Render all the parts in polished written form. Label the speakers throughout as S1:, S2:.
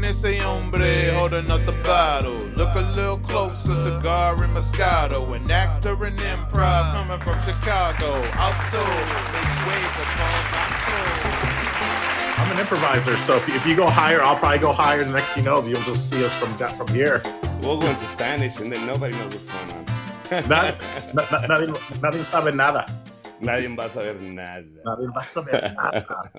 S1: ese hombre holding up the bottle. Look a little closer, cigar and Moscato. An actor in improv coming from Chicago. Outdoor, make way for Vato.
S2: I'm an improviser, so if you go higher, I'll probably go higher. The next thing you know, you'll just see us from here.
S3: We'll go into Spanish, and then nobody knows what's going on.
S2: Nadie sabe nada.
S3: Nadie va a saber nada.
S2: Nadie va a saber nada.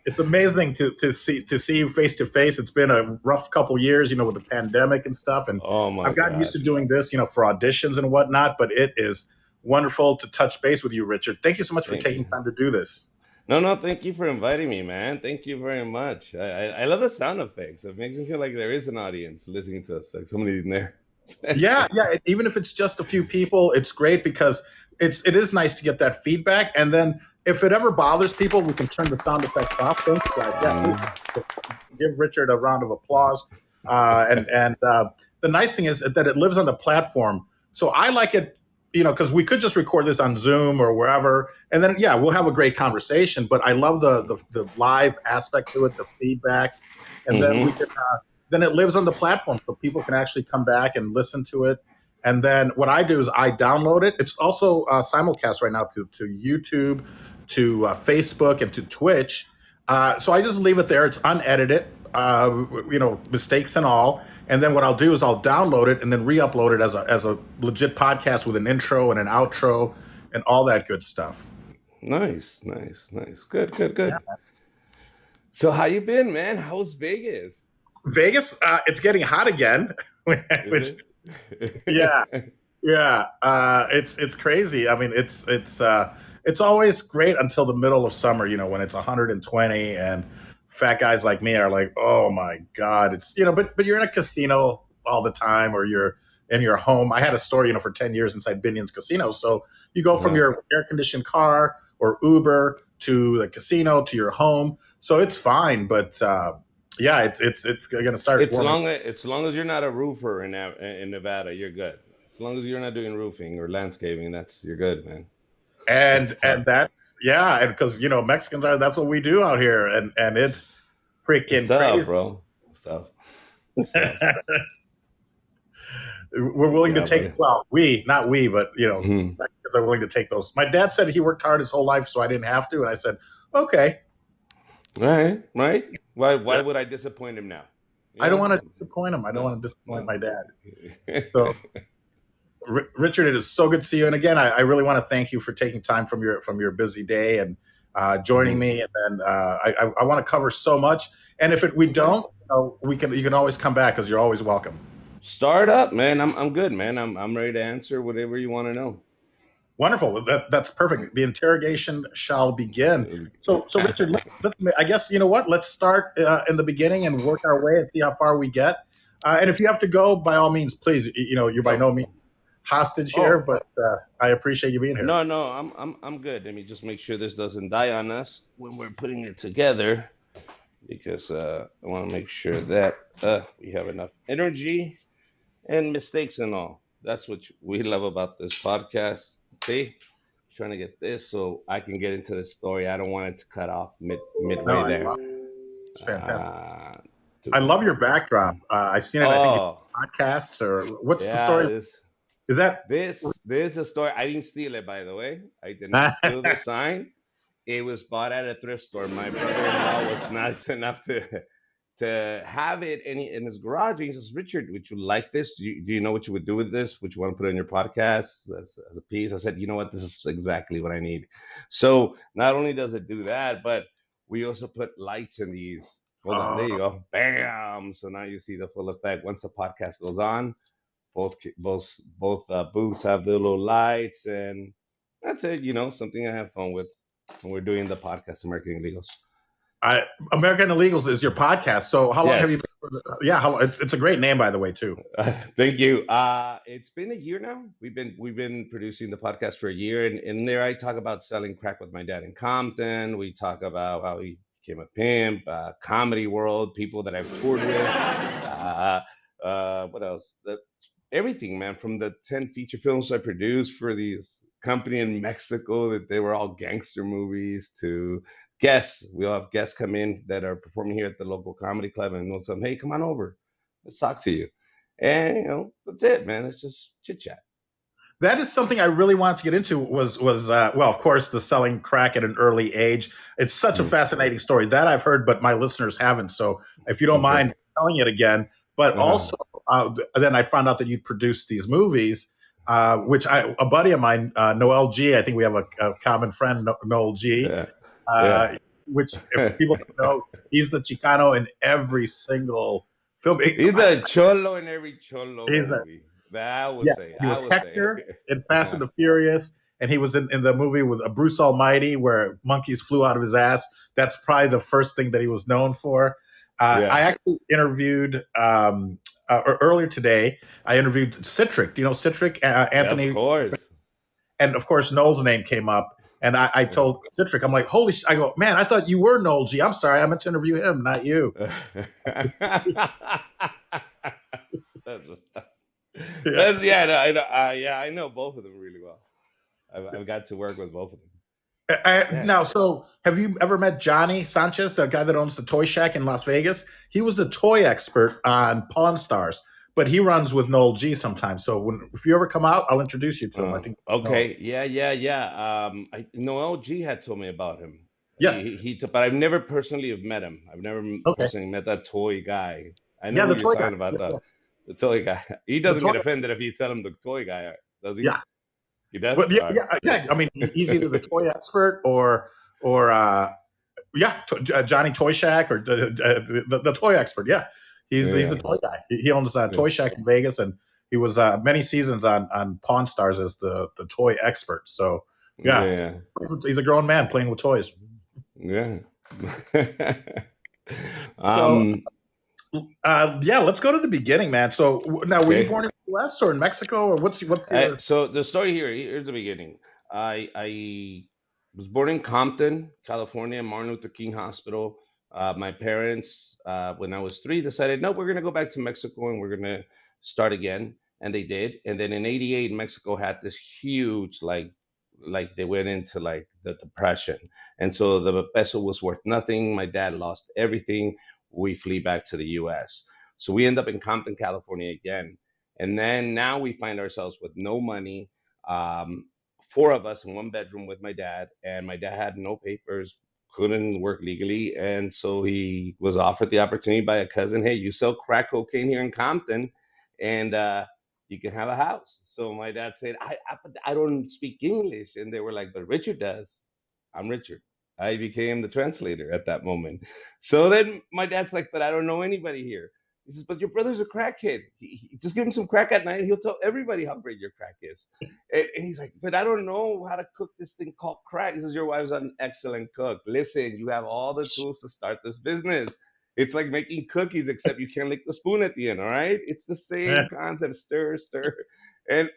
S2: It's amazing to see you face to face. It's been a rough couple years, with the pandemic and stuff. And I've gotten used to doing this, for auditions and whatnot. But it is wonderful to touch base with you, Richard. Thank you so much for taking time to do this.
S3: No, thank you for inviting me, man. Thank you very much. I love the sound effects. It makes me feel like there is an audience listening to us, like somebody in there.
S2: Yeah. Even if it's just a few people, it's great because it is nice to get that feedback. And then if it ever bothers people, we can turn the sound effects off. Thank you guys. Yeah, give Richard a round of applause. And the nice thing is that it lives on the platform. So I like it, because we could just record this on Zoom or wherever, and then we'll have a great conversation. But I love the live aspect to it, the feedback, and then we can. Then it lives on the platform, so people can actually come back and listen to it. And then what I do is I download it. It's also simulcast right now to YouTube, to Facebook, and to Twitch. So I just leave it there. It's unedited, mistakes and all. And then what I'll do is I'll download it and then re-upload it as a legit podcast with an intro and an outro and all that good stuff. Nice. Good. Yeah.
S3: So how you been, man? How's Vegas?
S2: Vegas, it's getting hot again. It's crazy. I mean, it's always great until the middle of summer, when it's 120 and fat guys like me are like, oh my God, it's, but you're in a casino all the time, or you're in your home. I had a story, for 10 years inside Binion's Casino. So you go from your air conditioned car or Uber to the casino to your home. So it's fine. But, it's going to start.
S3: As long as you're not a roofer in Nevada, you're good. As long as you're not doing roofing or landscaping, you're good, man.
S2: And that's and because Mexicans that's what we do out here, and it's freaking crazy,
S3: bro. Stuff.
S2: We're willing to take. Well, not we, but Mexicans are willing to take those. My dad said he worked hard his whole life, so I didn't have to, and I said, okay.
S3: Right. Why would I disappoint him now?
S2: I don't want to disappoint him. I don't want to disappoint my dad. So, Richard, it is so good to see you. And again, I really want to thank you for taking time from your busy day and joining me. And then I want to cover so much. And if we don't, you can always come back because you're always welcome.
S3: Start up, man. I'm good, man. I'm ready to answer whatever you want to know.
S2: Wonderful. That's perfect. The interrogation shall begin. So Richard, I guess, let's start in the beginning and work our way and see how far we get. And if you have to go, by all means, please, you're by no means hostage here, but I appreciate you being here.
S3: No, I'm good. Let me just make sure this doesn't die on us when we're putting it together, because I want to make sure that we have enough energy and mistakes and all. That's what we love about this podcast. See, trying to get this so I can get into the story. I don't want it to cut off midway there.
S2: It's fantastic. I love your backdrop. I've seen it. I think in podcasts, or what's the story? Is that
S3: this is a story? I didn't steal it, by the way. I did not steal the sign. It was bought at a thrift store. My brother-in-law was nice enough to have it in his garage. And he says, Richard, would you like this? Do you know what you would do with this? Would you want to put it on your podcast as a piece? I said, you know what? This is exactly what I need. So not only does it do that, but we also put lights in these. Hold on, there you go. Bam! So now you see the full effect. Once the podcast goes on, both booths have the little lights, and that's it. Something I have fun with when we're doing the podcast, American Illegals.
S2: American Illegals is your podcast. So how long have you been? It's a great name, by the way, too.
S3: Thank you. It's been a year now. We've been producing the podcast for a year, and in there I talk about selling crack with my dad in Compton. We talk about how he became a pimp, comedy world, people that I've toured with. What else? Everything, man, from the 10 feature films I produced for these company in Mexico that they were all gangster movies, to guests. We'll have guests come in that are performing here at the local comedy club, and we'll tell them, "Hey, come on over. Let's talk to you." And that's it, man. It's just chit chat.
S2: That is something I really wanted to get into. Well, of course, the selling crack at an early age. It's such a fascinating story that I've heard, but my listeners haven't. So, if you don't
S3: Okay.
S2: mind telling it again, but
S3: Uh-huh.
S2: also then I found out that you produced these movies, which a buddy of mine, Noel G. I think we have a common friend, Noel G.
S3: Yeah. Yeah.
S2: Which, if people don't know, he's the Chicano in every single film.
S3: He's a cholo in every cholo
S2: He's a
S3: movie. I would
S2: Yes,
S3: say.
S2: he
S3: I
S2: was
S3: would
S2: Hector
S3: say.
S2: in Fast and the Furious, and he was in the movie with Bruce Almighty where monkeys flew out of his ass. That's probably the first thing that he was known for.
S3: Yeah.
S2: I actually interviewed earlier today. I interviewed Citric. Do you know Citric? Anthony,
S3: Of course.
S2: and of course Noel's name came up. And I told Citric, I'm like, holy I go, man, I thought you were Noel G. I'm sorry, I meant to interview him, not you.
S3: I know both of them really well. I've got to work with both of them.
S2: Now, so have you ever met Johnny Sanchez, the guy that owns the Toy Shack in Las Vegas? He was a toy expert on Pawn Stars, but he runs with Noel G sometimes. So if you ever come out, I'll introduce you to him. I think.
S3: Okay. Yeah. Noel G had told me about him.
S2: Yes.
S3: But I've never personally have met him. I've never personally met that toy guy. I know
S2: the
S3: who
S2: toy
S3: you're talking
S2: guy.
S3: about, the toy guy. He doesn't get offended if you tell him the toy guy, does he?
S2: Yeah.
S3: He does?
S2: But yeah. I mean, he's either the toy expert or Johnny Toy Shack or the toy expert. Yeah. He's the toy guy. He owns a Toy Shack in Vegas, and he was many seasons on Pawn Stars as the toy expert. So yeah. He's a grown man playing with toys.
S3: Yeah.
S2: Let's go to the beginning, man. So now, were you born in the U.S. or in Mexico, or what's your...
S3: So the story here's the beginning. I was born in Compton, California, Martin Luther King Hospital. My parents, when I was 3, decided, no, we're going to go back to Mexico and we're going to start again. And they did. And then in 88, Mexico had this huge, like they went into like the depression. And so the peso was worth nothing. My dad lost everything. We flee back to the US. So we end up in Compton, California again. And then now we find ourselves with no money. 4 of us in 1 bedroom with my dad. And my dad had no papers, couldn't work legally. And so he was offered the opportunity by a cousin, hey, you sell crack cocaine here in Compton, and you can have a house. So my dad said, I don't speak English. And they were like, but Richard does. I'm Richard. I became the translator at that moment. So then my dad's like, but I don't know anybody here. He says, but your brother's a crackhead. Just give him some crack at night. He'll tell everybody how great your crack is. And he's like, but I don't know how to cook this thing called crack. He says, your wife's an excellent cook. Listen, you have all the tools to start this business. It's like making cookies, except you can't lick the spoon at the end, all right? It's the same concept, stir. And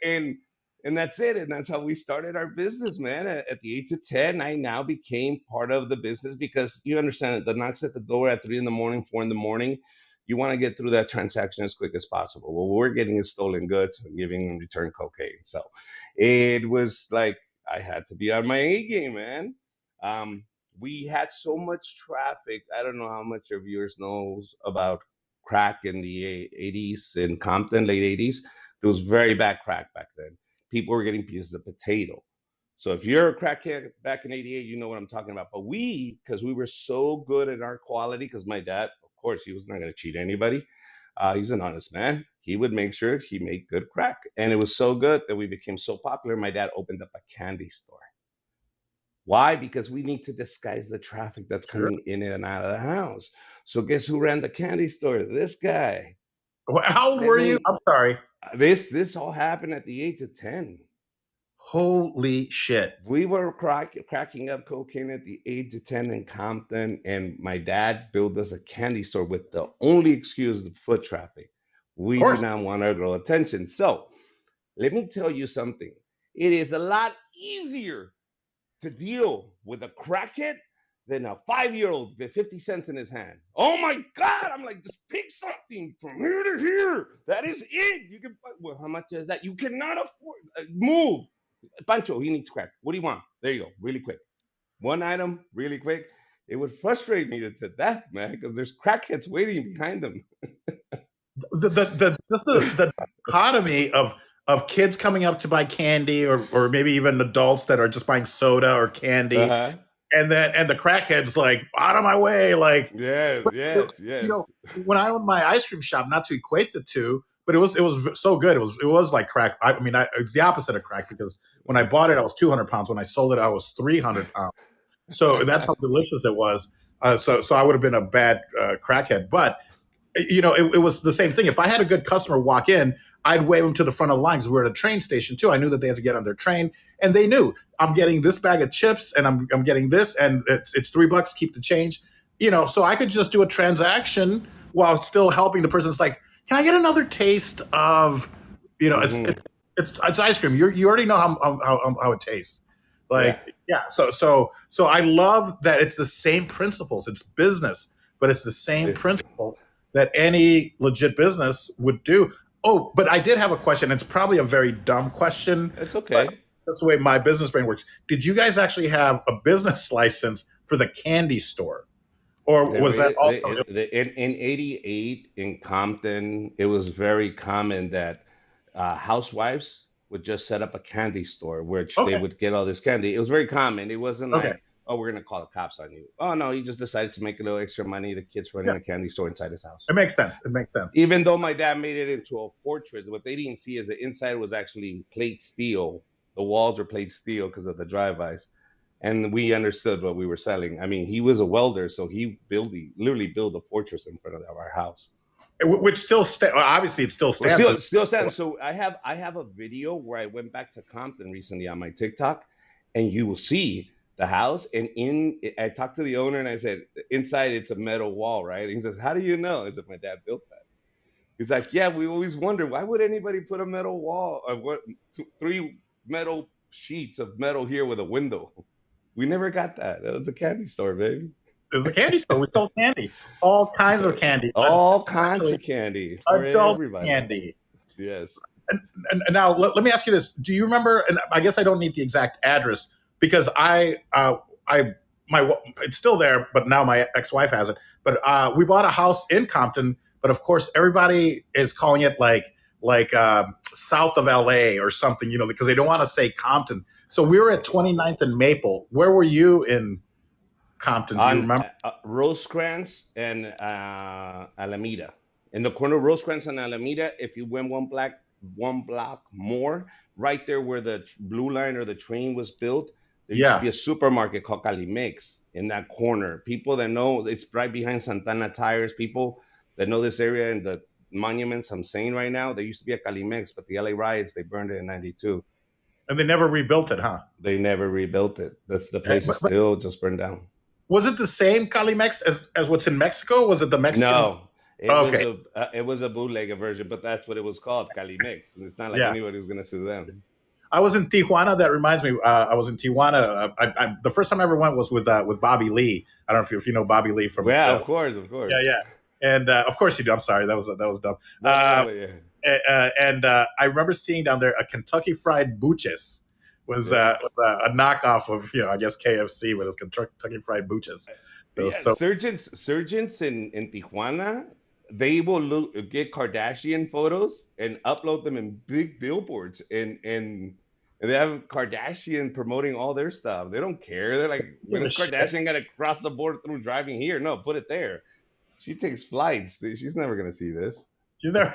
S3: that's it. And that's how we started our business, man. At the age of 10, I now became part of the business because you understand it. The knocks at the door at 3 in the morning, 4 in the morning, you want to get through that transaction as quick as possible. Well, we're getting is stolen goods and giving them return cocaine. So it was like I had to be on my A game, man. We had so much traffic. I don't know how much your viewers knows about crack in the 80s in Compton, late 80s. There was very bad crack back then. People were getting pieces of potato. So if you're a crackhead back in 88, you know what I'm talking about. But because we were so good at our quality, because my dad, of course, he was not going to cheat anybody. He's an honest man. He would make sure he made good crack. And it was so good that we became so popular. My dad opened up a candy store. Why? Because we need to disguise the traffic that's coming in and out of the house. So guess who ran the candy store? This guy.
S2: How old were you? I'm sorry.
S3: This all happened at the age of 10.
S2: Holy shit.
S3: We were cracking up cocaine at the age of 10 in Compton, and my dad built us a candy store with the only excuse of foot traffic. We did not want to grow attention. So let me tell you something. It is a lot easier to deal with a crackhead than a 5-year-old with 50 cents in his hand. Oh my God! I'm like, just pick something from here to here. That is it. You can. Well, how much is that? You cannot afford. Move, Pancho. He needs crack. What do you want? There you go. Really quick. 1 item, really quick. it would frustrate me to death, man, because there's crackheads waiting behind them.
S2: The dichotomy of kids coming up to buy candy, or maybe even adults that are just buying soda or candy,
S3: Uh-huh.
S2: and the crackheads like out of my way, like
S3: Yes, yes,
S2: you
S3: yes.
S2: know, when I owned my ice cream shop, not to equate the two, but it was so good. It was like crack. I mean, it's the opposite of crack, because when I bought it, I was 200 pounds. When I sold it, I was 300 pounds. So that's how delicious it was. So I would have been a bad crackhead, but it was the same thing. If I had a good customer walk in, I'd wave them to the front of the line, because we're at a train station too. I knew that they had to get on their train, and they knew I'm getting this bag of chips, and I'm getting this, and it's $3. Keep the change. So I could just do a transaction while still helping the person. It's like, can I get another taste of,
S3: Mhm.
S2: it's ice cream. You already know how it tastes. Like, yeah. So I love that it's the same principles. It's business, but it's the same
S3: It's,
S2: principle that any legit business would do. Oh, but I did have a question. It's probably a very dumb question,
S3: it's
S2: but
S3: okay.
S2: that's the way my business brain works. Did you guys actually have a business license for the candy store? Or was that also?
S3: In '88 in Compton, it was very common that housewives would just set up a candy store, which they
S2: Okay,
S3: would get all this candy. It was very common. It wasn't
S2: okay.
S3: like, oh, we're gonna call the cops on you. Oh no, he just decided to make a little extra money. The kid's running
S2: Yeah,
S3: a candy store inside his house.
S2: it makes sense. It makes sense.
S3: Even though my dad made it into a fortress, what they didn't see is the inside was actually plate steel. The walls were plate steel because of the drive-bys, and we understood what we were selling. I mean, he was a welder, so he literally built a fortress in front of our house.
S2: Which still obviously it still
S3: Well,
S2: stands.
S3: still stands. So I have a video where I went back to Compton recently on my TikTok, and you will see the house. And I talked to the owner, and I said, inside it's a metal wall, right? And he says, how do you know? I said, my dad built that. He's like, yeah, we always wonder, why would anybody put a metal wall of three metal sheets of metal here with a window? We never got that. That was a candy store, baby.
S2: It was a candy store. We sold candy, all kinds of candy,
S3: All kinds
S2: actually
S3: of candy for
S2: adult
S3: everybody.
S2: candy.
S3: Yes.
S2: And now let me ask you this: do you remember? And I guess I don't need the exact address, because it's still there, but now my ex-wife has it. But we bought a house in Compton, but of course everybody is calling it like south of LA or something, because they don't want to say Compton. So we were at 29th and Maple. Where were you in Compton? Do you
S3: On
S2: remember?
S3: Rosecrans and Alameda. In the corner of Rosecrans and Alameda, if you went one block more, right there where the blue line or the train was built, there used to
S2: Yeah.
S3: be a supermarket called Calimix in that corner. People that know, it's right behind Santana Tires. People that know this area and the monuments I'm saying right now, there used to be a Calimix, but the LA riots, they burned it in '92.
S2: And they never rebuilt it, huh?
S3: They never rebuilt it. That's the place is
S2: But
S3: still just burned down.
S2: was it the same Calimex as what's in Mexico? Was it the Mexican?
S3: No,
S2: Okay.
S3: it was a bootlegger version, but that's what it was called, Cali Mix. And it's not like
S2: Yeah.
S3: anybody was gonna sue them.
S2: I was in Tijuana. That reminds me. I was in Tijuana. The first time I ever went was with Bobby Lee. I don't know if you know Bobby Lee from.
S3: Yeah, of course, of course.
S2: Yeah, yeah. And of course you do. I'm sorry. That was dumb.
S3: No, yeah.
S2: And I remember seeing down there a Kentucky Fried Buches was
S3: Yeah.
S2: a knockoff of I guess KFC, but it was Kentucky Fried Buches.
S3: Yeah,
S2: So
S3: surgeons in Tijuana, they will get Kardashian photos and upload them in big billboards, and they have Kardashian promoting all their stuff. They don't care. They're like, when is Kardashian gonna cross the border through driving here? No, put it there. She takes flights. She's never gonna see this.
S2: you know,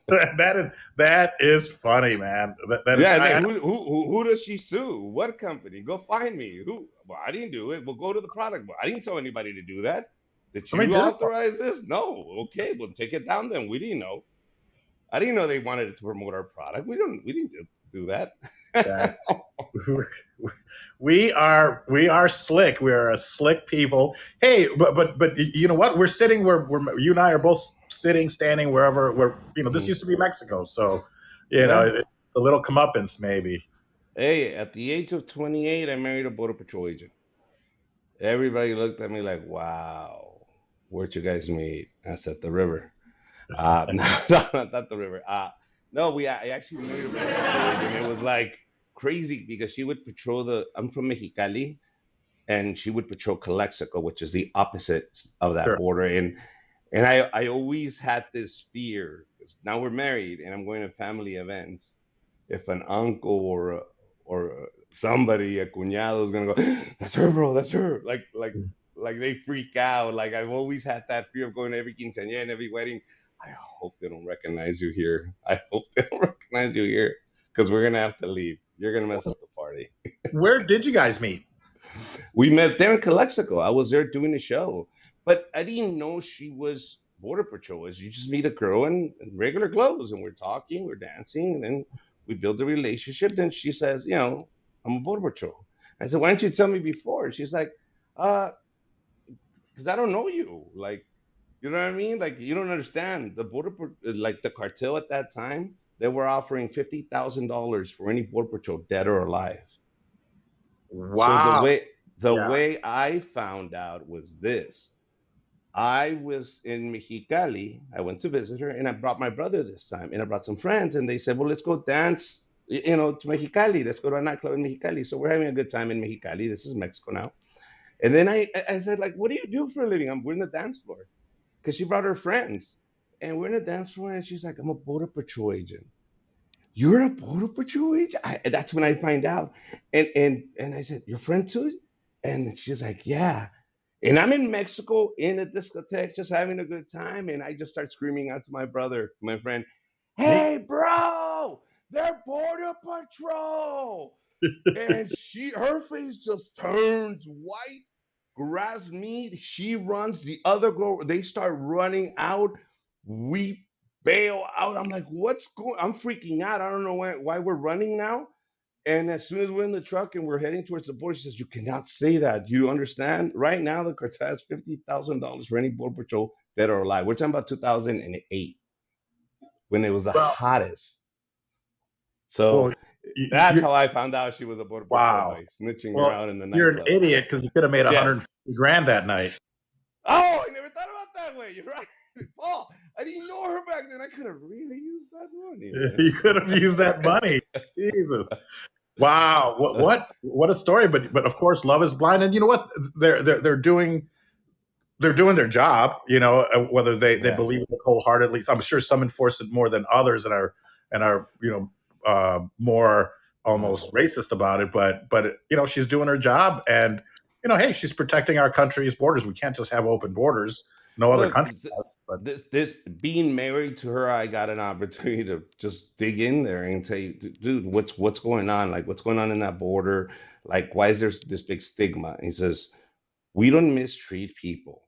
S2: that is funny, man. That is,
S3: Yeah, like, who does she sue? What company? Go find me. Who? Well, I didn't do it. Well, go to the product. Well, I didn't tell anybody to do that. Did
S2: somebody
S3: you
S2: did it.
S3: authorize this? No. Okay, well, take it down then. We didn't know. I didn't know they wanted to promote our product. We didn't do that.
S2: Yeah. We are slick. We are a slick people. Hey, but you know what? We're sitting where you and I are both sitting, standing wherever. Where this used to be Mexico, so
S3: Yeah.
S2: it's a little comeuppance maybe.
S3: Hey, at the age of 28, I married a border patrol agent. Everybody looked at me like, "Wow, where'd you guys meet?" I said, "The river." No, not the river. No, I actually married a border patrol agent. It was like crazy because she would patrol the. I'm from Mexicali, and she would patrol Calexico, which is the opposite of that
S2: Sure.
S3: border. And I always had this fear. 'Cause now we're married, and I'm going to family events. If an uncle or somebody, a cuñado, is gonna go, that's her, bro, that's her. Like they freak out. Like I've always had that fear of going to every quinceañera and every wedding. I hope they don't recognize you here. I hope they don't recognize you here because we're gonna have to leave. You're gonna mess up the party.
S2: Where did you guys meet?
S3: We met there in Calexico. I was there doing a show, but I didn't know she was border patrol. As you just meet a girl in regular clothes, and we're talking, we're dancing, and then we build a relationship. Then she says, I'm a border patrol. I said, why didn't you tell me before? And she's like, uh, because I don't know you. Like, you know what I mean? Like, you don't understand like the cartel at that time. They were offering $50,000 for any border patrol, dead or alive. So
S2: Wow.
S3: the
S2: Yeah.
S3: way I found out was this. I was in Mexicali. I went to visit her, and I brought my brother this time, and I brought some friends, and they said, "Well, let's go dance, to Mexicali. Let's go to a nightclub in Mexicali." So we're having a good time in Mexicali. This is Mexico now. And then I said, like, "What do you do for a living?" We're in the dance floor because she brought her friends, and we're in the dance floor, and she's like, "I'm a border patrol agent." You're a border patrol agent? That's when I find out. And I said, your friend too? And she's like, yeah. And I'm in Mexico in a discotheque, just having a good time. And I just start screaming out to my brother, my friend, hey, bro, they're border patrol. And her face just turns white, grabs me. She runs. The other girl, they start running out. We bail out. I'm like, what's going? I'm freaking out. I don't know why we're running now. And as soon as we're in the truck and we're heading towards the border, she says, "You cannot say that. You understand? Right now, the cartel has $50,000 for any border patrol dead or alive." We're talking about 2008 when it was the
S2: Well,
S3: hottest.
S2: well,
S3: So
S2: you,
S3: that's
S2: you,
S3: how I found out she was a border patrol,
S2: wow.
S3: by snitching her
S2: Well,
S3: out in the
S2: you're an
S3: nightclub.
S2: idiot because you could have made
S3: Yes.
S2: 150 grand that night.
S3: Oh, I never thought about that way. You're right. Paul, I didn't know her back then. I could have really used that money, man.
S2: You could have used that money. Jesus. Wow. What a story. But of course, love is blind. And you know what? They're doing their job, whether they
S3: Yeah.
S2: believe it wholeheartedly. I'm sure some enforce it more than others and are more almost racist about it. But she's doing her job, and hey, she's protecting our country's borders. We can't just have open borders. No other
S3: Look,
S2: country does. But
S3: this being married to her, I got an opportunity to just dig in there and say, dude, what's going on? Like, what's going on in that border? Like, why is there this big stigma? And he says, we don't mistreat people.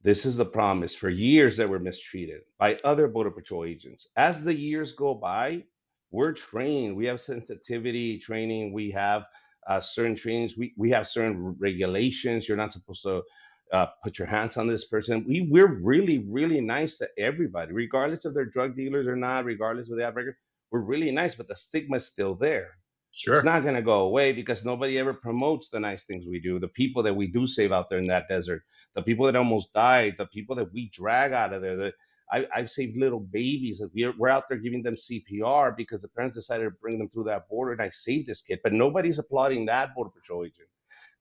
S3: This is the problem. Is for years that we're mistreated by other border patrol agents. As the years go by, we're trained. We have sensitivity training. We have certain trainings. We have certain regulations. You're not supposed to put your hands on this person. We're really, really nice to everybody, regardless if they're drug dealers or not, regardless of the record. We're really nice, but the stigma is still there. It's
S2: sure.
S3: not going to go away because nobody ever promotes the nice things we do. The people that we do save out there in that desert, the people that almost died, the people that we drag out of there. I've saved little babies. We're out there giving them CPR because the parents decided to bring them through that border, and I saved this kid. But nobody's applauding that border patrol agent.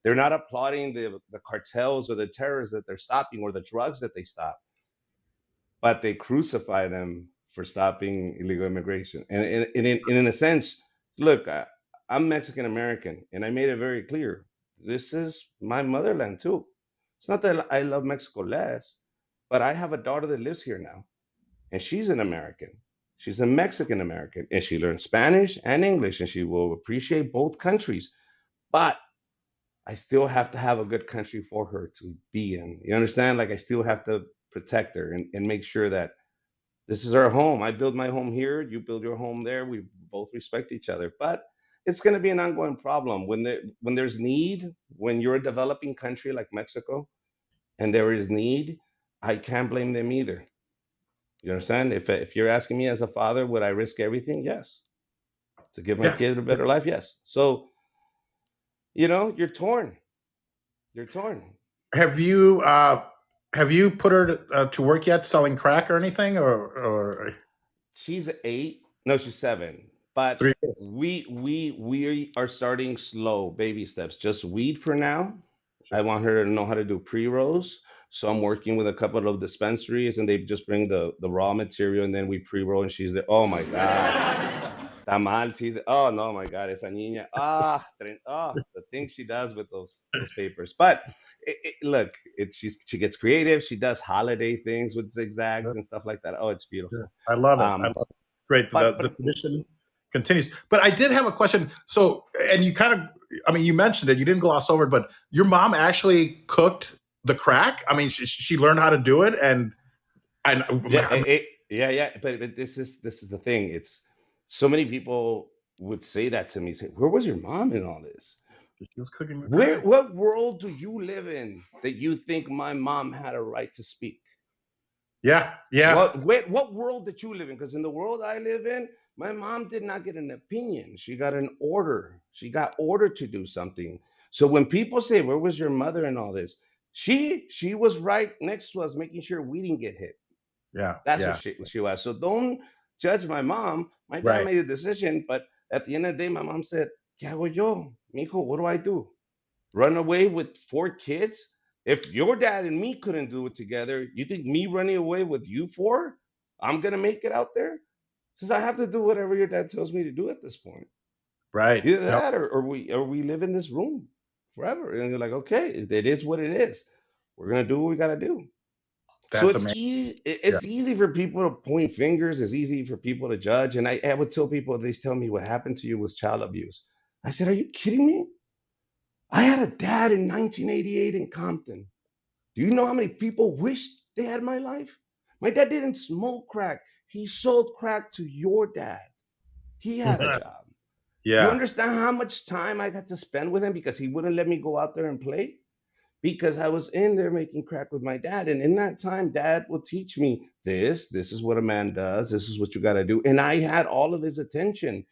S3: They're not applauding the cartels or the terrorists that they're stopping or the drugs that they stop, but they crucify them for stopping illegal immigration. And in a sense, look, I'm Mexican American, and I made it very clear. This is my motherland too. It's not that I love Mexico less, but I have a daughter that lives here now, and she's an American. She's a Mexican American, and she learns Spanish and English, and she will appreciate both countries. But I still have to have a good country for her to be in. You understand? Like I still have to protect her and make sure that this is our home. I build my home here, you build your home there. We both respect each other. But it's going to be an ongoing problem when there's need, when you're a developing country like Mexico and there is need, I can't blame them either. You understand? If you're asking me as a father, would I risk everything? Yes. To give my
S2: Yeah.
S3: kid a better life? Yes. So, you're torn. You're torn.
S2: Have you put her to work yet, selling crack or anything, or
S3: She's 8. No, she's 7. But
S2: 3 years?
S3: we are starting slow, baby steps. Just weed for now. I want her to know how to do pre-rolls. So I'm working with a couple of dispensaries, and they just bring the raw material, and then we pre-roll, and she's there. Oh my God. Tamal, she's oh no, my God, esa niña. The things she does with those papers. But look, she gets creative. She does holiday things with zigzags
S2: Sure,
S3: and stuff like that. Oh, it's
S2: sure.
S3: beautiful.
S2: I love it. I
S3: Um,
S2: love it. Great. The
S3: but
S2: tradition continues. But I did have a question. So, and you kind of, I mean, you mentioned it. You didn't gloss over it, but your mom actually cooked the crack. I mean, she learned how to do it, and
S3: yeah,
S2: I
S3: yeah. But this is the thing. It's so many people would say that to me. Say, where was your mom in all this?
S2: she was cooking the
S3: Where
S2: crack.
S3: what world do you live in that you think my mom had a right to speak?
S2: Yeah, yeah,
S3: What world did you live in? Because in the world I live in, my mom did not get an opinion. She got an order. She got ordered to do something. So when people say, "Where was your mother in all this?" She was right next to us, making sure we didn't get hit.
S2: yeah,
S3: That's what
S2: yeah.
S3: she was. So don't judge my mom. My dad
S2: Right.
S3: made a decision, but at the end of the day, my mom said, "¿Qué hago yo, mijo? What do I do? Run away with 4 kids? If your dad and me couldn't do it together, you think me running away with you four, I'm gonna make it out there?" Says I have to do whatever your dad tells me to do at this point.
S2: Right.
S3: Either
S2: No,
S3: that or we live in this room forever. And you're like, okay, it is what it is. We're gonna do what we gotta do. So
S2: that's
S3: it's
S2: amazing. Yeah.
S3: it's easy for people to point fingers. It's easy for people to judge. And I would tell people, they tell me what happened to you was child abuse. I said, are you kidding me? I had a dad in 1988 in Compton. Do you know how many people wished they had my life? My dad didn't smoke crack. He sold crack to your dad. He had a job. You
S2: Yeah.
S3: understand how much time I got to spend with him because he wouldn't let me go out there and play? Because I was in there making crack with my dad. And in that time, dad would teach me this is what a man does, this is what you got to do. And I had all of his attention.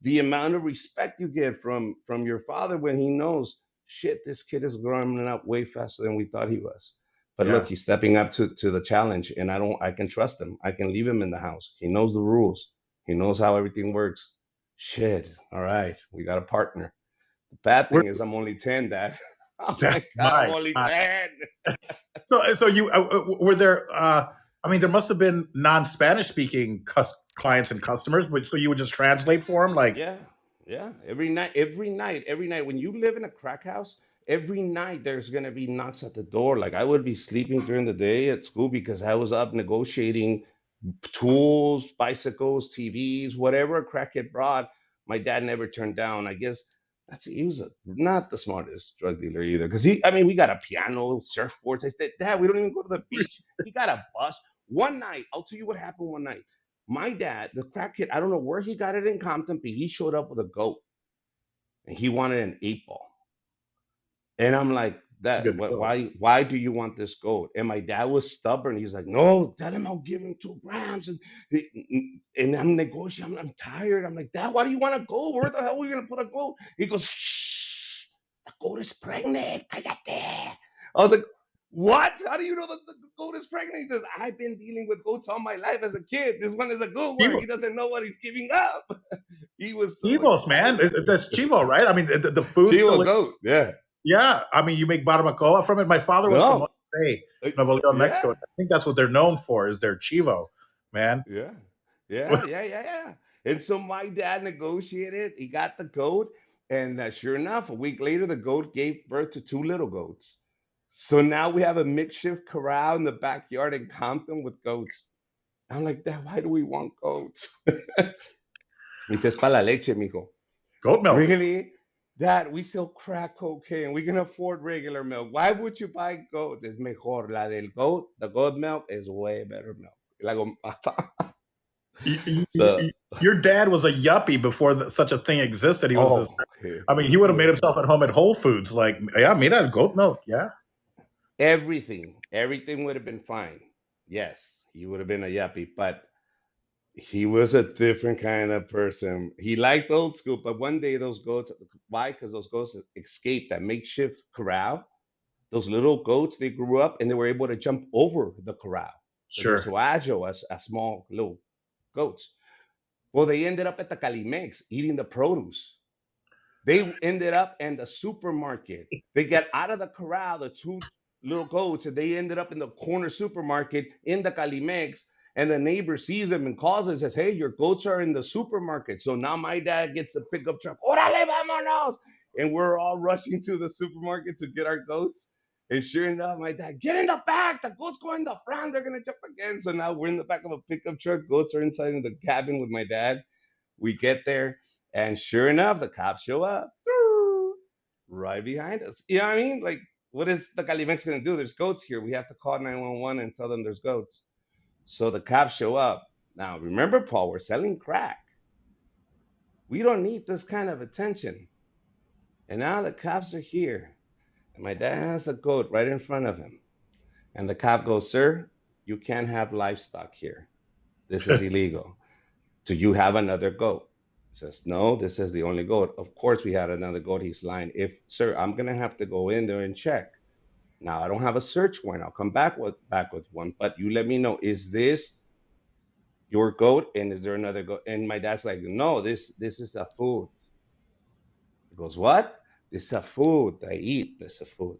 S3: The amount of respect you get from your father when he knows, shit, this kid is growing up way faster than we thought he was. But look,
S2: Yeah.
S3: he's stepping up to the challenge, and I can trust him. I can leave him in the house. He knows the rules. He knows how everything works. Shit. All right. We got a partner. The bad
S2: We're,
S3: thing is I'm only 10, Dad. Oh my God, I'm
S2: my
S3: only
S2: God.
S3: 10.
S2: So you were there? I mean, there must have been non-Spanish speaking clients and customers, but so you would just translate for them, like.
S3: Yeah, yeah. Every night. When you live in a crack house, every night there's gonna be knocks at the door. Like I would be sleeping during the day at school because I was up negotiating tools, bicycles, TVs, whatever a crackhead brought. My dad never turned down. I guess he was not the smartest drug dealer either. Because I mean, we got a piano, surfboards. I said, Dad, we don't even go to the beach. He got a bus. One night, I'll tell you what happened one night. My dad, the crack kid, I don't know where he got it in Compton, but he showed up with a goat and he wanted an 8 ball. And I'm like,
S2: It's a
S3: Dad,
S2: good
S3: what,
S2: deal.
S3: why do you want this goat? And my dad was stubborn. He's like, no, tell him I'll give him 2 grams. And I'm negotiating. I'm tired. I'm like, Dad, why do you want a goat? Where the hell are we gonna put a goat? He goes, shh, the goat is pregnant. Cállate. I was like, what? How do you know that the goat is pregnant? He says, I've been dealing with goats all my life as a kid. This one is a good one.
S2: Chivo,
S3: He doesn't know what he's giving up. He was so
S2: Chivos, man.
S3: excited.
S2: That's Chivo, right? I mean, the food's
S3: Chivo
S2: delicious.
S3: goat, yeah.
S2: Yeah, I mean, you make barbacoa from it. My father was from
S3: No,
S2: Monterrey, Nuevo León, Mexico.
S3: yeah.
S2: I think that's what they're known for is their chivo, man.
S3: Yeah, yeah. And so my dad negotiated. He got the goat, and sure enough, a week later, the goat gave birth to 2 little goats. So now we have a makeshift corral in the backyard in Compton with goats. I'm like, Dad, why do we want goats? He says, para la leche, mijo.
S2: Goat milk.
S3: Really? Dad, we sell crack cocaine. We can afford regular milk. Why would you buy goats? Es mejor. La del goat, the goat milk is way better milk. Like, so,
S2: Your dad was a yuppie before such a thing existed. He was this.
S3: okay.
S2: I mean, he would have made himself at home at Whole Foods. Like, yeah, mira, goat milk. Yeah.
S3: Everything would have been fine. Yes, he would have been a yuppie, but he was a different kind of person. He liked old school, but one day those goats, why? Because those goats escaped that makeshift corral. Those little goats, they grew up and they were able to jump over the corral because they're
S2: Sure.
S3: so agile as small little goats. Well, they ended up at the Calimex eating the produce. They ended up in the supermarket. They got out of the corral, the two little goats, and they ended up in the corner supermarket in the Calimex. And the neighbor sees them and calls and says, "Hey, your goats are in the supermarket." So now my dad gets a pickup truck. Orale, vámonos! And we're all rushing to the supermarket to get our goats. And sure enough, my dad, "Get in the back. The goats go in the front. They're going to jump again." So now we're in the back of a pickup truck. Goats are inside in the cabin with my dad. We get there. And sure enough, the cops show up right behind us. You know what I mean? Like, what is the Calimex going to do? There's goats here. We have to call 911 and tell them there's goats. So the cops show up. Now, remember, Paul, we're selling crack. We don't need this kind of attention. And now the cops are here. And my dad has a goat right in front of him. And the cop goes, "Sir, you can't have livestock here. This is illegal. Do you have another goat?" He says, "No, this is the only goat." Of course we had another goat. He's lying. "Sir, I'm going to have to go in there and check. Now, I don't have a search warrant. I'll come back with one. But you let me know, is this your goat? And is there another goat?" And my dad's like, "No, this is a food." He goes, "What? This is a food. I eat. This is a food."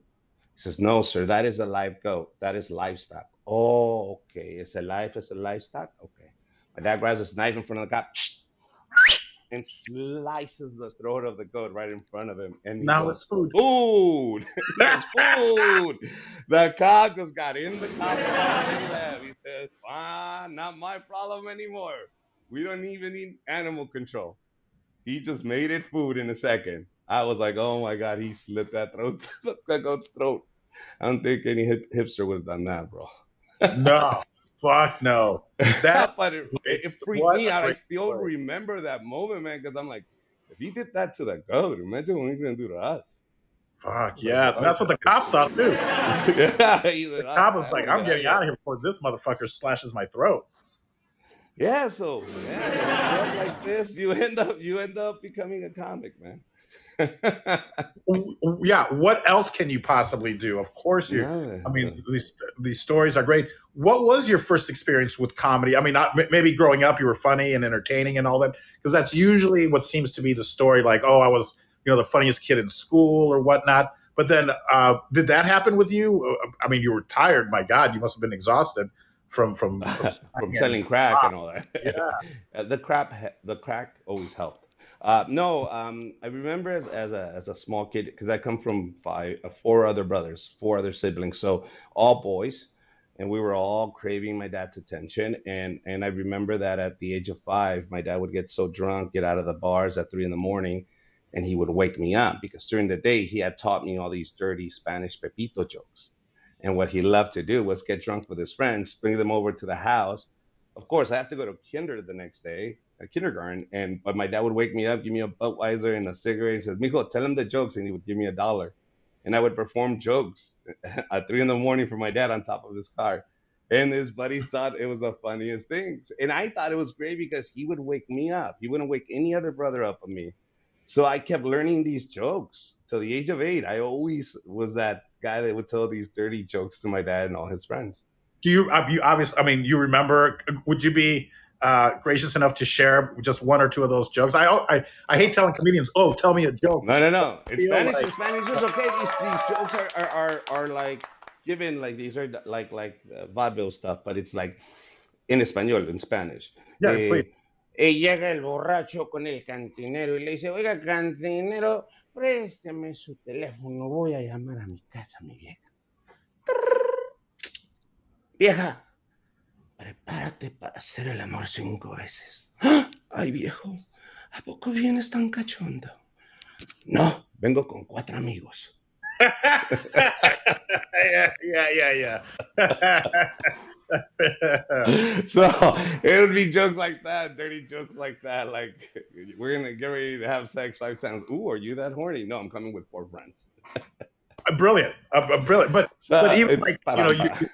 S3: He says, "No, sir, that is a live goat. That is livestock." "Oh, okay. It's a livestock? Okay." My dad grabs his knife in front of the cop and slices the throat of the goat right in front of him. And
S2: now it's food.
S3: Food. It's food. The cop just got in the cop car and left. He says, not my problem anymore. We don't even need animal control. He just made it food in a second. I was like, oh my God, he slit that goat's throat. I don't think any hipster would have done that, bro.
S2: No, fuck no. That
S3: But it freaked me out. I still remember that moment, man, because I'm like, if he did that to the goat, imagine what he's gonna do to us.
S2: Fuck yeah, that's what the cop thought too.
S3: Yeah,
S2: the cop was like, "I'm getting out of here before this motherfucker slashes my throat."
S3: Yeah, so man, like this, you end up becoming a comic, man.
S2: Yeah, what else can you possibly do? Of course, I mean, these stories are great. What was your first experience with comedy? I mean, maybe growing up, you were funny and entertaining and all that, because that's usually what seems to be the story. Like, oh, I was, the funniest kid in school or whatnot. But then, did that happen with you? I mean, you were tired. My God, you must have been exhausted from
S3: selling crack and all that.
S2: Yeah,
S3: the crack always helped. No, I remember as a small kid, because I come from four other siblings, so all boys, and we were all craving my dad's attention. And I remember that at the age of 5, my dad would get so drunk, get out of the bars at 3 a.m, and he would wake me up, because during the day he had taught me all these dirty Spanish Pepito jokes. And what he loved to do was get drunk with his friends, bring them over to the house. Of course, I have to go to the next day, kindergarten, but my dad would wake me up, give me a Budweiser and a cigarette, and says, "Mijo, tell him the jokes," and he would give me $1. And I would perform jokes at 3 a.m for my dad on top of his car. And his buddies thought it was the funniest thing. And I thought it was great because he would wake me up. He wouldn't wake any other brother up on me. So I kept learning these jokes till the age of 8. I always was that guy that would tell these dirty jokes to my dad and all his friends.
S2: Do you obviously? I mean, you remember? Would you be gracious enough to share just one or two of those jokes? I hate telling comedians, "Oh, tell me a joke."
S3: No. In Spanish, Spanish is okay. These jokes are like given, like these are like vaudeville stuff, but it's like in español, in Spanish.
S2: Yeah, please.
S3: Llega el borracho con el cantinero y le dice, "Oiga, cantinero, présteme su teléfono, voy a llamar a mi casa, mi vieja." "Vieja, prepárate para hacer el amor 5 veces. Ay, viejo, ¿a poco vienes tan cachondo?" "No, vengo con 4 amigos."
S2: Yeah.
S3: So it would be jokes like that, dirty jokes like that. Like, "We're gonna get ready to have sex 5 times. Ooh, are you that horny?" "No, I'm coming with 4 friends."
S2: Brilliant. But even like,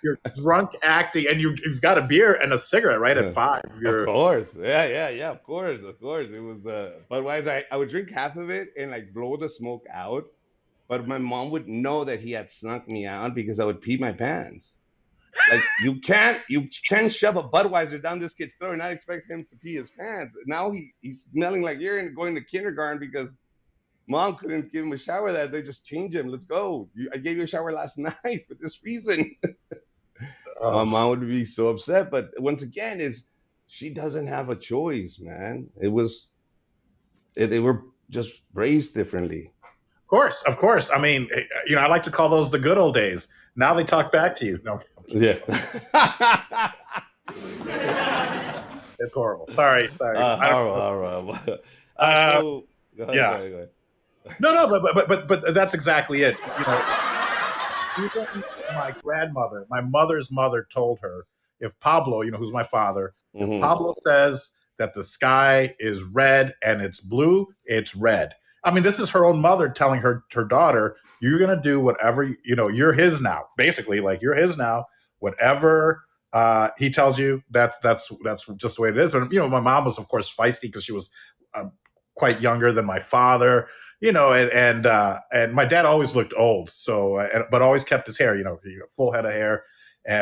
S2: you're drunk acting, and you've got a beer and a cigarette right at 5.
S3: Of course. Yeah. Of course. It was the Budweiser. I would drink half of it and like blow the smoke out. But my mom would know that he had snuck me out because I would pee my pants. Like, you can't shove a Budweiser down this kid's throat and not expect him to pee his pants. Now he's smelling like urine going to kindergarten because Mom couldn't give him a shower that day. Just change him. Let's go. I gave you a shower last night for this reason. My
S2: Oh,
S3: mom would be so upset. But once again, is she doesn't have a choice, man. They were just raised differently.
S2: of course. I mean, I like to call those the good old days. Now they talk back to you. No,
S3: Yeah.
S2: it's horrible. Sorry. I don't know.
S3: Horrible.
S2: Uh,
S3: So go ahead, go
S2: yeah.
S3: ahead, go ahead.
S2: No, but that's exactly it. Even my grandmother, my mother's mother, told her, if Pablo, who's my father, if
S3: Hmm.
S2: Pablo says that the sky is red and it's blue, it's red. I mean, this is her own mother telling her daughter, "You're gonna do whatever You're his now." Basically, like, you're his now. Whatever he tells you, that's just the way it is. And my mom was, of course, feisty because she was um, quite younger than my father, and my dad always looked old, so but always kept his hair, full head of hair,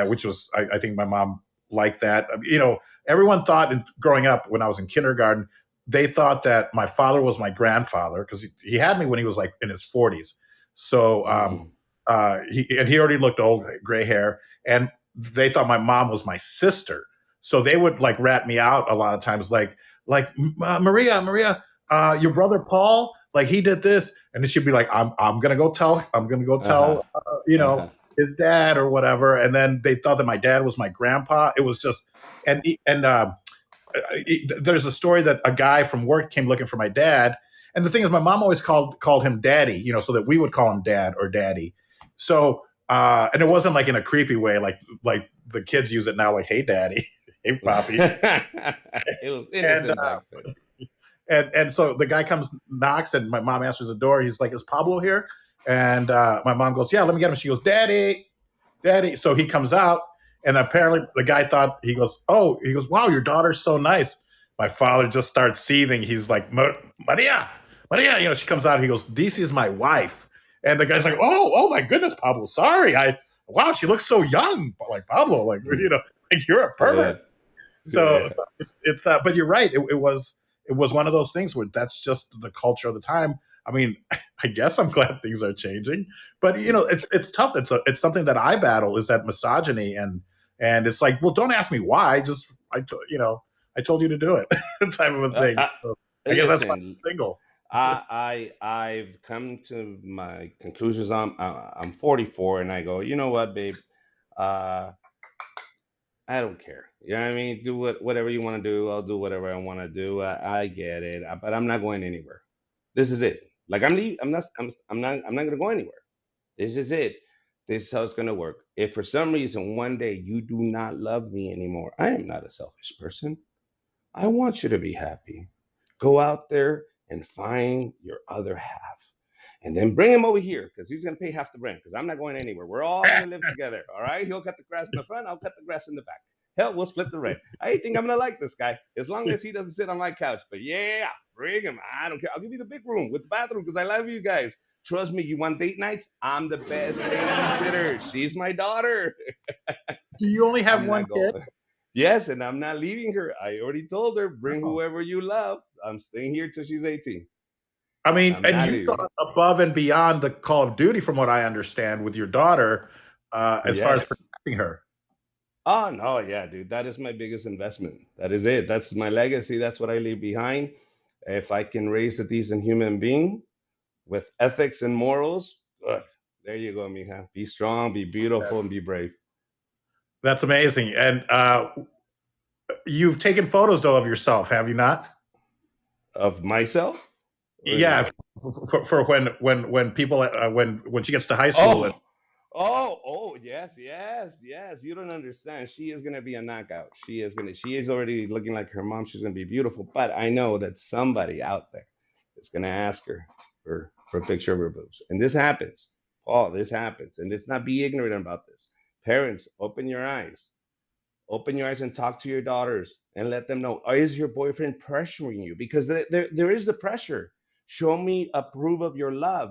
S2: which was, I think my mom liked that. Everyone thought, growing up when I was in kindergarten, they thought that my father was my grandfather because he had me when he was like in his 40s. So
S3: Hmm.
S2: he already looked old, gray hair, and they thought my mom was my sister. So they would like rat me out a lot of times, like Maria, your brother Paul, like he did this, and then she'd be like, I'm gonna go tell,
S3: Uh-huh. Uh-huh.
S2: his dad or whatever, and then they thought that my dad was my grandpa. It was just, and there's a story that a guy from work came looking for my dad, and the thing is, my mom always called him daddy, so that we would call him dad or daddy. So and it wasn't like in a creepy way, like the kids use it now, like, hey daddy, hey poppy,
S3: It was
S2: and
S3: innocent back then.
S2: and so the guy comes, knocks, and my mom answers the door. He's like, "Is Pablo here?" And my mom goes, "Yeah, let me get him." She goes, "Daddy, daddy." So he comes out, and apparently the guy thought, he goes, "Oh," he goes, "Wow, your daughter's so nice." My father just starts seething. He's like, Maria, Maria. She comes out. He goes, "This is my wife." And the guy's like, "Oh my goodness, Pablo. Sorry, wow, she looks so young." Like, Pablo, like, like, you're a
S3: Yeah.
S2: pervert. So
S3: Yeah.
S2: it's but you're right. It was one of those things where that's just the culture of the time. I mean, I guess I'm glad things are changing, but it's tough. It's something that I battle, is that misogyny, and it's like, well, don't ask me why. Just I told you to do it, type of a
S3: Uh,
S2: thing.
S3: uh,
S2: So I guess that's why
S3: Listen,
S2: I'm single.
S3: I've come to my conclusions. I'm 44, and I go, you know what, babe? Uh, I don't care. You know what I mean? Do whatever you want to do. I'll do whatever I want to do. I get it, but I'm not going anywhere. This is it. Like I'm leave. I'm not gonna go anywhere. This is it. This is how it's gonna work. If for some reason one day you do not love me anymore, I am not a selfish person. I want you to be happy. Go out there and find your other half. And then bring him over here because he's going to pay half the rent because I'm not going anywhere. We're all going to live together. All right. He'll cut the grass in the front. I'll cut the grass in the back. Hell, we'll split the rent. I think I'm going to like this guy as long as he doesn't sit on my couch. But yeah, bring him. I don't care. I'll give you the big room with the bathroom because I love you guys. Trust me, you want date nights? I'm the best babysitter. She's my daughter.
S2: Do you only have
S3: I'm
S2: one
S3: not
S2: kid?
S3: going. Yes, and I'm not leaving her. I already told her, bring
S2: Oh.
S3: whoever you love. I'm staying here till she's 18.
S2: I mean,
S3: I'm
S2: and
S3: not
S2: you've
S3: leaving.
S2: gone above and beyond the Call of Duty, from what I understand, with your daughter, as far as
S3: Yes.
S2: protecting her.
S3: Oh no, yeah, dude. That is my biggest investment. That is it. That's my legacy. That's what I leave behind. If I can raise a decent human being with ethics and morals, good. There you go, mija. Be strong, be beautiful, and be brave.
S2: That's amazing. And you've taken photos, though, of yourself, have you not?
S3: Of myself? What do you
S2: Yeah,
S3: mean?
S2: for when people, when she gets to high school. And
S3: Oh, yes, yes, yes. You don't understand. She is gonna be a knockout. She is already looking like her mom. She's gonna be beautiful. But I know that somebody out there is gonna ask her for a picture of her boobs. And this happens. Paul, this happens. And let's not be ignorant about this. Parents, open your eyes. Open your eyes and talk to your daughters and let them know, is your boyfriend pressuring you? Because there is the pressure. Show me a proof of your love.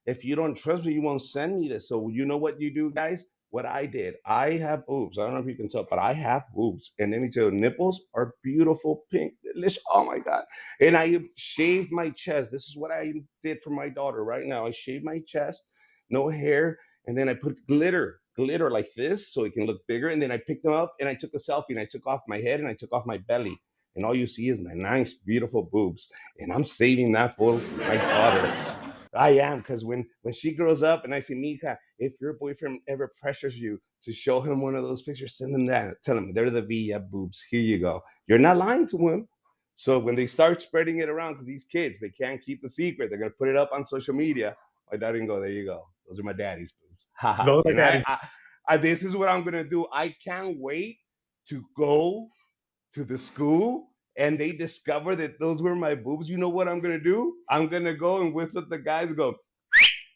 S3: If you don't trust me, you won't send me this. So you know what you do, guys? what I did. I have boobs. I don't know if you can tell, but I have boobs. And let me tell you, nipples are beautiful, pink, delicious. Oh my God. And I shaved my chest. This is what I did for my daughter right now. I shaved my chest, no hair, and then I put glitter like this so it can look bigger. And then I picked them up and I took a selfie and I took off my head and I took off my belly. And all you see is my nice, beautiful boobs. And I'm saving that for my daughter. I am, because when she grows up and I say, Mika, if your boyfriend ever pressures you to show him one of those pictures, send him that. Tell him they're the Villa boobs. Here you go. You're not lying to him. So when they start spreading it around, because these kids, they can't keep a secret. They're gonna put it up on social media. My daughter can go, there you go. Those are my daddy's boobs. Haha.
S2: Those are
S3: And
S2: daddy's.
S3: this is what I'm gonna do. I can't wait to go to the school and they discover that those were my boobs. You know what I'm gonna do? I'm gonna go and whistle at the guys and go,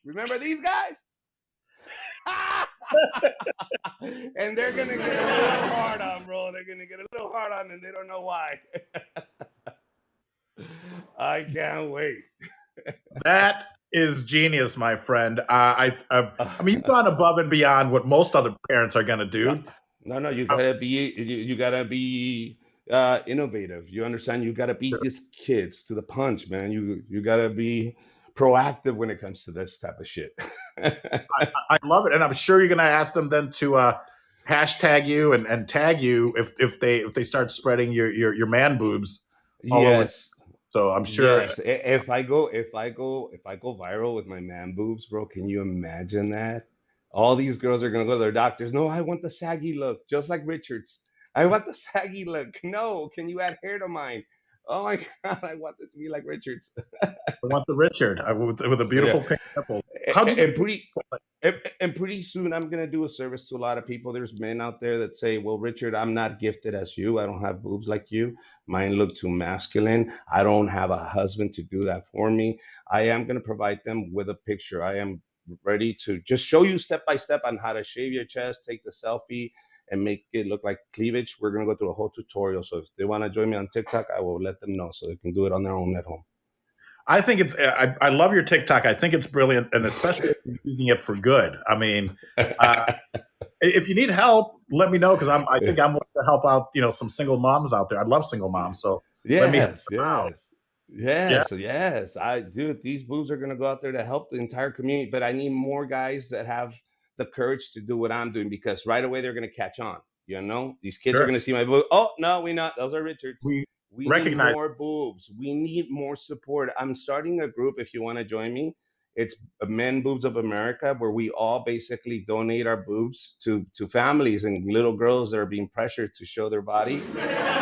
S3: remember these guys? And they're gonna get a little hard on, bro. They're gonna get a little hard on and they don't know why. I can't wait.
S2: That is genius, my friend. I mean, you've gone above and beyond what most other parents are going to do.
S3: No, you gotta be you gotta be innovative. You understand? You gotta beat
S2: Sure.
S3: these kids to the punch, man. You gotta be proactive when it comes to this type of shit.
S2: I love it, and I'm sure you're going to ask them then to hashtag you and tag you if they start spreading your man boobs all over.
S3: Yes.
S2: So I'm sure.
S3: Yes, if I go viral with my man boobs, bro, can you imagine that? All these girls are gonna go to their doctors. No, I want the saggy look, just like Richards. I want the saggy look. No, can you add hair to mine? Oh my God, I want it to be like Richards.
S2: I want the Richard with a beautiful
S3: Yeah.
S2: pink nipple. How'd you
S3: And pretty soon I'm gonna do a service to a lot of people. There's men out there that say, "Well, Richard, I'm not gifted as you. I don't have boobs like you. Mine look too masculine. I don't have a husband to do that for me." I am gonna provide them with a picture. I am ready to just show you step by step on how to shave your chest, take the selfie, and make it look like cleavage. We're gonna go through a whole tutorial. So if they want to join me on TikTok, I will let them know so they can do it on their own at home.
S2: I think it's. I love your TikTok. I think it's brilliant, and especially if you're using it for good. I mean, if you need help, let me know because I think I'm willing to help out. Some single moms out there. I love single moms, so let me help them out.
S3: Yes. I do. These boobs are gonna go out there to help the entire community, but I need more guys that have the courage to do what I'm doing because right away they're gonna catch on. These kids are
S2: Sure.
S3: gonna see my boob. Oh no, we not. Those are Richards.
S2: We
S3: We need
S2: recognize.
S3: more boobs. We need more support. I'm starting a group if you want to join me. It's Men Boobs of America, where we all basically donate our boobs to families and little girls that are being pressured to show their body.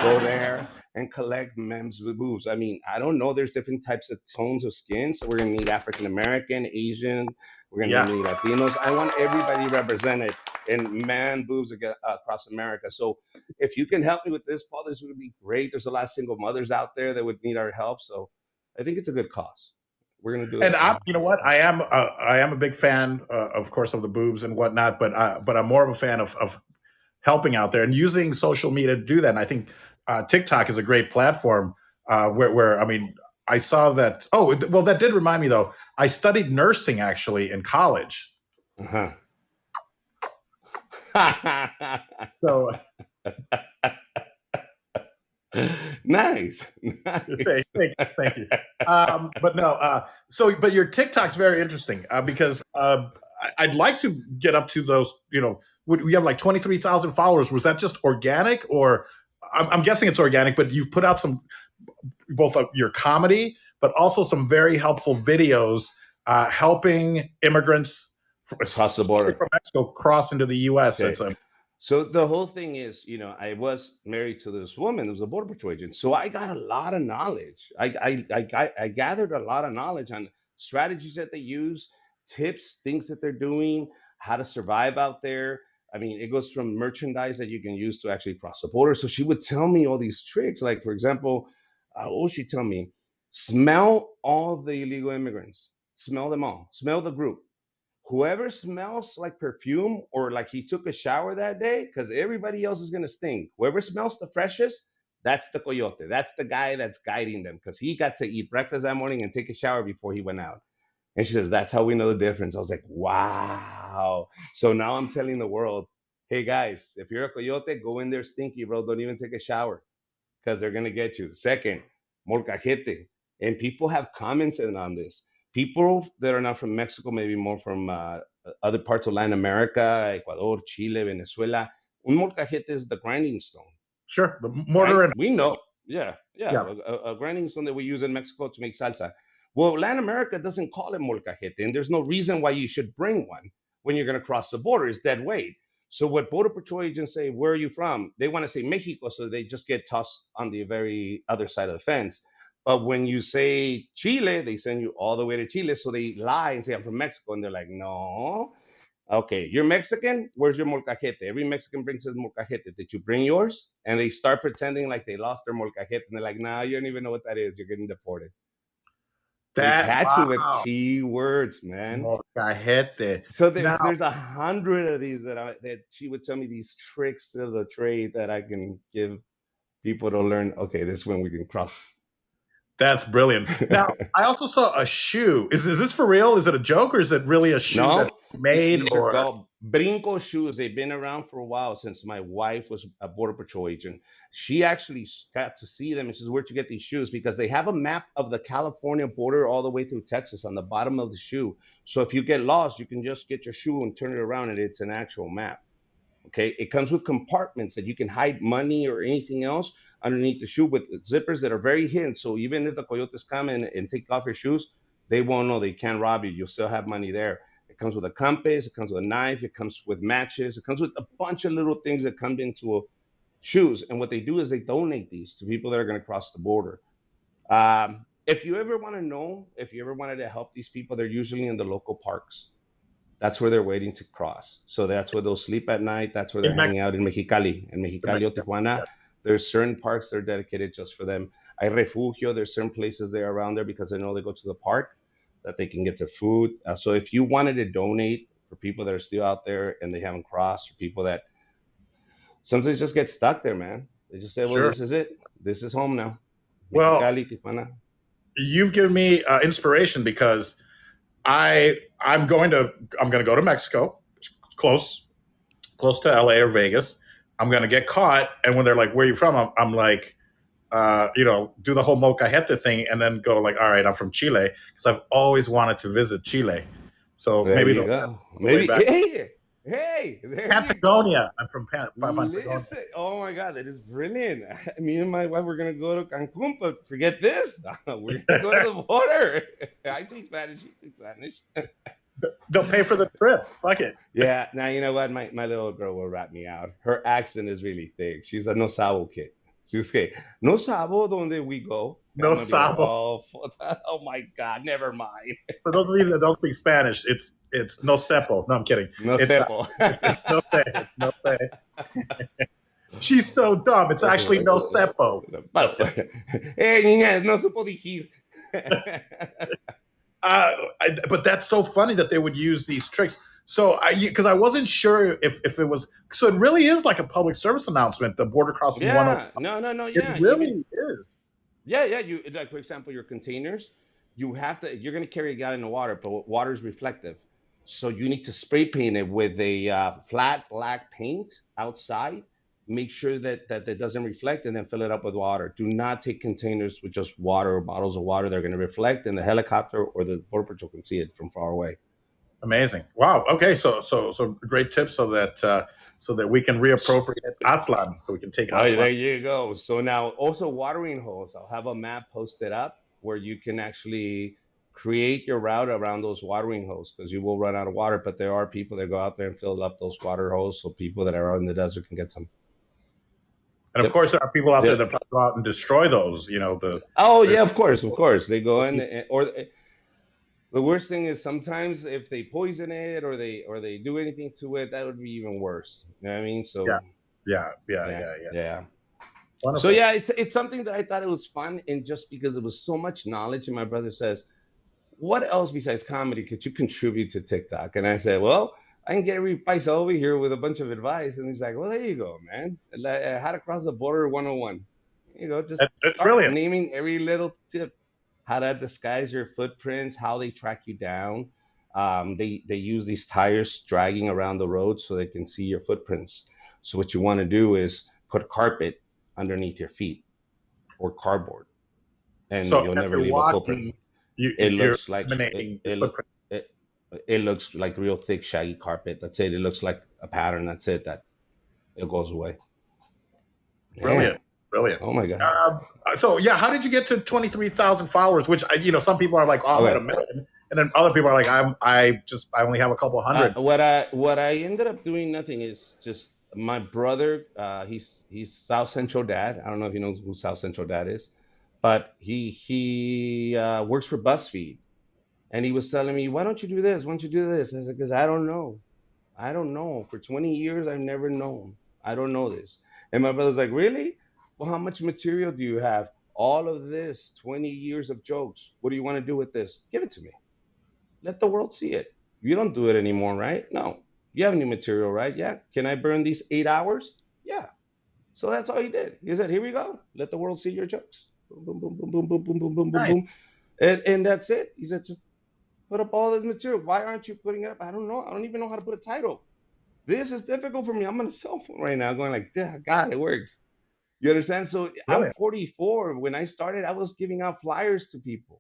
S3: Go there and collect men's boobs. I mean, I don't know. There's different types of tones of skin. So we're going to need African American, Asian. We're going to
S2: Yeah.
S3: need Latinos. I want everybody represented in man boobs across America. So if you can help me with this, Paul, this would be great. There's a lot of single mothers out there that would need our help. So I think it's a good cause. We're going to do it.
S2: And you know what? I am a big fan, of course, of the boobs and whatnot. But I'm more of a fan of helping out there and using social media to do that. And I think TikTok is a great platform where I mean, I saw that. Oh, well, that did remind me though. I studied nursing actually in college.
S3: Uh-huh.
S2: So
S3: Nice.
S2: thank you. But no, but your TikTok's very interesting because I'd like to get up to those. We have like 23,000 followers. Was that just organic, or I'm guessing it's organic? But you've put out some both your comedy, but also some very helpful videos helping immigrants
S3: Across the border
S2: from Mexico cross into the U.S.
S3: Okay. So the whole thing is, I was married to this woman who was a border patrol agent. So I got a lot of knowledge. I gathered a lot of knowledge on strategies that they use, tips, things that they're doing, how to survive out there. I mean, it goes from merchandise that you can use to actually cross the border. So she would tell me all these tricks. Like, for example, what would she tell me? Smell all the illegal immigrants. Smell them all. Smell the group. Whoever smells like perfume or like he took a shower that day, because everybody else is going to stink. Whoever smells the freshest, that's the coyote. That's the guy that's guiding them because he got to eat breakfast that morning and take a shower before he went out. And she says, that's how we know the difference. I was like, wow. So now I'm telling the world, hey guys, if you're a coyote, go in there stinky, bro. Don't even take a shower because they're gonna get you. Second, molcajete. And people have commented on this. People that are not from Mexico, maybe more from other parts of Latin America, Ecuador, Chile, Venezuela. Un molcajete is the grinding stone,
S2: Sure, the
S3: right?
S2: mortar and
S3: We know, yeah, yeah,
S2: yeah.
S3: a grinding stone that we use in Mexico to make salsa. Well, Latin America doesn't call it molcajete, and there's no reason why you should bring one when you're going to cross the border. It's dead weight. So what Border Patrol agents say, where are you from? They want to say Mexico, so they just get tossed on the very other side of the fence. But when you say Chile, they send you all the way to Chile. So they lie and say, I'm from Mexico. And they're like, no. Okay, you're Mexican? Where's your molcajete? Every Mexican brings his molcajete. Did you bring yours? And they start pretending like they lost their molcajete. And they're like, nah, you don't even know what that is. You're getting deported. They
S2: That
S3: catch you with
S2: wow,
S3: key words, man.
S2: molcajete.
S3: So
S2: Now
S3: there's 100 of these that she would tell me, these tricks of the trade that I can give people to learn. Okay, this is when we can cross.
S2: that's brilliant. Now I also saw a shoe. Is this for real? Is it a joke or is it really a shoe that
S3: No,
S2: made
S3: these are
S2: or?
S3: called brinco shoes. They've been around for a while since my wife was a border patrol agent. She actually got to see them and she says, where'd you get these shoes? Because they have a map of the California border all the way through Texas on the bottom of the shoe. So if you get lost, you can just get your shoe and turn it around and it's an actual map. Okay, it comes with compartments that you can hide money or anything else underneath the shoe with zippers that are very hidden. So even if the coyotes come in and take off your shoes, they won't know. They can't rob you. You'll still have money there. It comes with a compass. It comes with a knife. It comes with matches. It comes with a bunch of little things that come into shoes. And what they do is they donate these to people that are going to cross the border. If you ever want to know, if you ever wanted to help these people, they're usually in the local parks. That's where they're waiting to cross. So that's where they'll sleep at night. That's where they're
S2: In
S3: hanging
S2: Mexico,
S3: out in Mexicali. In Mexicali or Tijuana,
S2: yeah.
S3: there's certain parks that are dedicated just for them. Hay refugio, there's certain places there around there because they know they go to the park that they can get their food. So if you wanted to donate for people that are still out there and they haven't crossed, or people that sometimes just get stuck there, man. They just say, well,
S2: Sure.
S3: this is it. This is home now.
S2: Well,
S3: Mexicali, Tijuana.
S2: you've given me inspiration because I'm going to go to Mexico, close to LA or Vegas. I'm going to get caught, and when they're like, "Where are you from?" I'm like, do the whole molcajete thing, and then go like, "All right, I'm from Chile," because I've always wanted to visit Chile. So
S3: There
S2: maybe
S3: you
S2: they'll
S3: go.
S2: the way
S3: Maybe,
S2: back.
S3: hey, there you go.
S2: Patagonia. I'm from Patagonia.
S3: Listen, oh my God, that is brilliant. Me and my wife were gonna go to Cancun, but forget this. We're gonna go to the border. I speak Spanish. You speak Spanish.
S2: They'll pay for the trip. Fuck it.
S3: Yeah. Now you know what? My little girl will rat me out. Her accent is really thick. She's a no sabo kid. She's okay. No sabo donde we go. And
S2: No
S3: I'm gonna be like,
S2: sabo.
S3: oh my God, never mind.
S2: For those of you that don't speak Spanish, it's no sepo. No, I'm kidding.
S3: No
S2: It's
S3: sepo.
S2: it's no say. No say. She's so dumb. It's actually no sepo.
S3: Hey, niña, no supo dirigir.
S2: But that's so funny that they would use these tricks. So, because I wasn't sure if it was. So it really is like a public service announcement. The border crossing
S3: Yeah,
S2: 101.
S3: no,
S2: It
S3: yeah.
S2: really is.
S3: Yeah. You like, for example, your containers. You're going to carry a gallon of water, but water is reflective, so you need to spray paint it with a flat black paint outside. Make sure that doesn't reflect, and then fill it up with water. Do not take containers with just water or bottles of water. They're going to reflect, and the helicopter or the border patrol can see it from far away.
S2: Amazing. Wow. Okay. So great tips so that we can reappropriate Aslan, so we can take
S3: Oh,
S2: Aslan.
S3: there you go. So now also watering holes. I'll have a map posted up where you can actually create your route around those watering holes, because you will run out of water. But there are people that go out there and fill up those water holes so people that are out in the desert can get some.
S2: And of
S3: Yep.
S2: course, there are people out there
S3: Yep.
S2: that probably go out and destroy those.
S3: Oh yeah, of course. They go in, or the worst thing is sometimes if they poison it or they do anything to it, that would be even worse. You know what I mean? So
S2: Yeah.
S3: yeah.
S2: Wonderful.
S3: So yeah, it's something that I thought it was fun, and just because it was so much knowledge. And my brother says, "What else besides comedy could you contribute to TikTok?" And I said, "Well, I can get every paisa over here with a bunch of advice." And he's like, "Well, there you go, man. How to cross the border 101. You know, just
S2: That's
S3: start
S2: brilliant.
S3: naming every little tip. how to disguise your footprints, how they track you down. They use these tires dragging around the road so they can see your footprints. So what you want to do is put carpet underneath your feet or cardboard, and
S2: So
S3: you'll
S2: as
S3: never
S2: you're
S3: leave a footprint.
S2: walking,
S3: It
S2: you're
S3: looks like
S2: eliminating your footprint.
S3: it, it looks like real thick, shaggy carpet. That's it. It looks like a pattern. That's it. That it goes away. Yeah.
S2: Brilliant, brilliant.
S3: Oh my god.
S2: So yeah, how did you get to 23,000 followers? Which some people are like, oh, I'm at a
S3: Okay.
S2: million, and then other people are like, I only have a couple hundred.
S3: What I ended up doing nothing is just my brother. He's South Central Dad. I don't know if you know who South Central Dad is, but he works for BuzzFeed, and he was telling me, why don't you do this? Why don't you do this? And I said, because I don't know. I don't know. For 20 years, I've never known. I don't know this. And my brother's like, really? Well, how much material do you have? All of this, 20 years of jokes. What do you want to do with this? Give it to me. Let the world see it. You don't do it anymore, right? No. You have new material, right? Yeah. Can I burn these 8 hours? Yeah. So that's all he did. He said, here we go. Let the world see your jokes. Boom, boom, boom, boom, boom, boom, boom, boom, boom, boom,
S2: Nice.
S3: boom. And that's it. He said, just put up all this material. Why aren't you putting it up? I don't know. I don't even know how to put a title. This is difficult for me. I'm on a cell phone right now going like, yeah, God, it works. You understand? So I'm
S2: Brilliant.
S3: 44. When I started, I was giving out flyers to people.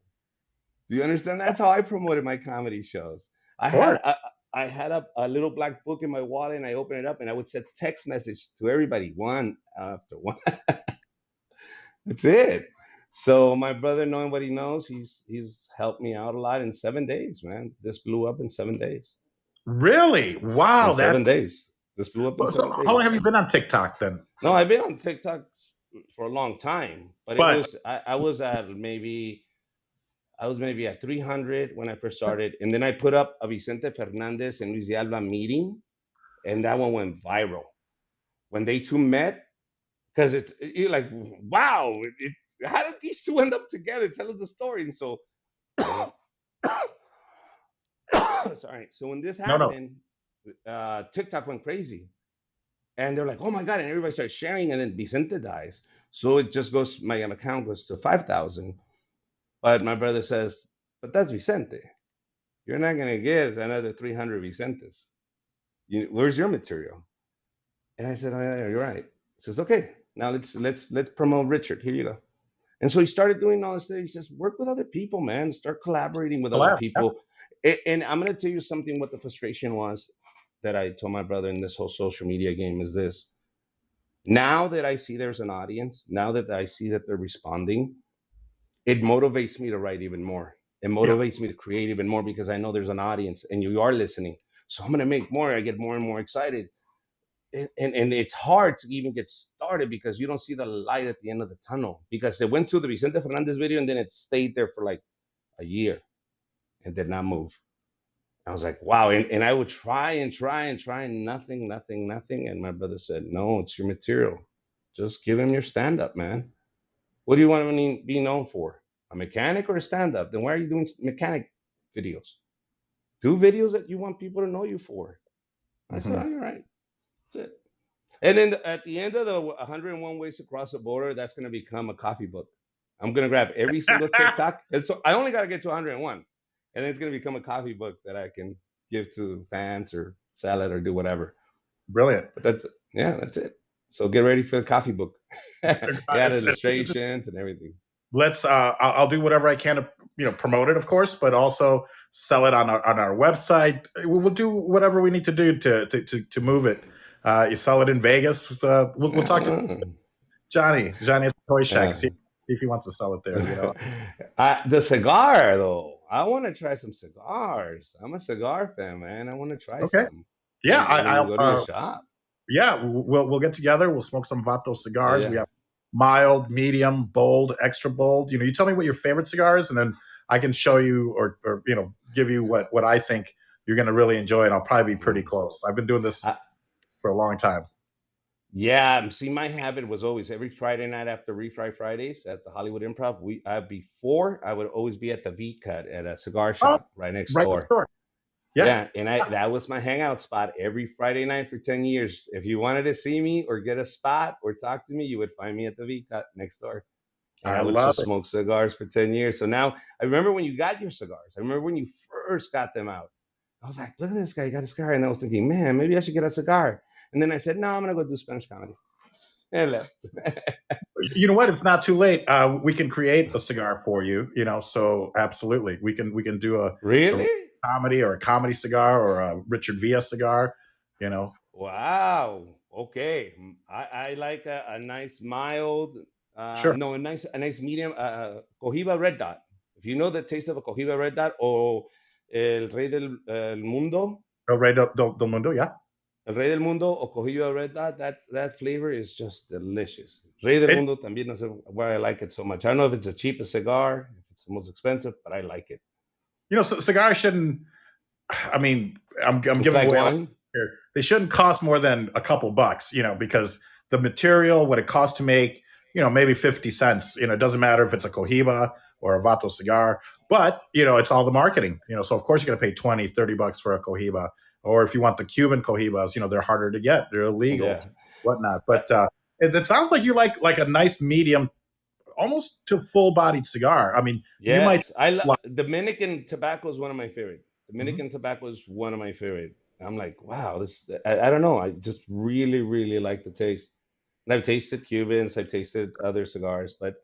S3: Do you understand? That's how I promoted my comedy shows. I
S2: Of course.
S3: had I had a little black book in my wallet, and I opened it up, and I would send text message to everybody, one after one. That's it. So my brother, knowing what he knows, he's helped me out a lot in 7 days, man. This blew up in 7 days.
S2: Really? Wow.
S3: In 7 days. This blew up in
S2: So
S3: seven
S2: how long
S3: days.
S2: have you been on TikTok then?
S3: No, I've been on TikTok for a long time, but it
S2: But
S3: was I was at maybe I was maybe at 300 when I first started, and then I put up a Vicente Fernandez and Luis de Alba meeting, and that one went viral when they two met. Because you're like, wow, how did these two end up together? Tell us the story. And so, sorry. So when this
S2: no.
S3: happened, TikTok went crazy, and they're like, oh my god, and everybody starts sharing, and then Vicente dies, so it just goes. My account goes to 5,000. But my brother says, but that's Vicente. You're not gonna get another 300 Vicentes. Where's your material? And I said, oh, yeah, you're right. He says, okay, now let's promote Richard. Here you go. And so he started doing all this thing. He says, work with other people, man. Start collaborating with other
S2: collab. Yeah.
S3: people. And I'm gonna tell you something. What the frustration was that I told my brother in this whole social media game is this. Now that I see there's an audience, now that I see that they're responding, it motivates me to write even more. It
S2: Yeah.
S3: motivates me to create even more because I know there's an audience and you are listening. So I'm gonna make more. I get more and more excited. And it's hard to even get started because you don't see the light at the end of the tunnel, because it went to the Vicente Fernandez video and then it stayed there for like a year and did not move. I was like, wow. And I would try and try and try, and nothing. And my brother said, no, it's your material. Just give him your stand up, man. What do you want to be known for? A mechanic or a stand up? Then why are you doing mechanic videos? Do videos that you want people to know you for. I said, oh, you're right. That's it. And then at the end of the 101 ways to cross the border, that's going to become a coffee book. I'm going to grab every single TikTok. And so I only got to get to 101. And then it's going to become a coffee book that I can give to fans or sell it or do whatever.
S2: Brilliant.
S3: But that's it. So get ready for the coffee book. Add illustrations and everything.
S2: Let's I'll do whatever I can to promote it, of course, but also sell it on our website. We'll do whatever we need to do to move it. You sell it in Vegas. We'll talk to Johnny at the Toy Shack. See if he wants to sell it there.
S3: The cigar though, I want to try some cigars. I'm a cigar fan, man. I want to try some.
S2: Yeah,
S3: I'll go to your shop.
S2: Yeah, we'll get together. We'll smoke some Vato cigars.
S3: Yeah.
S2: We have mild, medium, bold, extra bold. You tell me what your favorite cigar is, and then I can show you or give you what I think you're going to really enjoy, and I'll probably be pretty close. I've been doing this for a long time.
S3: Yeah, see, my habit was always every Friday night after Refried Fridays at the Hollywood Improv. Before I would always be at the V Cut at a cigar shop right next door. Yeah, and that was my hangout spot every Friday night for 10 years. If you wanted to see me or get a spot or talk to me, you would find me at the V Cut next door. And I would
S2: love
S3: just
S2: it.
S3: smoke cigars for 10 years. So now I remember when you got your cigars. I remember when you first got them out. I was like, look at this guy, he got a cigar. And I was thinking, man, maybe I should get a cigar. And then I said, no, I'm going to go do Spanish comedy. And left.
S2: You know what? It's not too late. We can create a cigar for you. So absolutely, we can do a
S3: Really?
S2: comedy or a comedy cigar or a Richard Villa cigar.
S3: Wow. Okay. I like a nice mild,
S2: Sure.
S3: no, a nice medium, Cohiba Red Dot. If you know the taste of a Cohiba Red Dot or El Rey del Mundo,
S2: El Rey del Mundo. Yeah.
S3: El Rey del Mundo o Cohiba Red Dot, that flavor is just delicious. Rey del
S2: It,
S3: Mundo también no sé why I like it so much. I don't know if it's the cheapest cigar, if it's the most expensive, but I like it.
S2: Cigars shouldn't. I mean, I'm
S3: It's
S2: giving
S3: like
S2: away
S3: wine.
S2: here. They shouldn't cost more than a couple bucks. Because the material, what it costs to make, maybe 50 cents. It doesn't matter if it's a Cohiba or a Vato cigar, but it's all the marketing. So of course you're going to pay 20, 30 bucks for a Cohiba. Or if you want the Cuban Cohibas, they're harder to get. They're illegal,
S3: Yeah.
S2: whatnot. But it sounds like you like a nice medium, almost to full-bodied cigar. I mean, you might.
S3: Yes, Dominican tobacco is one of my favorite. Dominican tobacco is one of my favorite. I'm like, wow, this. I don't know. I just really, really like the taste. And I've tasted Cubans, I've tasted other cigars, but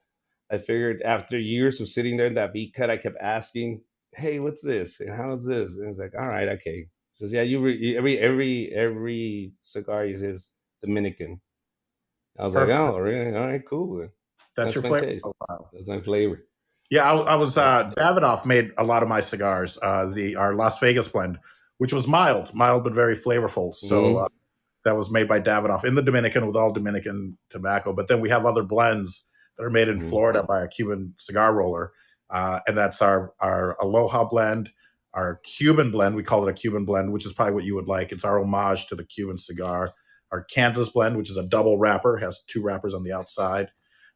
S3: I figured after years of sitting there in that beat cut, I kept asking, "Hey, what's this? And how's this?" And it's like, "All right, okay." He says, "Yeah, every cigar is Dominican." I was like,
S2: Perfect.
S3: "Oh, really? All right, cool.
S2: That's
S3: That's
S2: your
S3: my
S2: flavor
S3: taste.
S2: profile.
S3: That's my flavor."
S2: Yeah, I was Davidoff made a lot of my cigars. Our Las Vegas blend, which was mild but very flavorful. So
S3: Mhm.
S2: that was made by Davidoff in the Dominican with all Dominican tobacco. But then we have other blends that are made in
S3: Mhm.
S2: Florida by a Cuban cigar roller, and that's our Aloha blend, our Cuban blend. We call it a Cuban blend, which is probably what you would like. It's our homage to the Cuban cigar. Our Kansas blend, which is a double wrapper, has 2 wrappers on the outside,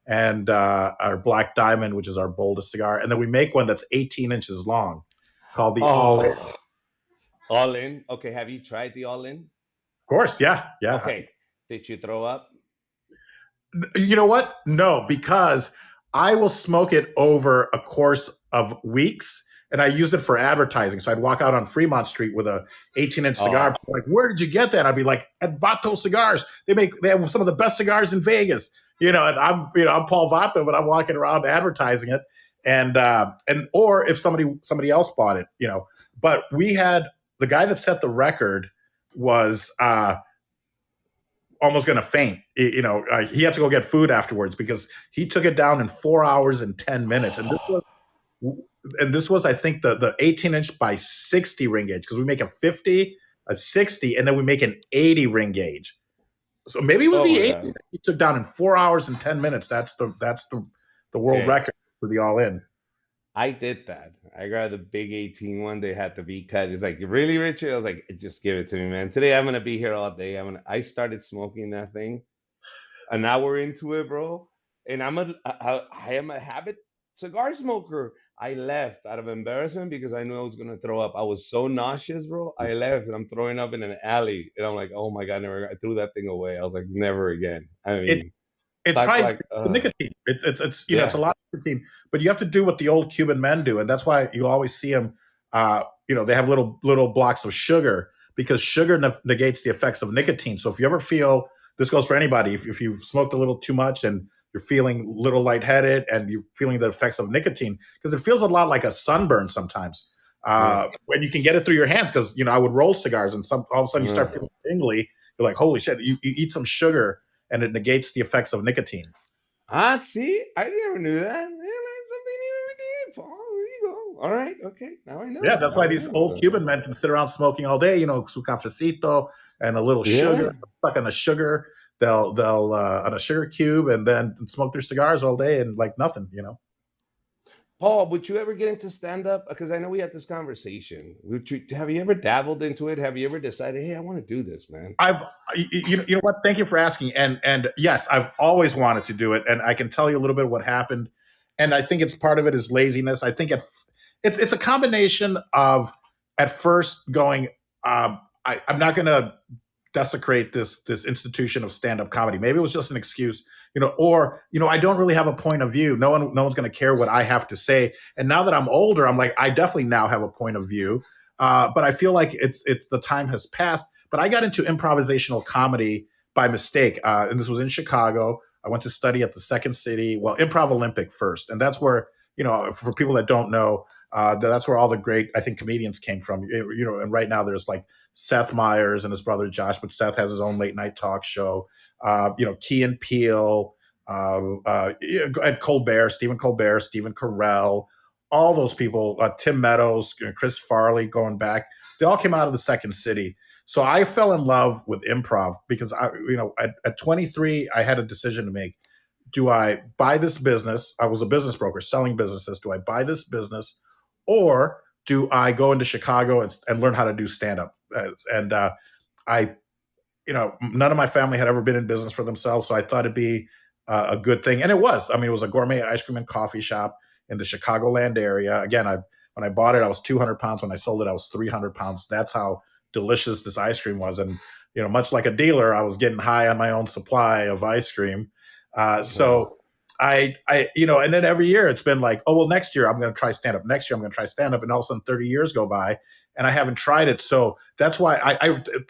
S2: and our Black Diamond, which is our boldest cigar. And then we make one that's 18 inches long, called the All In.
S3: Oh, all in. Okay, have you tried the all in?
S2: Of course, yeah.
S3: Okay, did you throw up?
S2: You know what? No, because I will smoke it over a course of weeks, and I used it for advertising. So I'd walk out on Fremont Street with a 18-inch cigar.
S3: Oh,
S2: Like, where did you get that? I'd be like, at Vato Cigars. They have some of the best cigars in Vegas. And I'm Paul Vato, but I'm walking around advertising it, and or if somebody else bought it. But we had the guy that set the record was. Almost going to faint. He had to go get food afterwards because he took it down in 4 hours and 10 minutes. And this was I think, the 18-inch by 60 ring gauge, because we make a 50, a 60, and then we make an 80 ring gauge. So maybe it was
S3: oh
S2: the
S3: my
S2: 80
S3: God.
S2: that he took down in 4 hours and 10 minutes. That's the world
S3: Okay,
S2: record for the all in.
S3: I did that. I grabbed the big 18 one. They had to be cut. It's like, really, Richard? I was like, just give it to me, man. Today I'm gonna be here all day. I started smoking that thing an hour into it, bro. And I am a habit cigar smoker. I left out of embarrassment because I knew I was gonna throw up. I was so nauseous, bro. I left and I'm throwing up in an alley. And I'm like, oh my God, never. I threw that thing away. I was like, never again. I
S2: It
S3: mean,
S2: It's
S3: talk
S2: probably
S3: like,
S2: it's the nicotine. It's it's a
S3: yeah.
S2: lot of nicotine, but you have to do what the old Cuban men do, and that's why you always see them. They have little blocks of sugar, because sugar negates the effects of nicotine. So if you ever feel, this goes for anybody, if you've smoked a little too much and you're feeling a little lightheaded and you're feeling the effects of nicotine, because it feels a lot like a sunburn sometimes.
S3: Yeah.
S2: When you can get it through your hands, because I would roll cigars and all of a sudden you start
S3: Uh,
S2: feeling tingly. You're like, holy shit! You eat some sugar and it negates the effects of nicotine.
S3: see, I never knew that. I learned something new every day, Paul. There you go. All right, okay. Now I
S2: Yeah,
S3: know.
S2: that's
S3: Now
S2: why
S3: I
S2: these
S3: know.
S2: old Cuban men can sit around smoking all day. Su cafecito and a little
S3: Yeah.
S2: sugar, stuck on a sugar. They'll on a sugar cube, and then smoke their cigars all day and like nothing.
S3: Paul, would you ever get into stand up? Because I know we had this conversation. Have you ever dabbled into it? Have you ever decided, hey, I want to do this, man?
S2: I've you know what? Thank you for asking. And yes, I've always wanted to do it, and I can tell you a little bit of what happened. And I think it's part of it is laziness. I think it's a combination of at first going, I'm not going to desecrate this institution of stand-up comedy. Maybe it was just an excuse, or I don't really have a point of view. No one's going to care what I have to say. And now that I'm older, I'm like, I definitely now have a point of view. But I feel like it's the time has passed. But I got into improvisational comedy by mistake, and this was in Chicago. I went to study at the Second City, Improv Olympic first, and that's where for people that don't know, that's where all the great, I think, comedians came from. And right now there's like Seth Meyers and his brother Josh, but Seth has his own late night talk show. Key and Peele, and Colbert, Stephen Colbert, Stephen Carell, all those people, Tim Meadows, Chris Farley, going back, they all came out of the Second City. So I fell in love with improv because at 23, I had a decision to make. Do I buy this business? I was a business broker selling businesses. Do I buy this business, or do I go into Chicago and learn how to do stand-up? And none of my family had ever been in business for themselves, so I thought it'd be a good thing. And it was. I mean, it was a gourmet ice cream and coffee shop in the Chicagoland area. Again, when I bought it, I was 200 pounds. When I sold it, I was 300 pounds. That's how delicious this ice cream was. And, much like a dealer, I was getting high on my own supply of ice cream. So I and then every year it's been like, next year I'm going to try stand up. Next year I'm going to try stand up. And all of a sudden 30 years go by and I haven't tried it. So that's why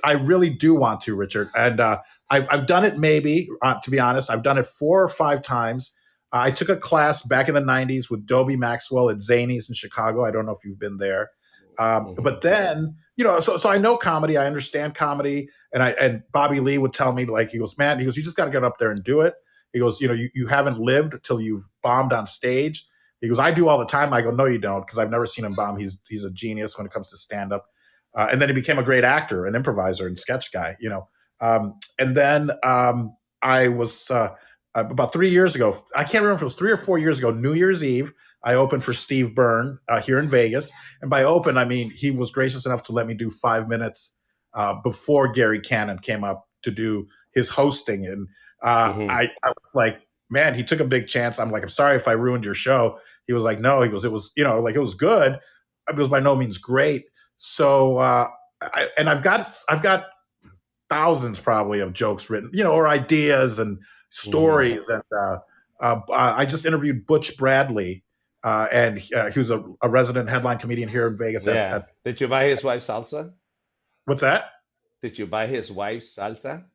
S2: I really do want to, Richard. And I've done it maybe, to be honest, I've done it 4 or 5 times. I took a class back in the 90s with Dobie Maxwell at Zanies in Chicago. I don't know if you've been there. But then, so I know comedy, I understand comedy. And Bobby Lee would tell me, like, he goes, you just got to get up there and do it. He goes, you haven't lived till you've bombed on stage. He goes, I do all the time. I go, no, you don't, because I've never seen him bomb. He's a genius when it comes to stand up. And then he became a great actor, an improviser, and sketch guy. And then I was about 3 years ago. I can't remember if it was 3 or 4 years ago. New Year's Eve, I opened for Steve Byrne here in Vegas. And by open, I mean he was gracious enough to let me do 5 minutes before Gary Cannon came up to do his hosting. And I was like, man, he took a big chance. I'm like, I'm sorry if I ruined your show. He was like, no. He goes, it was, it was good. It was by no means great. So, I've got thousands probably of jokes written, or ideas and stories. And I just interviewed Butch Bradley, and he was a resident headline comedian here in Vegas.
S3: Yeah. Did you buy his wife's salsa?
S2: What's that?
S3: Did you buy his wife's salsa?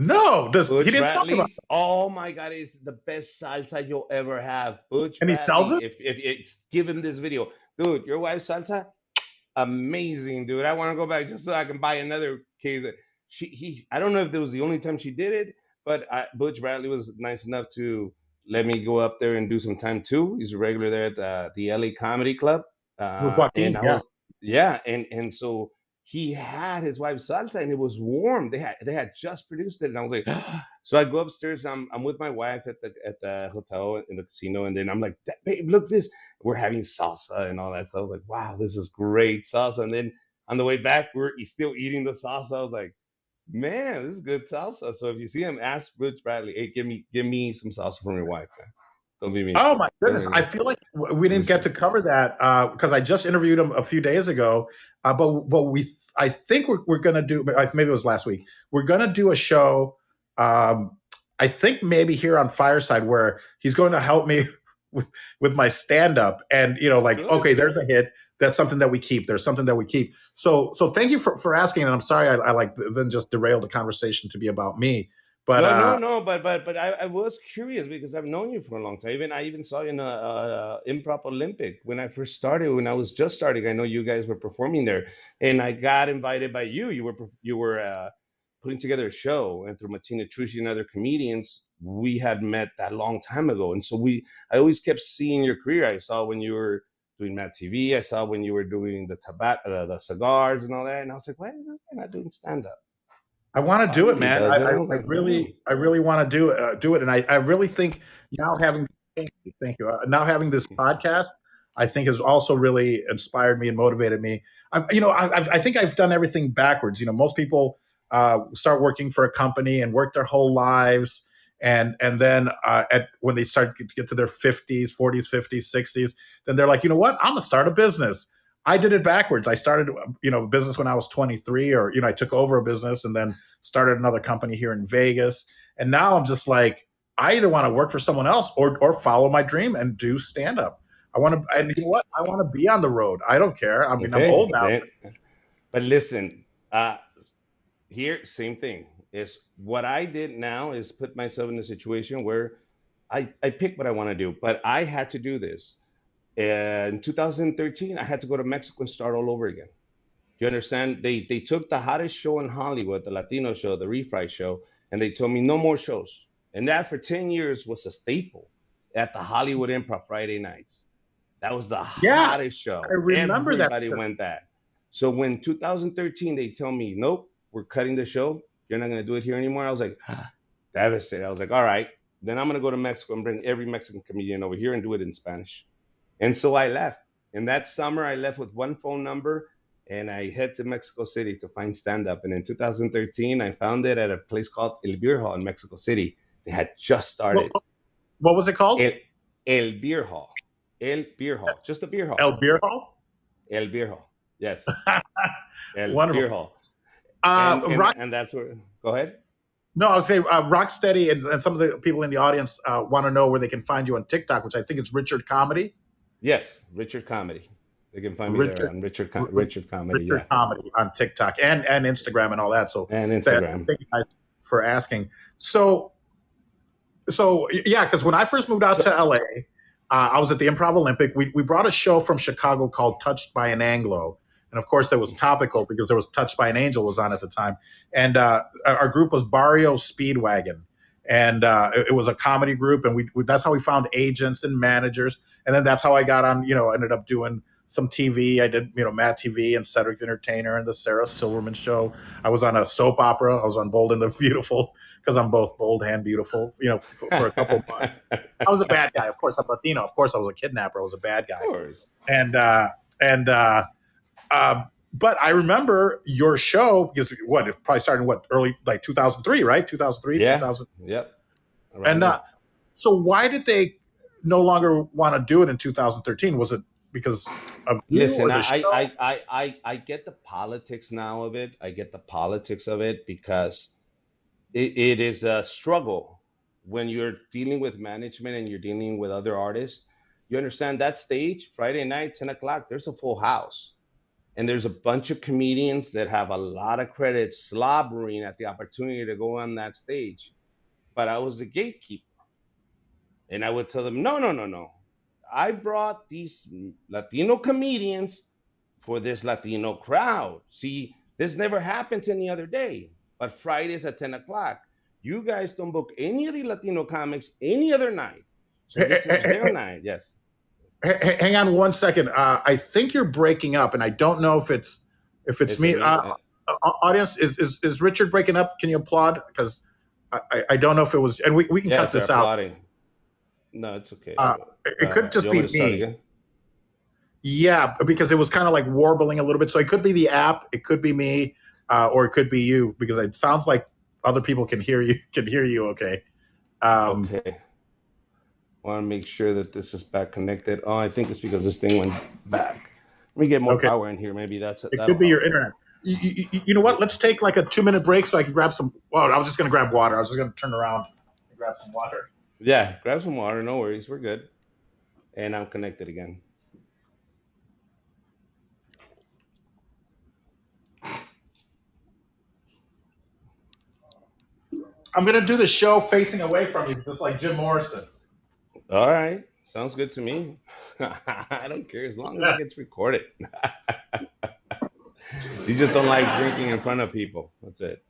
S2: No, he didn't talk about it.
S3: Oh my God, it's the best salsa you'll ever have. Butch
S2: and
S3: Bradley,
S2: he sells it?
S3: If it's given this video, dude, your wife's salsa, amazing, dude. I want to go back just so I can buy another case. I don't know if it was the only time she did it, but Butch Bradley was nice enough to let me go up there and do some time too. He's a regular there at the LA Comedy Club.
S2: With Joaquin,
S3: and so he had his wife's salsa and it was warm. They had just produced it, and I was like, so I go upstairs. I'm with my wife at the hotel in the casino, and then I'm like, babe, look this. We're having salsa and all that. So I was like, wow, this is great salsa. And then on the way back, we're still eating the salsa. I was like, man, this is good salsa. So if you see him, ask Butch Bradley, hey, give me some salsa from your wife, man. Don't be mean.
S2: Oh my goodness! I feel like we didn't get to cover that because I just interviewed him a few days ago. But I think we're going to do. Maybe it was last week. We're going to do a show. I think maybe here on Fireside where he's going to help me with my stand up, and okay, there's a hit. That's something that we keep. There's something that we keep. So thank you for asking. And I'm sorry I like then just derailed the conversation to be about me. But
S3: no. But I was curious because I've known you for a long time. I even saw you in Improv Olympic when I first started. When I was just starting, I know you guys were performing there, and I got invited by you. You were putting together a show, and through Martina Trucci and other comedians, we had met that long time ago. And so I always kept seeing your career. I saw when you were doing Mad TV. I saw when you were doing the cigars and all that, and I was like, why is this guy not doing stand up?
S2: I want to do it, man. I really want to do it, and I really think now having now having this podcast, I think has also really inspired me and motivated me. I think I've done everything backwards. Most people start working for a company and work their whole lives, and then when they start to get to their 50s, 40s, 50s, 60s, then they're like, you know what? I'm gonna start a business. I did it backwards. I started, a business when I was 23, or, I took over a business and then started another company here in Vegas. And now I'm just like, I either want to work for someone else or follow my dream and do stand up. And you know what? I want to be on the road. I don't care. I mean, I'm old now.
S3: But listen, here, same thing. Is what I did now is put myself in a situation where I pick what I want to do, but I had to do this. In 2013, I had to go to Mexico and start all over again. You understand? They took the hottest show in Hollywood, the Latino show, the Refried show, and they told me no more shows. And that for 10 years was a staple at the Hollywood Improv Friday nights. That was the hottest show.
S2: I remember
S3: Everybody went that. So when 2013, they tell me, nope, we're cutting the show. You're not going to do it here anymore. I was like, devastated. I was like, all right, then I'm going to go to Mexico and bring every Mexican comedian over here and do it in Spanish. And so I left. And that summer, I left with one phone number, and I head to Mexico City to find stand-up. And in 2013, I found it at a place called El Beer Hall in Mexico City. They had just started.
S2: What was it called?
S3: El Beer Hall. El Beer Hall. Just a beer hall.
S2: El Beer Hall?
S3: El Beer Hall. Yes. El
S2: Wonderful.
S3: Beer Hall. And that's where, go ahead.
S2: No, I would say Rocksteady and some of the people in the audience want to know where they can find you on TikTok, which I think it's Richard Comedy.
S3: Yes, Richard Comedy. They can find me there on Richard Comedy.
S2: Richard Comedy on TikTok and Instagram and all that. So
S3: and Instagram.
S2: Thank you guys for asking. So yeah, because when I first moved out to LA, I was at the Improv Olympic. We brought a show from Chicago called Touched by an Anglo. And of course, that was topical because there was Touched by an Angel was on at the time. And our group was Barrio Speedwagon. And it was a comedy group. And that's how we found agents and managers. And then that's how I got on, ended up doing some TV. I did, Matt TV and Cedric the Entertainer and the Sarah Silverman Show. I was on a soap opera. I was on Bold and the Beautiful because I'm both bold and beautiful, for a couple of months. I was a bad guy. Of course, I'm Latino. Of course, I was a kidnapper. I was a bad guy.
S3: Of course.
S2: But I remember your show because it probably started in early, like 2003, right? 2003,
S3: yeah.
S2: 2000.
S3: Yep.
S2: And so why did they no longer want to do it in 2013? Was it because of you?
S3: Listen,
S2: or the show?
S3: I get the politics now of it. I get the politics of it because it is a struggle when you're dealing with management and you're dealing with other artists. You understand that stage, Friday night, 10 o'clock, there's a full house. And there's a bunch of comedians that have a lot of credit slobbering at the opportunity to go on that stage. But I was the gatekeeper. And I would tell them, no. I brought these Latino comedians for this Latino crowd. See, this never happens any other day. But Fridays at 10 o'clock. You guys don't book any of the Latino comics any other night. So this is their night, yes.
S2: Hang on one second. I think you're breaking up, and I don't know if it's me. Audience, is Richard breaking up? Can you applaud? Because I don't know if it was, and we can cut this
S3: applauding. Out. No, it's okay.
S2: It could just be me. Yeah, because it was kind of like warbling a little bit. So it could be the app, it could be me, or it could be you, because it sounds like other people can hear you. Okay.
S3: Okay. I want to make sure that this is back connected. Oh, I think it's because this thing went back. Let me get more power in here. Maybe that's it.
S2: It could be your internet. You know what? Let's take like a 2-minute break so I can grab some. Well, I was just going to grab water. I was just going to turn around and grab some water.
S3: Yeah, grab some water. No worries. We're good. And I'm connected again.
S2: I'm going to do the show facing away from you, just like Jim Morrison.
S3: All right. Sounds good to me. I don't care as long as it gets recorded. You just don't like drinking in front of people. That's it.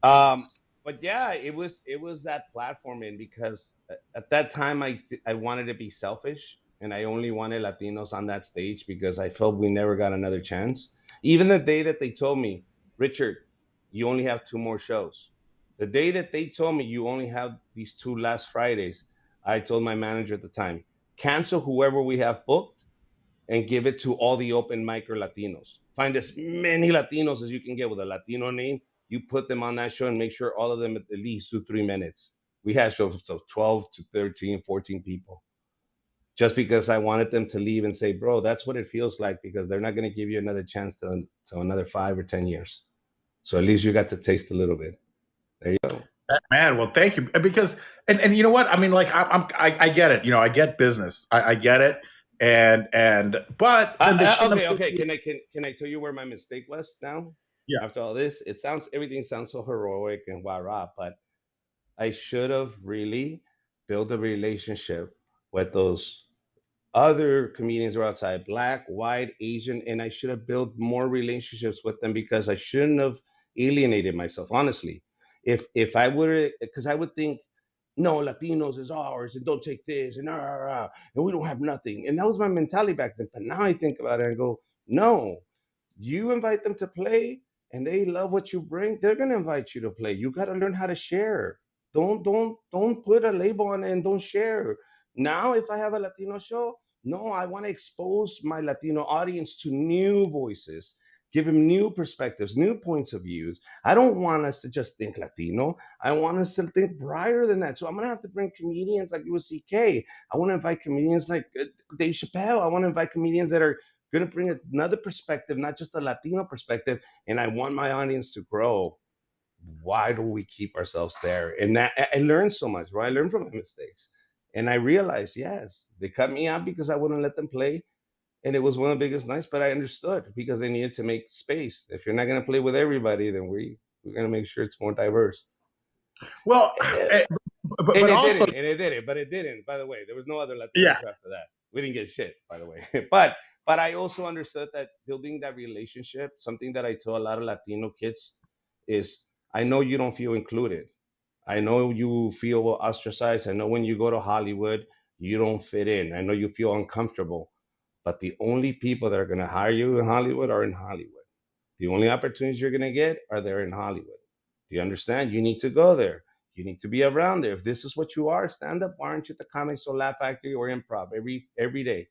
S3: But yeah, it was that platforming because at that time I wanted to be selfish and I only wanted Latinos on that stage because I felt we never got another chance. Even the day that they told me, Richard, you only have 2 more shows. The day that they told me you only have these 2 last Fridays, I told my manager at the time, cancel whoever we have booked and give it to all the open micer Latinos. Find as many Latinos as you can get with a Latino name. You put them on that show and make sure all of them at least do 3 minutes. We had shows of 12 to 13, 14 people. just because I wanted them to leave and say, bro, that's what it feels like, because they're not going to give you another chance to another 5 or 10 years. So at least you got to taste a little bit. There you go.
S2: Man, well, thank you. Because and you know what? I mean, like I get it. You know, I get business. I get it. But then
S3: okay. Can I tell you where my mistake was now?
S2: Yeah.
S3: After all this, everything sounds so heroic and rah, but I should have really built a relationship with those other comedians who are outside, Black, white, Asian, and I should have built more relationships with them, because I shouldn't have alienated myself, honestly. If I would, because I would think, no, Latinos is ours, and don't take this, and and we don't have nothing. And that was my mentality back then. But now I think about it and go, no, you invite them to play and they love what you bring, they're gonna invite you to play. You gotta learn how to share. Don't put a label on it and don't share. Now, if I have a Latino show, no, I want to expose my Latino audience to new voices, give them new perspectives, new points of views. I don't want us to just think Latino. I want us to think broader than that. So I'm gonna have to bring comedians like Louis C.K. I want to invite comedians like Dave Chappelle. I want to invite comedians that are going to bring another perspective, not just a Latino perspective. And I want my audience to grow. Why do we keep ourselves there? And that, I learned so much, right? I learned from my mistakes. And I realized, yes, they cut me out because I wouldn't let them play. And it was one of the biggest nights, but I understood because they needed to make space. If you're not going to play with everybody, then we're going to make sure it's more diverse.
S2: Well, but also,
S3: it didn't. By the way, there was no other Latino after that. We didn't get shit, by the way. But I also understood that building that relationship, something that I tell a lot of Latino kids is, I know you don't feel included. I know you feel ostracized. I know when you go to Hollywood, you don't fit in. I know you feel uncomfortable. But the only people that are going to hire you in Hollywood are in Hollywood. The only opportunities you're going to get are there in Hollywood. Do you understand? You need to go there. You need to be around there. If this is what you are, stand up. Why aren't you at the Comics or Laugh Factory or Improv every day?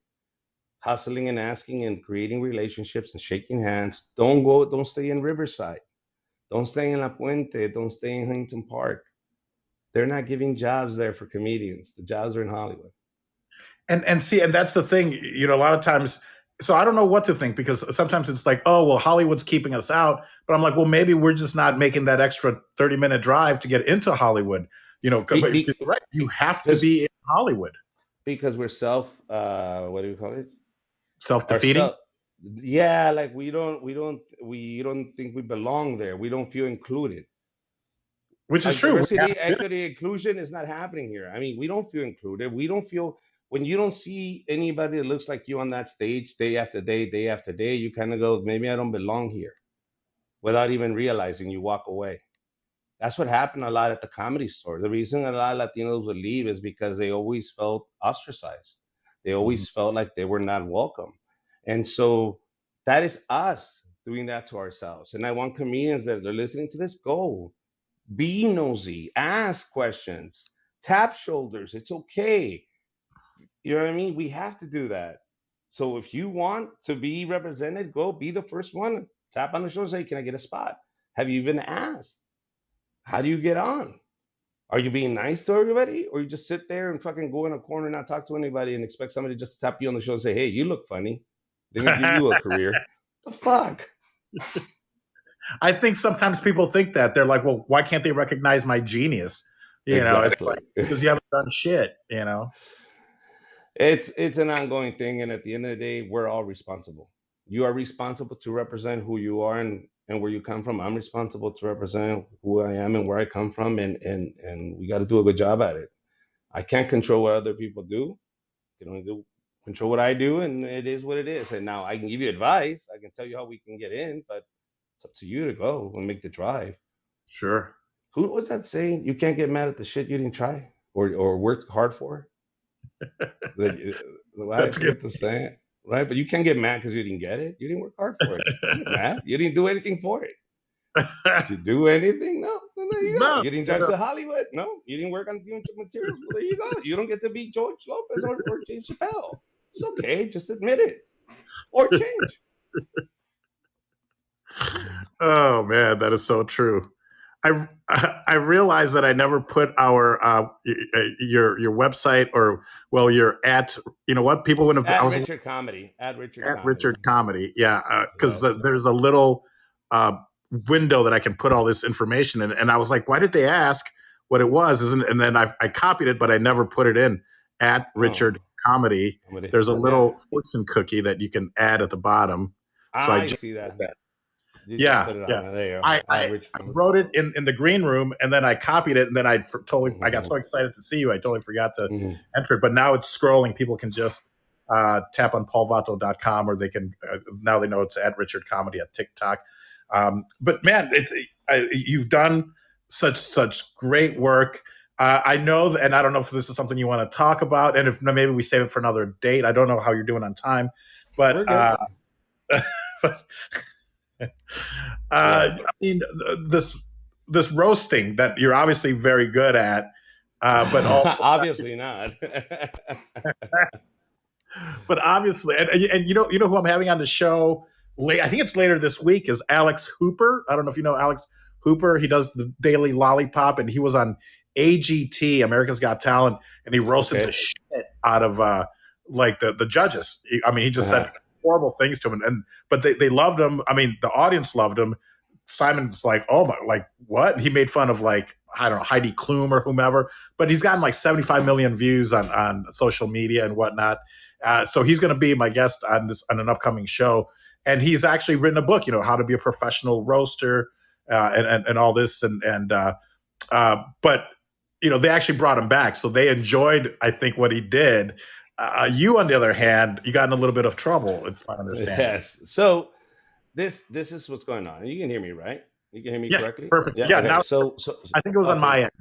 S3: Hustling and asking and creating relationships and shaking hands. Don't stay in Riverside. Don't stay in La Puente. Don't stay in Huntington Park. They're not giving jobs there for comedians. The jobs are in Hollywood.
S2: And see, and that's the thing, you know, a lot of times, so I don't know what to think, because sometimes it's like, oh, well, Hollywood's keeping us out. But I'm like, well, maybe we're just not making that extra 30-minute drive to get into Hollywood. You know, right? You have to be in Hollywood.
S3: Because we're what do you call it?
S2: Self-defeating?
S3: Yeah, like we don't think we belong there. We don't feel included.
S2: Which is true.
S3: Diversity, equity, inclusion is not happening here. I mean, we don't feel included. We don't feel, when you don't see anybody that looks like you on that stage day after day after day, you kind of go, maybe I don't belong here. Without even realizing, you walk away. That's what happened a lot at the Comedy Store. The reason a lot of Latinos would leave is because they always felt ostracized. They always felt like they were not welcome. And so that is us doing that to ourselves. And I want comedians that are listening to this, go. Be nosy, ask questions, tap shoulders. It's okay. You know what I mean? We have to do that. So if you want to be represented, go be the first one. Tap on the shoulder, say, can I get a spot? Have you been asked? How do you get on? Are you being nice to everybody? Or you just sit there and fucking go in a corner and not talk to anybody and expect somebody just to tap you on the shoulder and say, hey, you look funny. They're going to give you a career. The fuck?
S2: I think sometimes people think that. They're like, well, why can't they recognize my genius? You know, it's like, because you haven't done shit, you know?
S3: It's an ongoing thing. And at the end of the day, we're all responsible. You are responsible to represent who you are and where you come from. I'm responsible to represent who I am and where I come from. And we got to do a good job at it. I can't control what other people do. I can only control what I do. And it is what it is. And now I can give you advice. I can tell you how we can get in, but it's up to you to go and make the drive.
S2: Sure.
S3: Who was that saying? You can't get mad at the shit you didn't try or work hard for. That's good to say, right? But you can't get mad because you didn't get it. You didn't work hard for it. You didn't get mad. You didn't do anything for it. Did you do anything? No. There you go. You didn't drive to Hollywood. No. You didn't work on doing materials. Well, there you go. You don't get to be George Lopez or James Chappelle. It's okay. Just admit it or change.
S2: Oh man, that is so true. I realized that I never put our your website or your at what people wouldn't have. I
S3: At
S2: was
S3: Richard Comedy. At Richard
S2: at
S3: Comedy.
S2: Richard Comedy, yeah, because
S3: Yes.
S2: there's a little uh, window that I can put all this information in, and I was like, why did they ask what it was? And then I copied it, but I never put it in at
S3: Oh,
S2: Richard Comedy.
S3: somebody.
S2: There's a
S3: Yeah.
S2: little fortune cookie that you can add at the bottom, so I
S3: I
S2: just
S3: see
S2: did
S3: that.
S2: that.
S3: You just
S2: Yeah,
S3: put it
S2: yeah.
S3: on there.
S2: I,
S3: At
S2: I,
S3: Richard
S2: I
S3: Comedy.
S2: wrote it in the green room, and then I copied it, and then I got
S3: Mhm,
S2: so excited to see you, I totally forgot to
S3: mhm.
S2: enter it. But now it's scrolling. People can just tap on paulvato.com, or they can now they know it's at Richard Comedy at TikTok. But man, you've done such great work. I know, and I don't know if this is something you want to talk about, and if maybe we save it for another date. I don't know how you're doing on time, but
S3: We're good.
S2: but
S3: Yeah.
S2: I mean, this roasting that you're obviously very good at, but also,
S3: Obviously not.
S2: but obviously, and you know who I'm having on the show. I think it's later this week. Is Alex Hooper? I don't know if you know Alex Hooper. He does the Daily Lollipop, and he was on AGT, America's Got Talent, and he roasted the
S3: Okay.
S2: shit out of like the judges. I mean, he just
S3: Uh-huh.
S2: said horrible things to him, but they loved him. I mean, the audience loved him. Simon's like, oh my, like what? He made fun of like I don't know Heidi Klum or whomever, but he's gotten like 75 million views on social media and whatnot. So he's going to be my guest on an upcoming show, and he's actually written a book, how to be a professional roaster, and all this, but they actually brought him back, so they enjoyed, I think, what he did. You, on the other hand, you got in a little bit of trouble. It's my understanding.
S3: Yes. So this is what's going on. You can hear me, right? You can hear me
S2: Yes,
S3: correctly?
S2: perfect.
S3: Yeah.
S2: Yeah,
S3: Okay.
S2: now
S3: So
S2: I think it was on
S3: okay.
S2: my end.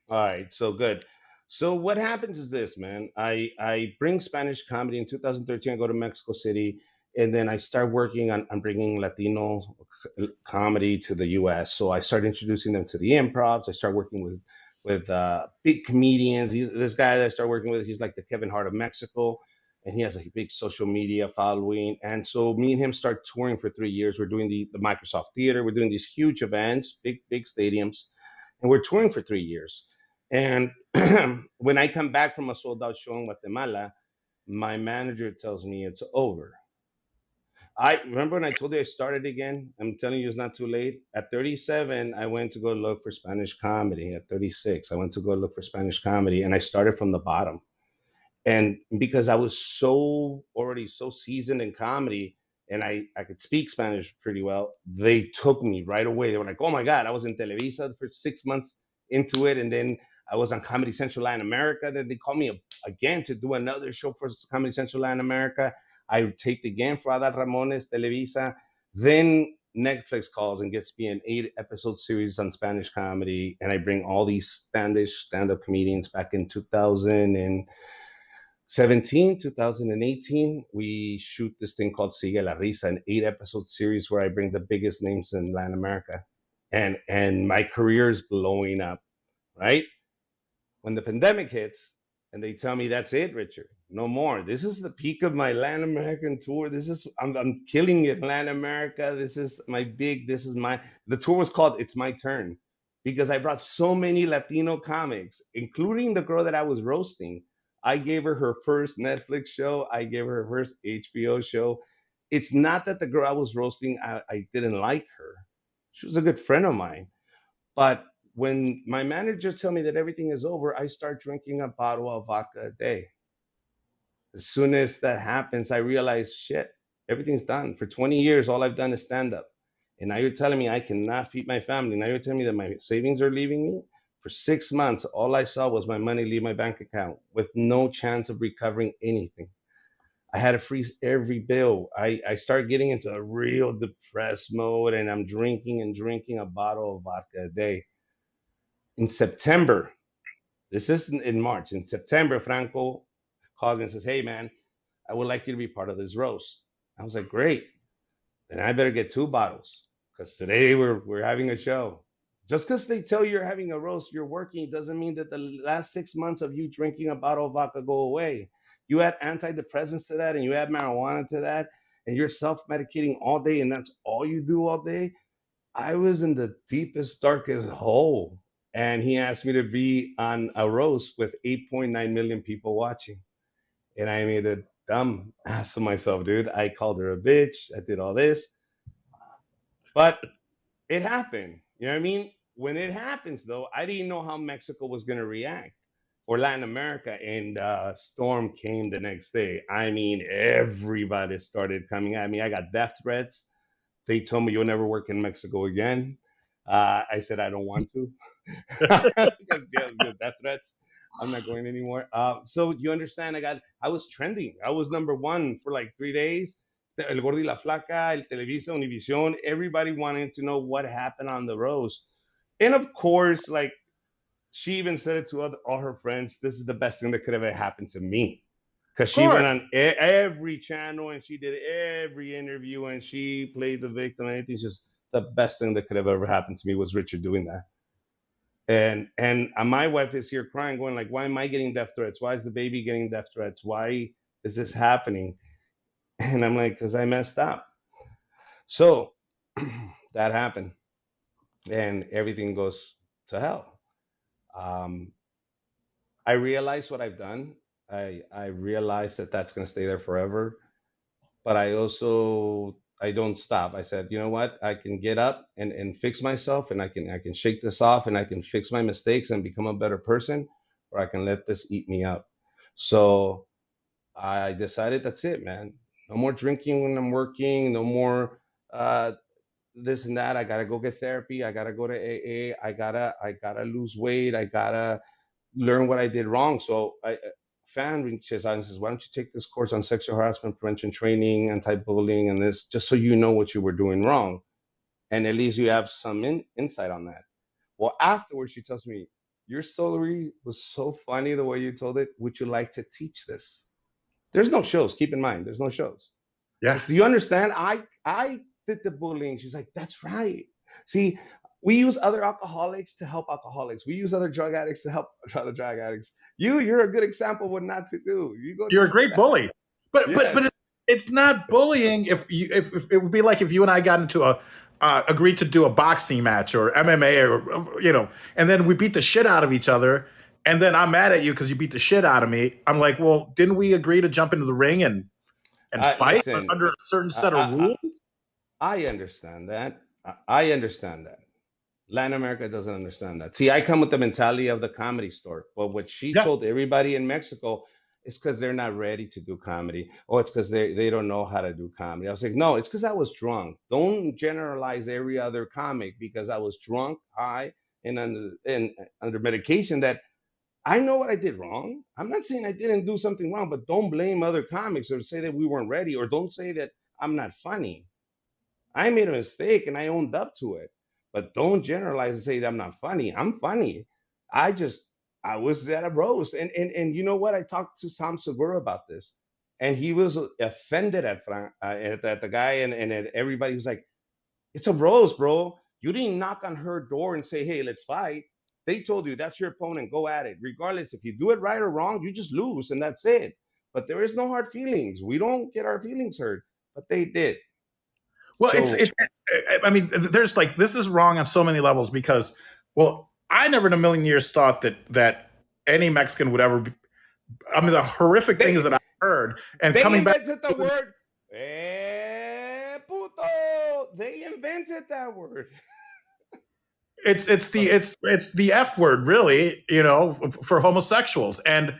S3: All right. So good. So what happens is this, man. I bring Spanish comedy in 2013. I go to Mexico City, and then I start working on bringing Latino comedy to the U.S. So I start introducing them to the improvs. I start working with big comedians. This guy that I start working with, he's like the Kevin Hart of Mexico, and he has a big social media following. And so me and him start touring for 3 years. We're doing the Microsoft Theater. We're doing these huge events, big stadiums, and we're touring for 3 years. And when I come back from a sold out show in Guatemala, my manager tells me it's over. I remember when I told you I started again. I'm telling you, it's not too late. At 37, I went to go look for Spanish comedy. At 36, I went to go look for Spanish comedy, and I started from the bottom. And because I was already so seasoned in comedy, and I could speak Spanish pretty well, they took me right away. They were like, "Oh my God!" I was in Televisa for 6 months into it, and then I was on Comedy Central Latin America. Then they called me again to do another show for Comedy Central Latin America. I taped again for Adal Ramones, Televisa. Then Netflix calls and gets me an 8 episode series on Spanish comedy, and I bring all these Spanish stand-up comedians back in 2018, we shoot this thing called Sigue la Risa, an 8 episode series where I bring the biggest names in Latin America. And my career is blowing up, right? When the pandemic hits and they tell me that's it, Richard, no more. This is the peak of my Latin American tour. I'm killing it in Latin America. The tour was called It's My Turn because I brought so many Latino comics, including the girl that I was roasting. I gave her her first Netflix show. I gave her her first HBO show. It's not that the girl I was roasting, I didn't like her. She was a good friend of mine. But when my managers tell me that everything is over, I start drinking a bottle of vodka a day. As soon as that happens, I realize, shit, everything's done. For 20 years, all I've done is stand up. And now you're telling me I cannot feed my family. Now you're telling me that my savings are leaving me. For 6 months, all I saw was my money leave my bank account with no chance of recovering anything. I had to freeze every bill. I started getting into a real depressed mode, and I'm drinking and drinking a bottle of vodka a day. In September, this isn't in March. In September, Franco calls me and says, "Hey, man, I would like you to be part of this roast." I was like, "Great. Then I better get 2 bottles because today we're having a show." Just because they tell you you're having a roast, you're working, doesn't mean that the last 6 months of you drinking a bottle of vodka go away. You add antidepressants to that, and you add marijuana to that, and you're self medicating all day, and that's all you do all day. I was in the deepest, darkest hole. And he asked me to be on a roast with 8.9 million people watching. And I made a dumb ass of myself, dude. I called her a bitch. I did all this. But it happened. You know what I mean? When it happens, though, I didn't know how Mexico was going to react or Latin America. And storm came the next day. I mean, everybody started coming at me. I got death threats. They told me you'll never work in Mexico again. I said I don't want to because death threats. I'm not going anymore. So you understand? I was trending. I was number one for like 3 days. El Gordo y la Flaca, El Televisa, Univision. Everybody wanted to know what happened on the roast. And of course, like she even said it to all her friends. This is the best thing that could ever happen to me. Because she went on every channel and she did every interview and she played the victim and anything. It's just the best thing that could have ever happened to me was Richard doing that. And my wife is here crying, going like, why am I getting death threats? Why is the baby getting death threats? Why is this happening? And I'm like, because I messed up. So that happened. And everything goes to hell. I realized what I've done. I realized that that's going to stay there forever. But I don't stop. I said, you know what? I can get up and fix myself, and I can shake this off, and I can fix my mistakes and become a better person, or I can let this eat me up. So I decided that's it, man. No more drinking when I'm working. No more this and that. I gotta go get therapy. I gotta go to AA. I gotta lose weight. I gotta learn what I did wrong. So I fan reaches out and says, why don't you take this course on sexual harassment prevention training, anti-bullying, and this, just so you know what you were doing wrong. And at least you have some insight on that. Well, afterwards, she tells me, your story was so funny the way you told it. Would you like to teach this? There's no shows. Keep in mind, there's no shows.
S2: Yeah.
S3: Do you understand? I did the bullying. She's like, that's right. See, we use other alcoholics to help alcoholics. We use other drug addicts to help other drug addicts. You're a good example of what not to do.
S2: You're a great bully, but
S3: Yes.
S2: but it's not bullying. If it would be like if you and I got into agreed to do a boxing match or MMA or and then we beat the shit out of each other, and then I'm mad at you because you beat the shit out of me. I'm like, well, didn't we agree to jump into the ring and fight
S3: listen,
S2: under a certain set of rules?
S3: I understand that. I understand that. Latin America doesn't understand that. See, I come with the mentality of the comedy store, but what she told everybody in Mexico is because they're not ready to do comedy. Oh, it's because they don't know how to do comedy. I was like, no, it's because I was drunk. Don't generalize every other comic because I was drunk, high, and under medication. That I know what I did wrong. I'm not saying I didn't do something wrong, but don't blame other comics or say that we weren't ready, or don't say that I'm not funny. I made a mistake and I owned up to it. But don't generalize and say that I'm not funny. I'm funny. I was at a roast. And you know what? I talked to Tom Segura about this. And he was offended at the guy and at everybody. He was like, it's a roast, bro. You didn't knock on her door and say, hey, let's fight. They told you that's your opponent. Go at it. Regardless, if you do it right or wrong, you just lose and that's it. But there is no hard feelings. We don't get our feelings hurt. But they did.
S2: Well, I mean, there's like, this is wrong on so many levels because, well, I never in a million years thought that any Mexican would ever be, I mean, the horrific things that I've heard and coming back.
S3: They invented the word, puto. They invented that word.
S2: It's the F word, really, for homosexuals. And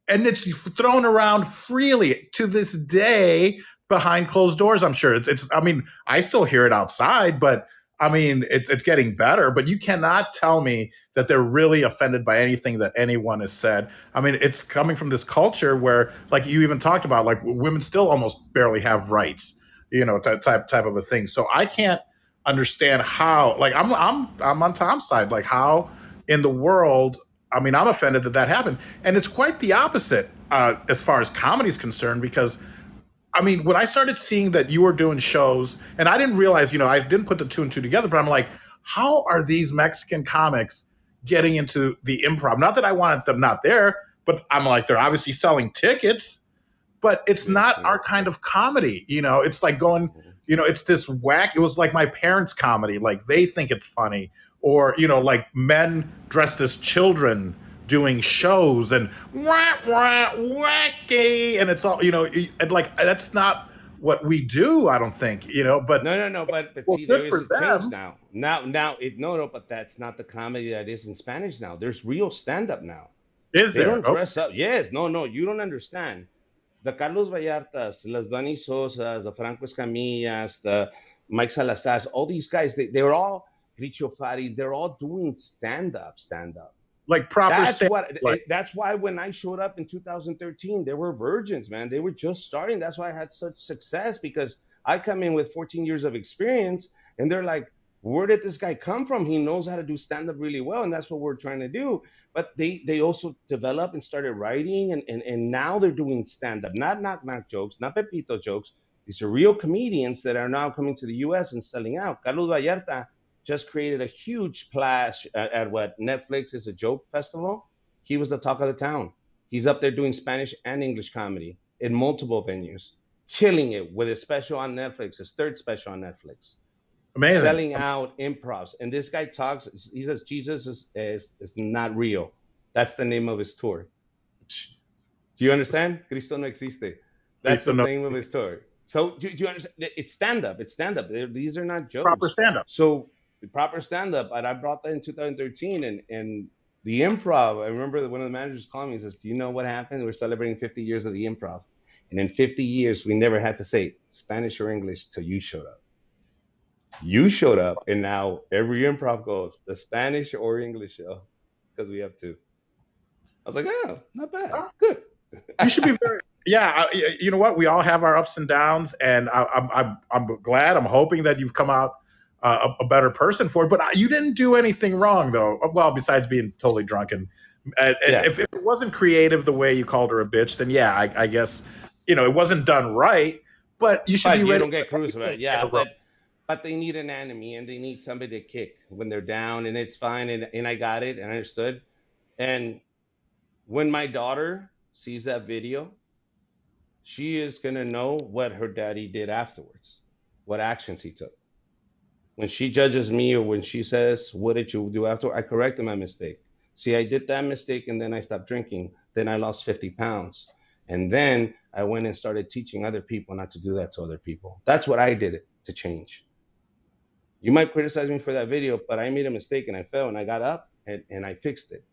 S2: it's thrown around freely to this day. Behind closed doors, I'm sure I mean, I still hear it outside, but I mean, it's getting better. But you cannot tell me that they're really offended by anything that anyone has said. I mean, it's coming from this culture where, like you even talked about, like women still almost barely have rights, type of a thing. So I can't understand how. Like I'm on Tom's side. Like how in the world? I mean, I'm offended that happened, and it's quite the opposite as far as comedy is concerned because. I mean, when I started seeing that you were doing shows, and I didn't realize, I didn't put the two and two together, but I'm like, how are these Mexican comics getting into the improv? Not that I wanted them not there, but I'm like, they're obviously selling tickets, but it's not our kind of comedy. It's like going it's this whack. It was like my parents' comedy. Like they think it's funny, or like men dressed as children doing shows and wacky, and it's all and like that's not what we do. I don't think but
S3: No. But
S2: well,
S3: see,
S2: good
S3: there is
S2: for
S3: a change
S2: them.
S3: now. No. But that's not the comedy that is in Spanish now. There's real stand up now.
S2: Is
S3: They
S2: there?
S3: don't dress up. Yes, no. You don't understand. The Carlos Vallartas, las Dani Sosas, the Franco Escamillas, the Mike Salazars, all these guys, they're all Richo Fari, they're all doing stand up.
S2: Like proper
S3: That's
S2: stand.
S3: what.
S2: Like,
S3: That's why when I showed up in 2013, they were virgins, man. They were just starting. That's why I had such success because I come in with 14 years of experience, and they're like, "Where did this guy come from? He knows how to do stand up really well," and that's what we're trying to do. But they also developed and started writing, and now they're doing stand up, not knock jokes, not Pepito jokes. These are real comedians that are now coming to the U.S. and selling out. Carlos Vallarta just created a huge splash at what Netflix is a joke festival. He was the talk of the town. He's up there doing Spanish and English comedy in multiple venues, killing it with his special on Netflix, his third special on Netflix,
S2: amazing.
S3: selling out improvs. And this guy talks, he says Jesus is not real. That's the name of his tour. Do you understand? Cristo no existe. That's the name of his tour. So do you understand? It's stand up. It's stand up. These are not jokes.
S2: Proper stand up.
S3: So proper stand up. And I brought that in 2013, and the improv. I remember that one of the managers called me and says, "Do you know what happened? We're celebrating 50 years of the improv, and in 50 years we never had to say Spanish or English till you showed up. You showed up, and now every improv goes the Spanish or English show because we have two." I was like, "Oh, not bad. Good."
S2: You should be very. Yeah, you know what? We all have our ups and downs, and I'm glad. I'm hoping that you've come out a better person for it. But you didn't do anything wrong, though. Well, besides being totally drunken. And
S3: Yeah.
S2: if it wasn't creative the way you called her a bitch, then yeah, I guess it wasn't done right. But you should
S3: But
S2: be
S3: you
S2: ready.
S3: don't get crucified. Yeah, but they need an enemy and they need somebody to kick when they're down, and it's fine. And I got it and I understood. And when my daughter sees that video, she is gonna know what her daddy did afterwards, what actions he took. When she judges me or when she says, "What did you do after?" I corrected my mistake. See, I did that mistake and then I stopped drinking. Then I lost 50 pounds. And then I went and started teaching other people not to do that to other people. That's what I did to change. You might criticize me for that video, but I made a mistake and I fell and I got up and I fixed it.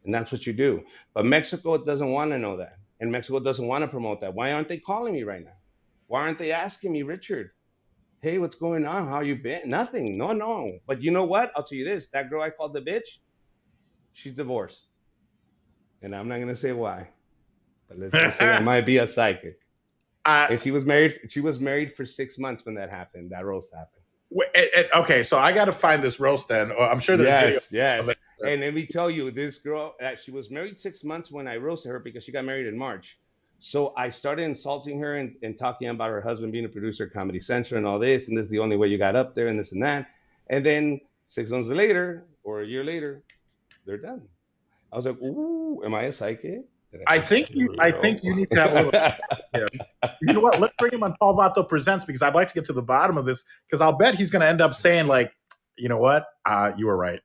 S3: And that's what you do. But Mexico doesn't want to know that. And Mexico doesn't want to promote that. Why aren't they calling me right now? Why aren't they asking me, "Richard, hey, what's going on? How you been?" Nothing. No. But you know what? I'll tell you this. That girl I called the bitch, she's divorced. And I'm not going to say why. But let's just say I might be a psychic. And she was married for 6 months when that happened. That roast happened.
S2: Okay, so I got to find this roast then. I'm sure there's
S3: yes. And let me tell you, this girl, she was married 6 months when I roasted her because she got married in March. So I started insulting her and talking about her husband being a producer at Comedy Central and all this, and this is the only way you got up there and this and that. And then 6 months later, or a year later, they're done. I was like, "Ooh, am I a psychic?"
S2: I think you need to have a little. Yeah. You know what? Let's bring him on Paul Vato Presents because I'd like to get to the bottom of this because I'll bet he's going to end up saying like, "You know what? You were right."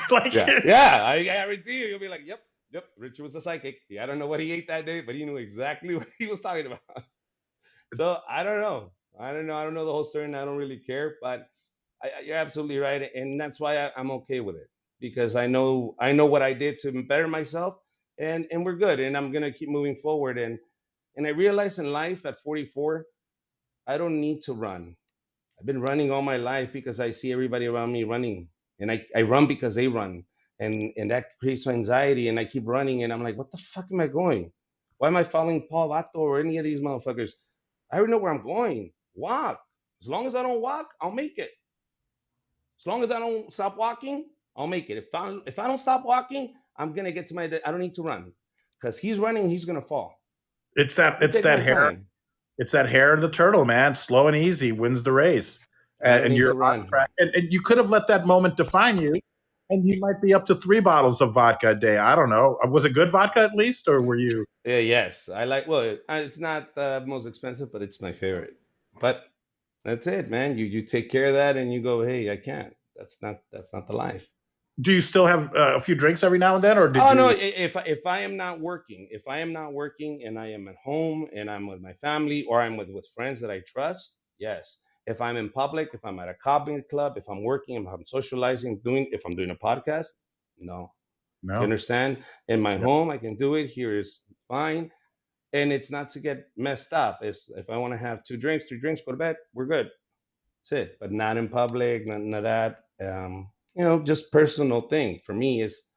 S3: Like, yeah, I guarantee you, you'll be like, "Yep, Richard was a psychic. I don't know what he ate that day, but he knew exactly what he was talking about." So I don't know. I don't know the whole story, and I don't really care. But you're absolutely right, and that's why I'm okay with it because I know what I did to better myself, and we're good, and I'm gonna keep moving forward. And I realized in life at 44, I don't need to run. I've been running all my life because I see everybody around me running, and I run because they run, and that creates anxiety, and I keep running, and I'm like, what the fuck am I going? Why am I following Paul Vato or any of these motherfuckers? I already know where I'm going. Walk. As long as I don't walk, I'll make it. As long as I don't stop walking, I'll make it. If I don't stop walking, I'm gonna get to I don't need to run, because he's running, he's gonna fall.
S2: It's that hair. It's that hair of the turtle, man. Slow and easy wins the race. And you're on track. And you could have let that moment define you, and you might be up to 3 bottles of vodka a day. I don't know. Was it good vodka at least, or were you?
S3: Yes, I like. Well, it's not the most expensive, but it's my favorite. But That's it, man. You take care of that, and you go, hey, I can't. That's not the life.
S2: Do you still have a few drinks every now and then, or did
S3: Oh no!
S2: you?
S3: If I am not working, and I am at home and I'm with my family or I'm with friends that I trust, yes. If I'm in public, if I'm at a comedy club, if I'm working, if I'm socializing, if I'm doing a podcast, no. You
S2: No.
S3: understand? In my
S2: Yeah.
S3: home, I can do it. Here is fine, and it's not to get messed up. It's if I want to have 2 drinks, 3 drinks, go to bed. We're good. That's it. But not in public, none of that. Just personal thing for me is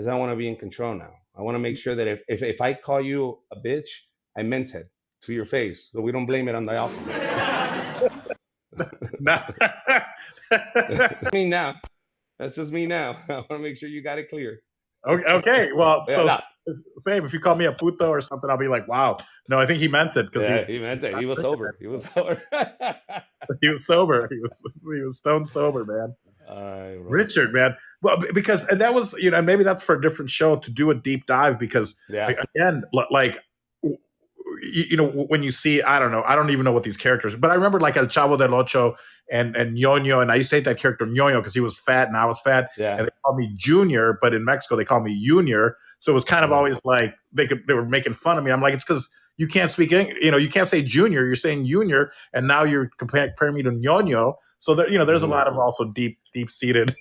S3: I want to be in control now. I want to make sure that if I call you a bitch, I meant it to your face, so we don't blame it on the alcohol.
S2: No.
S3: Me now. That's just me now. I want to make sure you got it clear.
S2: Okay. Well,
S3: Yeah,
S2: so
S3: no,
S2: same. If you call me a puto or something, I'll be like, wow. No, I think he meant it because
S3: yeah, he meant it. He was sober. He was sober.
S2: he was sober. He was stone sober, man. Richard, man. Well, because and that was, maybe that's for a different show to do a deep dive because
S3: Yeah.
S2: again, like when you see, I don't know, I don't even know what these characters, but I remember like El Chavo del Ocho and Ñoño, and I used to hate that character Ñoño because he was fat and I was fat,
S3: Yeah.
S2: and they called me Junior, but in Mexico they call me Junior, so it was kind of always like they were making fun of me. I'm like, it's because you can't speak English, you can't say Junior, you're saying Junior, and now you're comparing me to Ñoño. So that there's a lot of also deep seated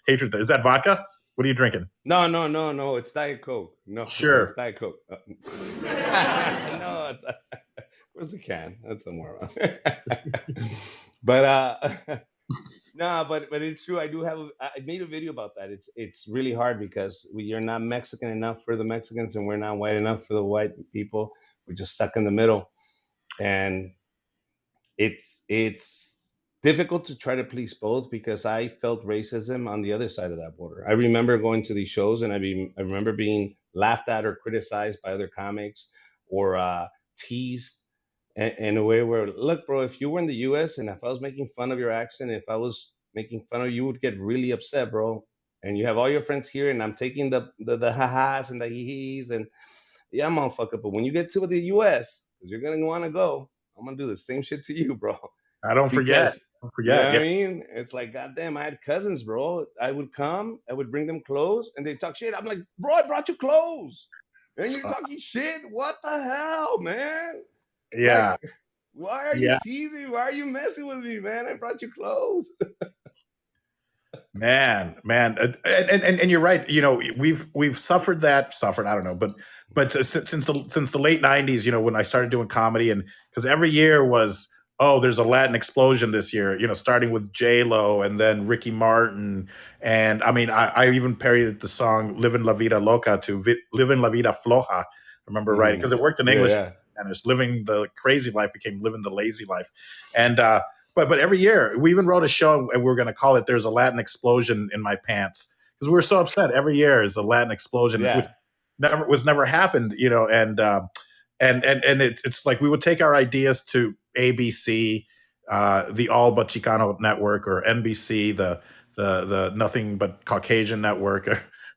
S2: hatred there. Is that vodka? What are you drinking?
S3: No. It's Diet Coke. No,
S2: Sure.
S3: it's Diet Coke. No, where's the can? That's somewhere around. But no, but it's true. I made a video about that. It's really hard because you're not Mexican enough for the Mexicans, and we're not white enough for the white people. We're just stuck in the middle, and it's difficult to try to please both because I felt racism on the other side of that border. I remember going to these shows and I remember being laughed at or criticized by other comics or teased in a way where, look, bro, if you were in the U.S. and if I was making fun of your accent, if I was making fun of you, you would get really upset, bro. And you have all your friends here, and I'm taking the ha-has and the hee-hees and yeah, motherfucker. But when you get to the U.S., because you're gonna want to go, I'm gonna do the same shit to you, bro.
S2: I don't forget.
S3: Because
S2: Don't
S3: you know
S2: forget.
S3: what
S2: Yeah.
S3: I mean? It's like, goddamn, I had cousins, bro. I would come, I would bring them clothes, and they talk shit. I'm like, bro, I brought you clothes, and you're talking shit. What the hell, man?
S2: Yeah.
S3: Like, why are you
S2: Yeah.
S3: teasing? Why are you messing with me, man? I brought you clothes.
S2: Man, and you're right. We've suffered that. I don't know, but since the late '90s, when I started doing comedy, and because every year was, oh, there's a Latin explosion this year. Starting with J Lo and then Ricky Martin, and I mean, I even parodied the song "Living La Vida Loca" to "Living La Vida Floja." I remember writing because it worked in English,
S3: Yeah.
S2: and it's living the crazy life became living the lazy life, and but every year we even wrote a show and we were going to call it "There's a Latin Explosion in My Pants" because we were so upset. Every year is a Latin explosion, which
S3: Yeah.
S2: never happened, and it's like we would take our ideas to ABC, the All But Chicano network, or NBC, the Nothing But Caucasian network,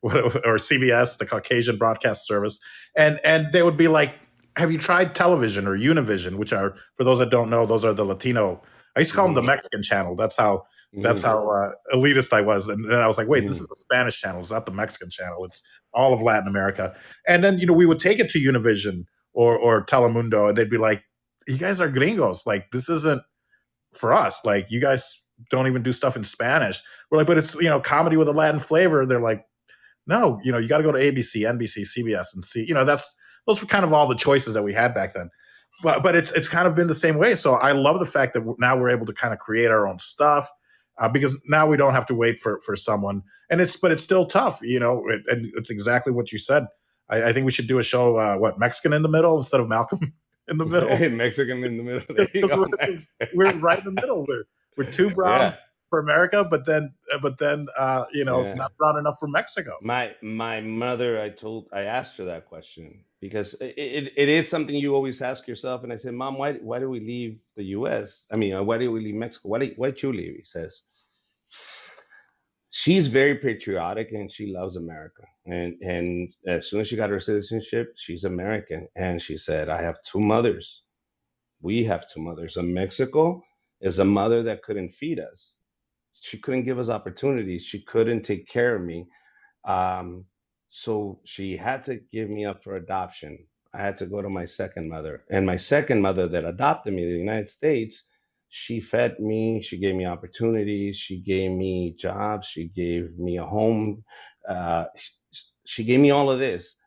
S2: or CBS, the Caucasian broadcast service, and they would be like, "Have you tried Television or Univision?" Which are, for those that don't know, those are the Latino. I used to call them the Mexican channel. That's how elitist I was. And then I was like, wait, this is the Spanish channel. It's not the Mexican channel. It's all of Latin America. And then, we would take it to Univision or Telemundo, and they'd be like, you guys are gringos. Like, this isn't for us. Like, you guys don't even do stuff in Spanish. We're like, but it's, comedy with a Latin flavor. They're like, no, you got to go to ABC, NBC, CBS, and see, those were kind of all the choices that we had back then. But it's kind of been the same way. So I love the fact that now we're able to kind of create our own stuff, because now we don't have to wait for someone. But it's still tough, and it's exactly what you said. I think we should do a show, Mexican in the middle instead of Malcolm in the middle.
S3: Mexican in the middle. There you go.
S2: We're right in the middle. We're too brown for America, but then not brown enough for Mexico.
S3: My mother, I asked her that question because it is something you always ask yourself. And I said, Mom, why do we leave the U.S.? I mean, why do we leave Mexico? Why did you leave? He says, she's very patriotic and she loves America. And as soon as she got her citizenship, she's American. And she said, I have two mothers. We have two mothers in Mexico. is a mother that couldn't feed us. She couldn't give us opportunities. She couldn't take care of me. Um, so she had to give me up for adoption. I had to go to my second mother. And my second mother that adopted me in the United States, she fed me, she gave me opportunities, she gave me jobs, she gave me a home. Uh, she gave me all of this.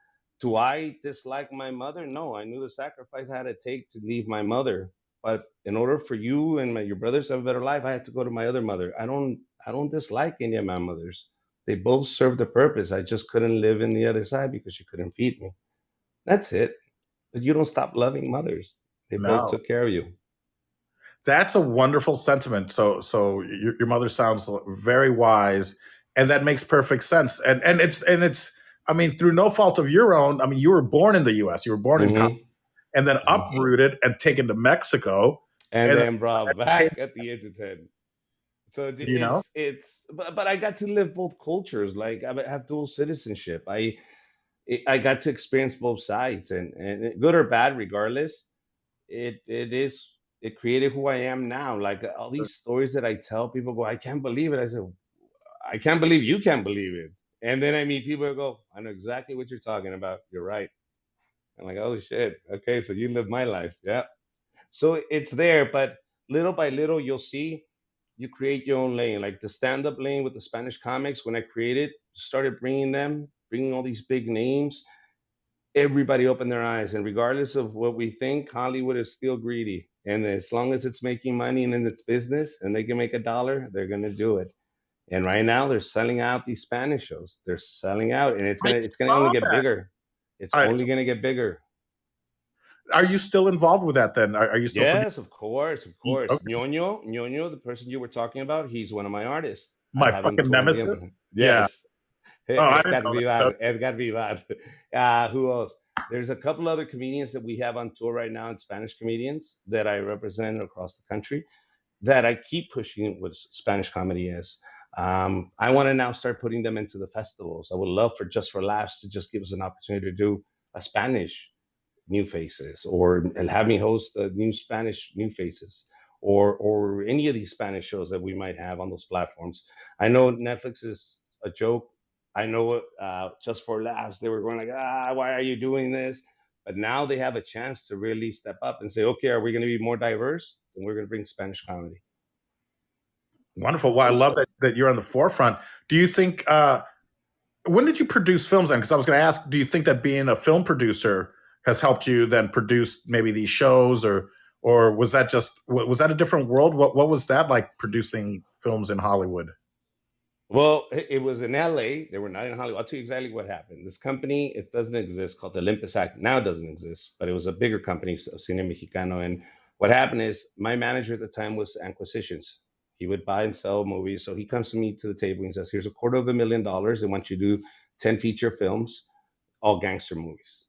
S3: Do I dislike my mother? No, I knew the sacrifice I had to take to leave my mother. But in order for you and your brothers to have a better life, I had to go to my other mother. I don't dislike any of my mothers. They both served the purpose. I just couldn't live in the other side because she couldn't feed me. That's it. But you don't stop loving mothers. They both
S2: No.
S3: took care of you.
S2: That's a wonderful sentiment. So your mother sounds very wise, and that makes perfect sense. And it's I mean, through no fault of your own. I mean, you were born in the U.S. You were born in Compton,
S3: Hmm.
S2: and then uprooted and taken to Mexico,
S3: And
S2: and
S3: then brought back at the age of 10. So
S2: you know,
S3: but I got to live both cultures. Like I have dual citizenship. I got to experience both sides, and good or bad, regardless. It created who I am now. Like all these stories that I tell, people go, I can't believe it. I said, I can't believe you can't believe it. And then I meet people who go, I know exactly what you're talking about. You're right. I'm like, oh shit. Okay, so you live my life. Yeah. So it's there, but little by little, you'll see you create your own lane. Like the stand-up lane with the Spanish comics, when I created, started bringing all these big names, everybody opened their eyes. And regardless of what we think, Hollywood is still greedy. And as long as it's making money and in its business and they can make a dollar, they're gonna do it. And right now they're selling out these Spanish shows. They're selling out, and
S2: I
S3: it's gonna
S2: saw
S3: only get
S2: that.
S3: bigger. It's
S2: I,
S3: only gonna get bigger.
S2: are you still involved with that? Then are you still producing?
S3: Yes, of course, of course. Ñoño, the person you were talking about, he's one of my artists. I
S2: My
S3: have him
S2: fucking
S3: touring the
S2: nemesis.
S3: other.
S2: Yeah.
S3: Yes,
S2: Oh, I didn't
S3: Edgar
S2: know that.
S3: Vivar, Edgar Vivar. Who else? There's a couple other comedians that we have on tour right now, and Spanish comedians that I represent across the country that I keep pushing what Spanish comedy is. I want to now start putting them into the festivals. I would love for Just for Laughs to just give us an opportunity to do a Spanish New Faces, or and have me host new Spanish New Faces, or any of these Spanish shows that we might have on those platforms. I know Netflix is a joke. I know Just for Laughs, they were going like, why are you doing this? But now they have a chance to really step up and say, okay, are we going to be more diverse? Then we're going to bring Spanish comedy.
S2: Wonderful. Well, I love that you're on the forefront. Do you think when did you produce films then? Because I was going to ask, do you think that being a film producer has helped you then produce maybe these shows, or was that a different world? What was that like, producing films in Hollywood?
S3: Well, it was in LA. They were not in Hollywood. I'll tell you exactly what happened. This company, it doesn't exist, called the Olympus Act. Now it doesn't exist, but it was a bigger company of Cine Mexicano. And what happened is my manager at the time was Acquisitions. He would buy and sell movies. So he comes to me to the table and says, here's $250,000. I want you to do 10 feature films, all gangster movies.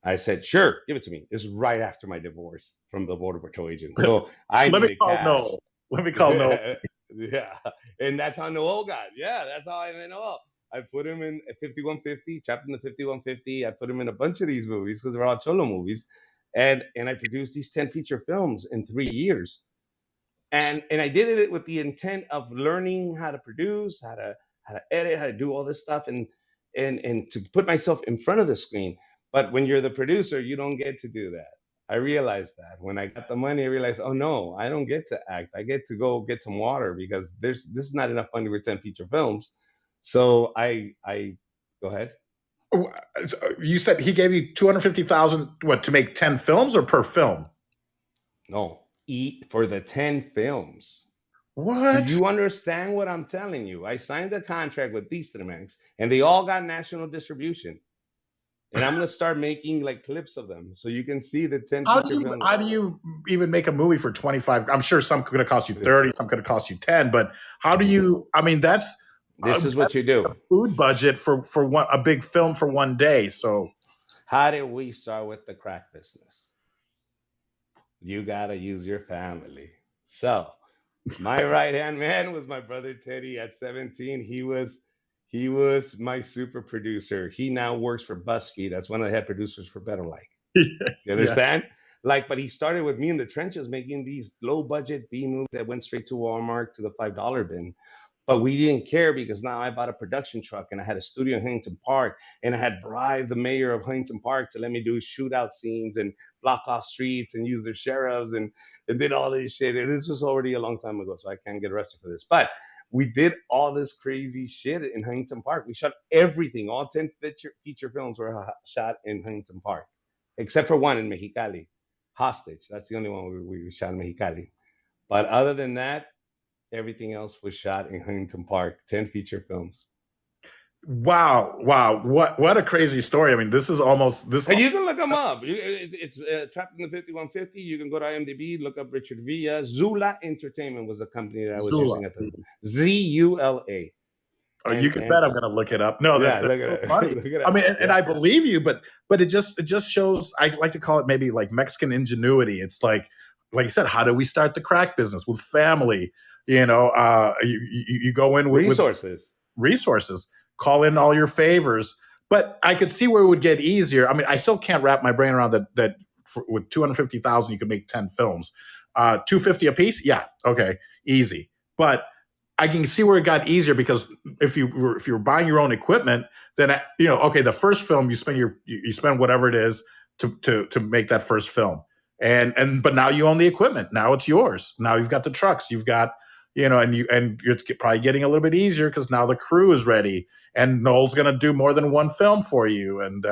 S3: I said, sure, give it to me. This is right after my divorce from the Border Patrol agent. So I
S2: Let me
S3: needed
S2: call
S3: cash.
S2: Noel. Let me call Noel.
S3: Yeah, and that's how Noel got. Yeah, that's how I met Noel. I put him in 5150, trapped in the 5150. I put him in a bunch of these movies because they're all Cholo movies, and I produced these 10 feature films in 3 years. And I did it with the intent of learning how to produce, how to edit, how to do all this stuff, and to put myself in front of the screen. But when you're the producer, you don't get to do that. I realized that when I got the money, I realized, oh no, I don't get to act. I get to go get some water because this is not enough money for 10 feature films. So I go ahead.
S2: You said he gave you 250,000 what, to make 10 films or per film?
S3: No, eat for the 10 films. Do
S2: What?
S3: you understand what I'm telling you? I signed a contract with these Cinemax, and they all got national distribution. And I'm gonna start making like clips of them, so you can see the 10 feature films.
S2: How do you even make a movie for 25? I'm sure some could have cost you 30, some could have cost you 10, but how do you, I mean, that's
S3: This is
S2: that's
S3: what you do.
S2: a food budget for a big film for one day. So
S3: How did we start with the crack business? You gotta use your family. So my right hand man was my brother Teddy at 17. He was my super producer. He now works for BuzzFeed as one of the head producers for Better Like. You
S2: yeah.
S3: understand? But he started with me in the trenches making these low budget B movies that went straight to Walmart to the $5 bin. But we didn't care because now I bought a production truck and I had a studio in Huntington Park, and I had bribed the mayor of Huntington Park to let me do shootout scenes and block off streets and use their sheriffs and did all this shit. And this was already a long time ago, so I can't get arrested for this. But we did all this crazy shit in Huntington Park. We shot everything. All 10 feature films were shot in Huntington Park, except for one in Mexicali, Hostage. That's the only one we shot in Mexicali. But other than that, everything else was shot in Huntington Park. 10 feature films.
S2: Wow. What a crazy story. I mean, this is almost this.
S3: And you can look them up. It's Trapped in the 5150. You can go to IMDb, look up Richard Villa. Zula Entertainment was the company that I was using at the Zula.
S2: Oh, you can bet I'm going to look it up. No,
S3: yeah,
S2: look at it. Funny. I mean, and I believe you, but it just shows. I like to call it maybe like Mexican ingenuity. It's like you said, how do we start the crack business with family? You know, you go in with resources, call in all your favors. But I could see where it would get easier. I mean, I still can't wrap my brain around that with 250,000, you could make 10 films, 250 a piece. Yeah. Okay. Easy. But I can see where it got easier because if you were buying your own equipment, then, okay, the first film you spend whatever it is to make that first film. But now you own the equipment. Now it's yours. Now you've got the trucks. You've got, and it's probably getting a little bit easier because now the crew is ready, and Noel's going to do more than one film for you. And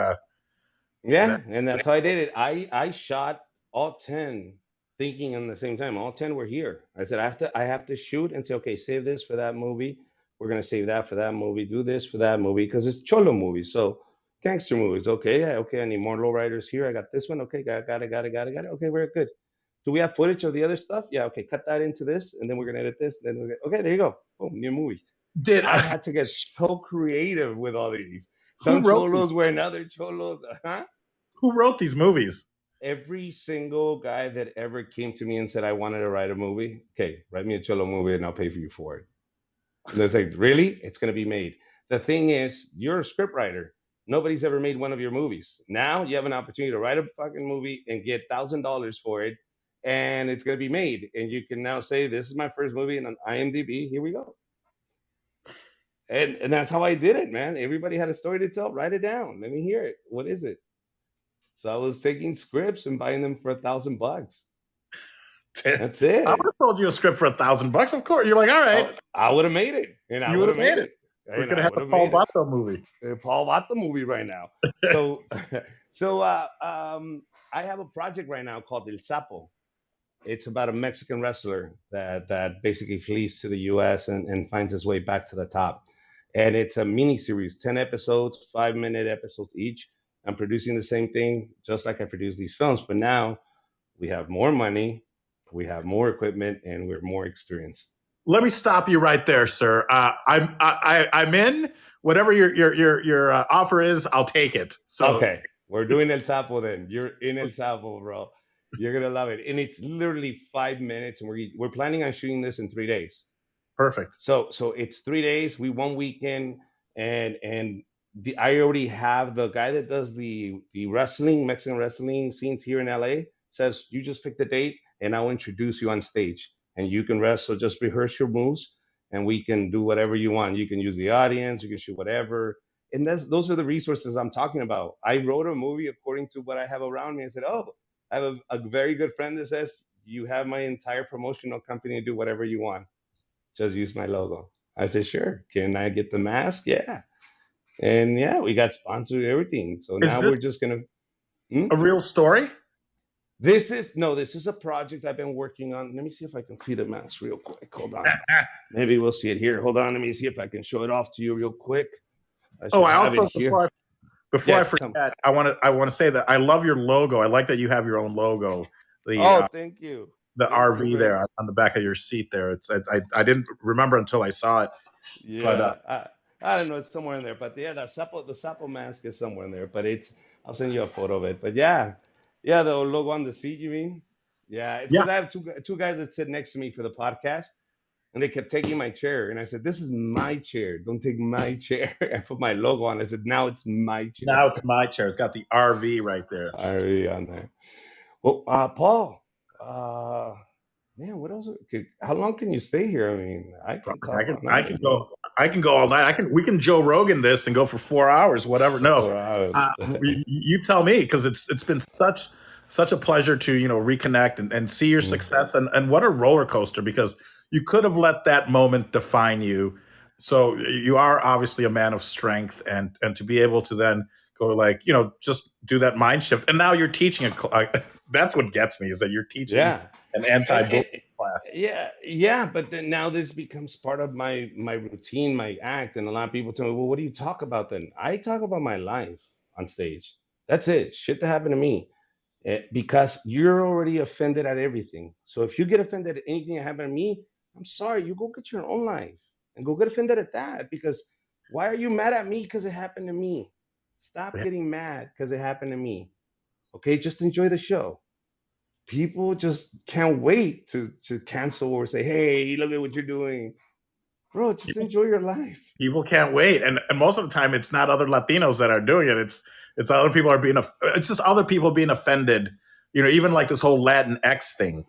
S3: and that's how I did it. I shot all 10 thinking in the same time. All 10 were here. I said I have to shoot and say, okay, save this for that movie. We're going to save that for that movie. Do this for that movie because it's cholo movies. So gangster movies. Okay, yeah, okay. I need more lowriders here. I got this one. Okay, got it. Okay, very good. Do we have footage of the other stuff? Yeah, okay, cut that into this, and then we're gonna edit this. Then okay, there you go. Boom, new movie. I had to get so creative with all these. Some cholos were another cholos.
S2: Who wrote these movies?
S3: Every single guy that ever came to me and said I wanted to write a movie. Okay, write me a cholo movie and I'll pay for you for it. And it's like, really? It's gonna be made. The thing is, you're a script writer. Nobody's ever made one of your movies. Now you have an opportunity to write a fucking movie and get $1,000 for it. And it's going to be made. And you can now say, this is my first movie and on IMDb. Here we go. And that's how I did it, man. Everybody had a story to tell. Write it down. Let me hear it. What is it? So I was taking scripts and buying them for $1,000. That's it.
S2: I would have told you a script for $1,000. Of course. You're like, all right.
S3: I would have made it. And
S2: you would have made it. We're going to have a Paul Vato movie.
S3: Paul Vato movie right now. So I have a project right now called El Sapo. It's about a Mexican wrestler that basically flees to the U.S. and finds his way back to the top. And it's a mini series, 10 episodes, 5-minute episodes each. I'm producing the same thing, just like I produce these films. But now we have more money, we have more equipment, and we're more experienced.
S2: Let me stop you right there, sir. I'm in. Whatever your offer is, I'll take it. So
S3: okay, we're doing El Sapo then. You're in El Sapo, bro. You're gonna love it, and it's literally 5 minutes, and we're planning on shooting this in 3 days.
S2: Perfect.
S3: So it's 3 days. We 1 weekend, and I already have the guy that does the Mexican wrestling scenes here in LA. Says you just pick the date, and I'll introduce you on stage, and you can wrestle. Just rehearse your moves, and we can do whatever you want. You can use the audience. You can shoot whatever. And those are the resources I'm talking about. I wrote a movie according to what I have around me. I said, oh. I have a very good friend that says, you have my entire promotional company, do whatever you want. Just use my logo. I said, sure. Can I get the mask? Yeah. And yeah, we got sponsored everything. So now we're just going
S2: to... A real story?
S3: This is a project I've been working on. Let me see if I can see the mask real quick. Hold on. Maybe we'll see it here. Hold on. Let me see if I can show it off to you real quick.
S2: Before I forget, I want to say that I love your logo. I like that you have your own logo.
S3: Thank you.
S2: The RV there on the back of your seat there. It's I didn't remember until I saw it.
S3: Yeah, but, I don't know. It's somewhere in there. But yeah, the Sapo mask is somewhere in there. But I'll send you a photo of it. But yeah, the logo on the seat. You mean? Yeah, it's because I have two guys that sit next to me for the podcast. And they kept taking my chair. And I said, this is my chair. Don't take my chair. I put my logo on. I said, now it's my chair.
S2: Now it's my chair. It's got the RV right there.
S3: RV on there. Well, Paul, man, what else? How long can you stay here? I mean, I can
S2: I
S3: talk
S2: can
S3: all
S2: I
S3: night,
S2: can
S3: man.
S2: go I can go all night. We can Joe Rogan this and go for 4 hours, whatever. No,
S3: 4 hours.
S2: you tell me, because it's been such a pleasure to reconnect and see your
S3: Mm.
S2: success, and what a roller coaster, because you could have let that moment define you. So you are obviously a man of strength, and to be able to then go, like, just do that mind shift, and now you're teaching that's what gets me, is that you're teaching
S3: Yeah.
S2: an
S3: And
S2: anti-bullying class.
S3: yeah, but then now this becomes part of my routine, my act, and a lot of people tell me, "Well, what do you talk about then?" I talk about my life on stage. That's it. Shit that happened to me. Because you're already offended at everything. So if you get offended at anything that happened to me, I'm sorry. You go get your own life and go get offended at that. Because why are you mad at me because it happened to me? Stop getting mad because it happened to me. Okay, just enjoy the show. People just can't wait to cancel or say, "Hey, look at what you're doing, bro." Just enjoy your life.
S2: People can't wait, and most of the time, it's not other Latinos that are doing it. It's other people are being. It's just other people being offended. Even like this whole Latin X thing.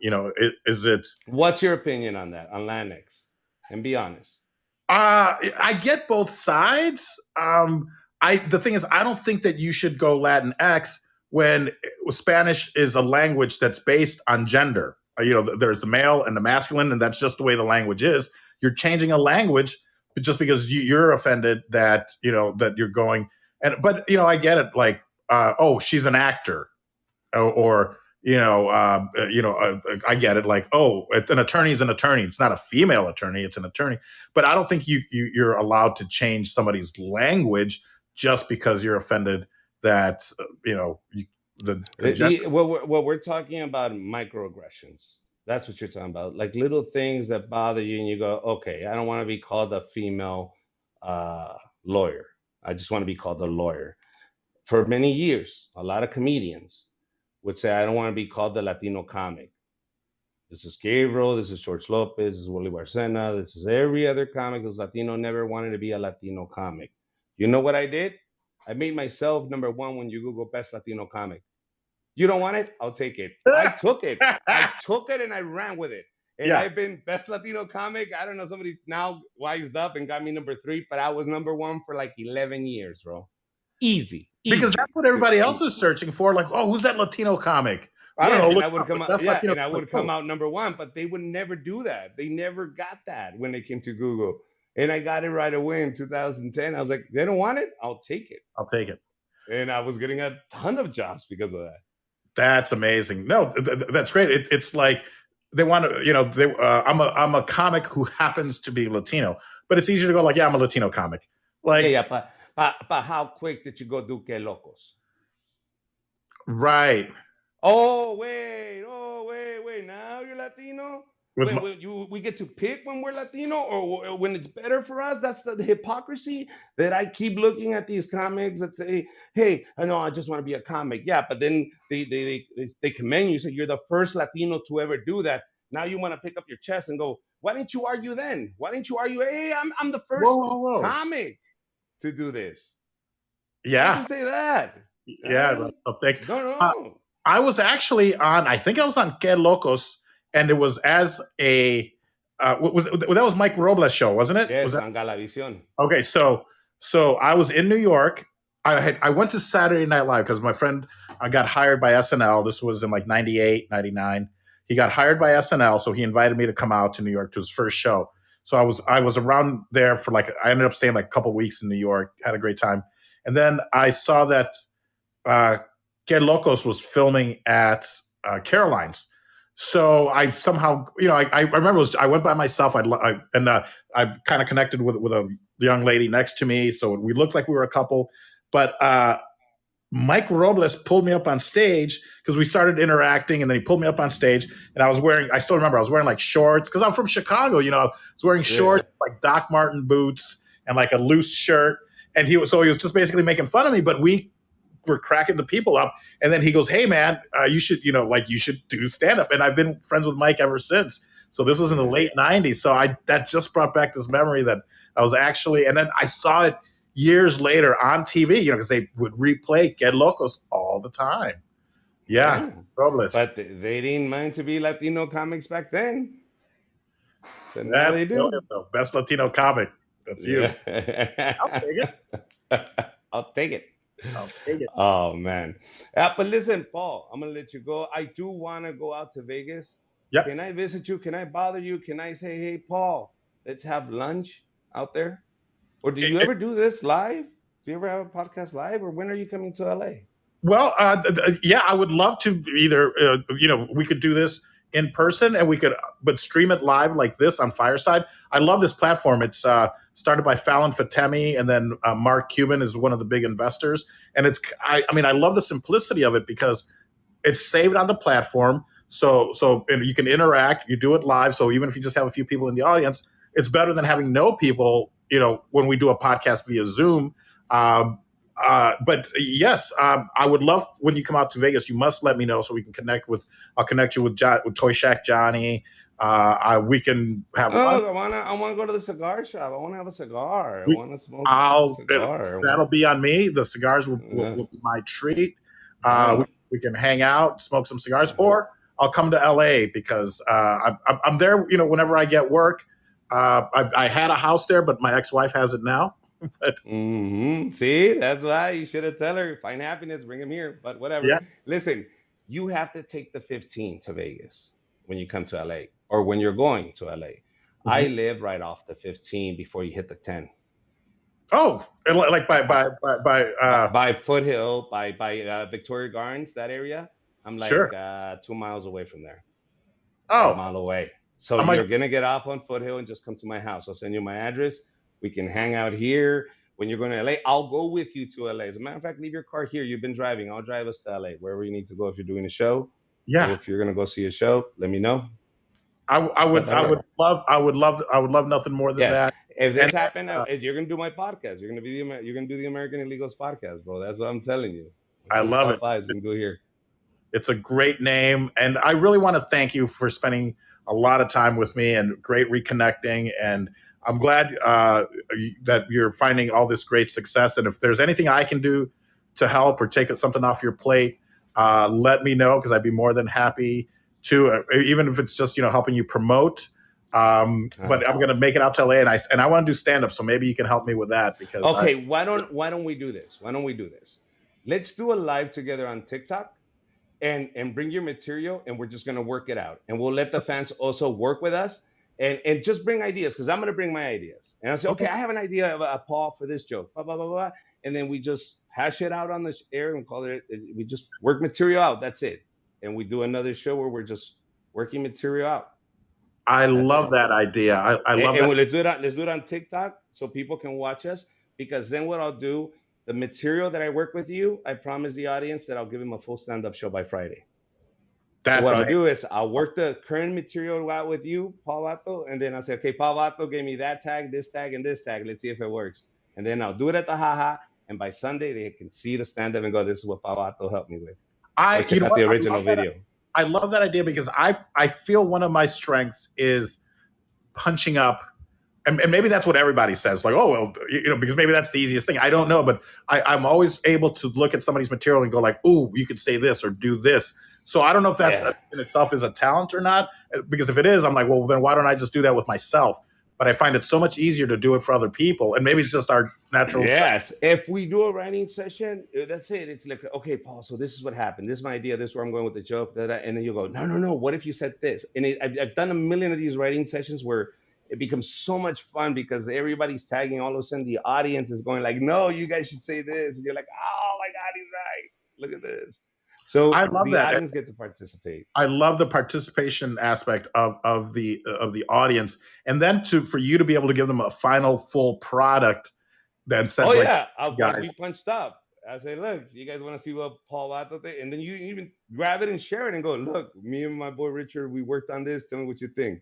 S2: Is it?
S3: What's your opinion on that, on Latinx? And be honest.
S2: I get both sides. The thing is, I don't think that you should go Latin X when Spanish is a language that's based on gender. There's the male and the masculine, and that's just the way the language is. You're changing a language just because you're offended that that you're going. But I get it. Like, oh, she's an actor, or I get it. Like, oh, an attorney is an attorney. It's not a female attorney; it's an attorney. But I don't think you're allowed to change somebody's language just because you're offended that the gender.
S3: What we're talking about microaggressions. That's what you're talking about, like little things that bother you, and you go, "Okay, I don't want to be called a female uh, lawyer. I just want to be called a lawyer." For many years, a lot of comedians would say, "I don't want to be called the Latino comic." This is Gabriel. This is George Lopez. This is Willie Barcena. This is every other comic who's Latino. Never wanted to be a Latino comic. You know what I did? I made myself number one when you Google best Latino comic. You don't want it? I'll take it. I took it. I took it and I ran with it. And
S2: Yeah,
S3: I've been best Latino comic. I don't know, somebody now wised up and got me number 3, but I was number 1 for like 11 years, bro. Easy,
S2: because that's
S3: easy.
S2: what everybody else is searching for. Like, oh, who's that Latino comic? I don't
S3: Yeah,
S2: know.
S3: and
S2: Look
S3: I would
S2: up,
S3: come
S2: but
S3: out.
S2: that's
S3: Yeah,
S2: Latino.
S3: and I
S2: Like,
S3: would come
S2: oh,
S3: out number 1, but they would never do that. They never got that when it came to Google, and I got it right away in 2010. I was like, they don't want it, I'll take it,
S2: I'll take it.
S3: and I was getting a ton of jobs because of that.
S2: That's amazing. No, that's great. It's like they want to, I'm a comic who happens to be Latino, but it's easier to go like, yeah, I'm a Latino comic.
S3: Yeah,
S2: Like,
S3: yeah, but how quick did you go do Que Locos?
S2: right.
S3: Oh, wait. Now you're Latino?
S2: With my,
S3: We get to pick when we're Latino or when it's better for us? That's the hypocrisy that I keep looking at these comics that say, hey, I know I just want to be a comic. Yeah, but then they commend you. Say you're the first Latino to ever do that. Now you want to pick up your chest and go, why didn't you argue then? Why didn't you argue, hey, I'm the first
S2: whoa.
S3: comic to do this? Why didn't
S2: Yeah.
S3: you say that?
S2: Yeah. Thank you.
S3: No, no.
S2: I was actually I think I was on Que Locos, and it was as a, that was Mike Robles' show, wasn't it? Was
S3: Yes,
S2: that?
S3: on Galavision.
S2: Okay, so I was in New York. I went to Saturday Night Live because my friend got hired by SNL. This was in like 98, 99. He got hired by SNL, so he invited me to come out to New York to his first show. So I was around there for I ended up staying like a couple weeks in New York, had a great time. And then I saw that Que Locos was filming at Caroline's. So I somehow, I remember I went by myself. I kind of connected with a young lady next to me, so we looked like we were a couple. But Mike Robles pulled me up on stage because we started interacting, and then he pulled me up on stage, and I still remember I was wearing like shorts because I'm from Chicago. I was wearing shorts, like Doc Marten boots, and like a loose shirt. And he was just basically making fun of me, but we were cracking the people up. And then he goes, hey man, you should do stand up. And I've been friends with Mike ever since. So this was in the late 90s. So that just brought back this memory that I was actually, and then I saw it years later on TV, because they would replay Get Locos all the time. Yeah,
S3: Yeah.
S2: Robles.
S3: But they didn't mind to be Latino comics back then. So now
S2: That's
S3: they
S2: brilliant,
S3: do.
S2: though. Best Latino comic. That's you.
S3: Yeah.
S2: I'll take it.
S3: I'll take it.
S2: I'll take it.
S3: Oh man. But listen, Paul, I'm gonna let you go. I do wanna go out to Vegas.
S2: Yep.
S3: Can I visit you? Can I bother you? Can I say, hey Paul, let's have lunch out there? Or do you ever do this live? Do you ever have a podcast live? Or when are you coming to LA?
S2: Well, yeah, I would love to either, we could do this in person and we could, but stream it live like this on Fireside. I love this platform. It's started by Fallon Fatemi, and then Mark Cuban is one of the big investors. And I mean, I love the simplicity of it because it's saved on the platform. So and you can interact, you do it live. So even if you just have a few people in the audience, it's better than having no people, when we do a podcast via Zoom. But yes, I would love when you come out to Vegas. You must let me know so we can connect with. I'll connect you with Toy Shack Johnny. We can have lunch.
S3: Oh, I wanna go to the cigar shop. I wanna have a cigar. I
S2: We,
S3: wanna smoke a cigar.
S2: that'll be on me. The cigars will
S3: Yeah.
S2: be my treat.
S3: Yeah.
S2: We can hang out, smoke some cigars, or I'll come to LA because I'm there. Whenever I get work. I had a house there, but my ex-wife has it now.
S3: See, that's why you should have tell her, find happiness, bring him here. But whatever.
S2: Yeah.
S3: Listen, you have to take the 15 to Vegas when you come to LA or when you're going to LA. I live right off the 15 before you hit the 10.
S2: Oh, like
S3: by Foothill, by Victoria Gardens, that area. I'm like
S2: sure.
S3: 2 miles away from there.
S2: Oh,
S3: a mile away. So you're gonna get off on Foothill and just come to my house. I'll send you my address. We can hang out here. When you're going to LA, I'll go with you to LA. As a matter of fact, leave your car here. You've been driving. I'll drive us to LA, wherever you need to go if you're doing a show.
S2: Yeah.
S3: Or if you're gonna go see a show, let me know.
S2: I would love nothing more than that.
S3: If this happened, you're gonna do my podcast. You're gonna do the American Illegals podcast, bro. That's what I'm telling you.
S2: I love it.
S3: We can do it here.
S2: It's a great name, and I really want to thank you for spending a lot of time with me and great reconnecting. And I'm glad that you're finding all this great success. And if there's anything I can do to help or take something off your plate, let me know, because I'd be more than happy to, even if it's just helping you promote. But I'm going to make it out to LA, and I want to do stand up, so maybe you can help me with that. Because
S3: why don't we do this? Let's do a live together on TikTok. And bring your material, and we're just going to work it out. And we'll let the fans also work with us and just bring ideas, because I'm going to bring my ideas. And I'll say, okay, I have an idea of a Paul for this joke, blah, blah, blah, blah. And then we just hash it out on the air and call it, we just work material out. That's it. And we do another show where we're just working material out.
S2: I love that idea. I love that.
S3: And let's do it on TikTok so people can watch us, because then what I'll do, the material that I work with you, I promise the audience that I'll give him a full stand-up show by Friday. So what I'll do is I'll work the current material out with you, Paul Vato, and then I'll say, okay, Paul Vato gave me that tag, this tag, and this tag. Let's see if it works. And then I'll do it at the haha, and by Sunday they can see the stand-up and go, this is what Paul Vato helped me with. Check out the original video.
S2: I love that idea, because I feel one of my strengths is punching up. And maybe that's what everybody says, like, oh, well, because maybe that's the easiest thing. I don't know, but I'm always able to look at somebody's material and go like, ooh, you could say this or do this. So I don't know if that's in itself is a talent or not, because if it is, I'm like, well, then why don't I just do that with myself? But I find it so much easier to do it for other people. And maybe it's just our natural.
S3: Yes. If we do a writing session, that's it. It's like, okay, Paul, so this is what happened. This is my idea. This is where I'm going with the joke. And then you go, no. What if you said this? And I've done a million of these writing sessions where it becomes so much fun, because everybody's tagging. All of a sudden, the audience is going like, no, you guys should say this. And you're like, oh, my God, he's right. Look at this. So I love the audience get to participate.
S2: I love the participation aspect of the audience. And then for you to be able to give them a final full product that said,
S3: I'll be punched up. I say, look, you guys want to see what Paul Vato did? And then you even grab it and share it and go, look, me and my boy Richard, we worked on this. Tell me what you think.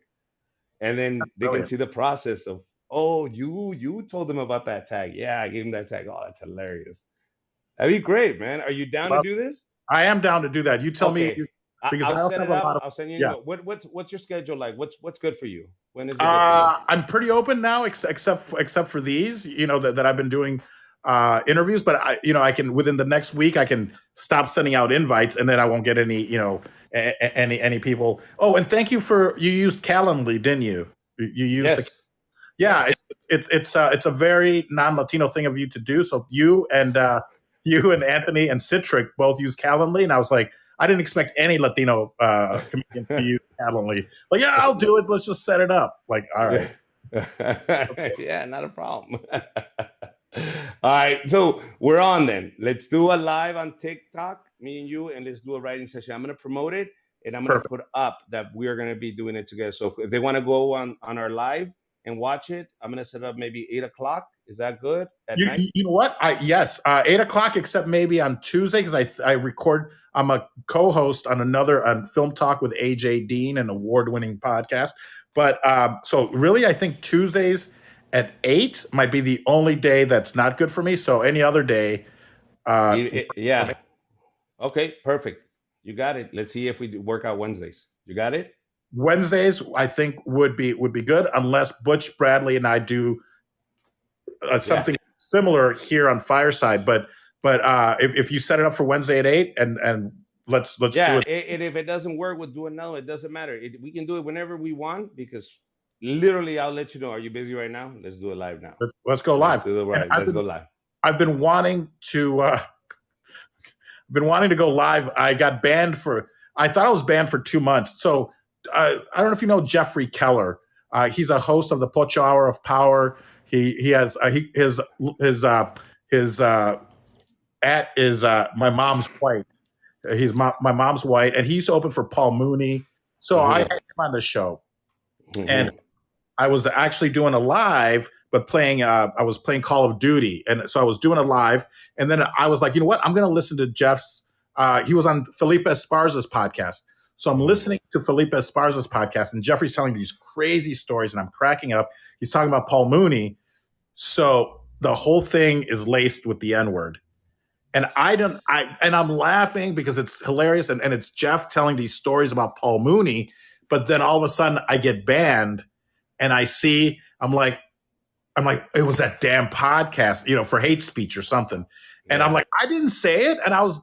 S3: And then they can see the process of, oh, you told them about that tag. Yeah, I gave them that tag. Oh, that's hilarious. That'd be great, man. Are you down to do this?
S2: I am down to do that. You tell me, because
S3: I'll set it up. I'll send you. Yeah. What's your schedule like? What's good for you? When is it?
S2: I'm pretty open now, except for these. That I've been doing interviews, but I can within the next week I can stop sending out invites, and then I won't get any any people. Oh, and thank you you used Calendly, didn't you? You used
S3: Yes.
S2: yeah. It's a very non-Latino thing of you to do. So you and Anthony and Citric both use Calendly, and I was like, I didn't expect any Latino comedians to use Calendly. Like, yeah, I'll do it. Let's just set it up. Like, all right.
S3: Okay. Yeah, not a problem. All right, so we're on then. Let's do a live on TikTok, me and you, and let's do a writing session. I'm going to promote it, and I'm going to put up that we're going to be doing it together. So if they want to go on our live and watch it, I'm going to set up maybe 8 o'clock. Is that good at night?
S2: You know what? Yes, 8 o'clock, except maybe on Tuesday, because I record. I'm a co-host on Film Talk with AJ Dean, an award-winning podcast. But so really, I think Tuesdays at 8 might be the only day that's not good for me. So any other day.
S3: Yeah. Okay, perfect. You got it. Let's see if we work out Wednesdays. You got it?
S2: Wednesdays, I think would be good, unless Butch Bradley and I do something similar here on Fireside. But if you set it up for Wednesday at 8 and let's do it.
S3: And if it doesn't work, we'll do another. It doesn't matter. We can do it whenever we want, because literally I'll let you know. Are you busy right now? Let's do it live now.
S2: Let's go live.
S3: Let's go live.
S2: I've been wanting to go live. I got banned I thought I was banned for 2 months. So I don't know if you know Jeffrey Keller. He's a host of the Pocho Hour of Power. He has his at is my mom's white. He's my mom's white, and he used to open for Paul Mooney. So I had him on the show, and I was actually doing a live, but I was playing Call of Duty, and so I was doing a live, and then I was like, you know what? I'm going to listen to Jeff's. He was on Felipe Esparza's podcast, so I'm listening to Felipe Esparza's podcast, and Jeffrey's telling these crazy stories, and I'm cracking up. He's talking about Paul Mooney, so the whole thing is laced with the N-word. And I'm laughing because it's hilarious, and it's Jeff telling these stories about Paul Mooney, but then all of a sudden I get banned, and I'm like, it was that damn podcast, for hate speech or something. And I'm like, I didn't say it. And I was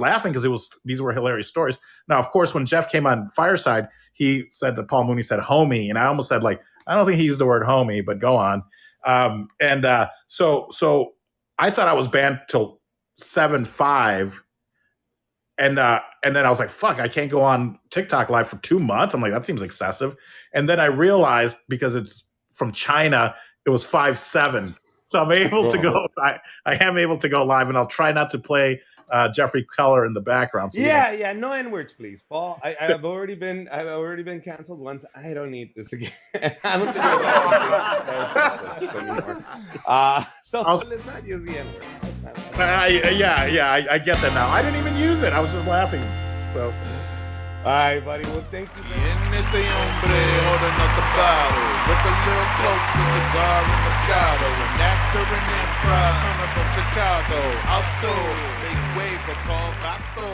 S2: laughing because these were hilarious stories. Now, of course, when Jeff came on Fireside, he said that Paul Mooney said homie, and I almost said, like, I don't think he used the word homie, but go on. So I thought I was banned till 7/5, and then I was like, fuck, I can't go on TikTok live for 2 months. I'm like, that seems excessive. And then I realized, because it's from China, it was 5/7. So I'm able to go. I am able to go live, and I'll try not to play Jeffrey Keller in the background. So
S3: no N-words, please, Paul. I've already been canceled once. I don't need this again. I don't think I anymore. So let's not use the N-word.
S2: I get that now. I didn't even use it. I was just laughing. So.
S3: All right, buddy. Well, thank you.
S1: And ese hombre holding up the bottle. Look a little closer, cigar and Moscato. An actor in improv coming from Chicago. Outdoor, big wave for Paul Vato.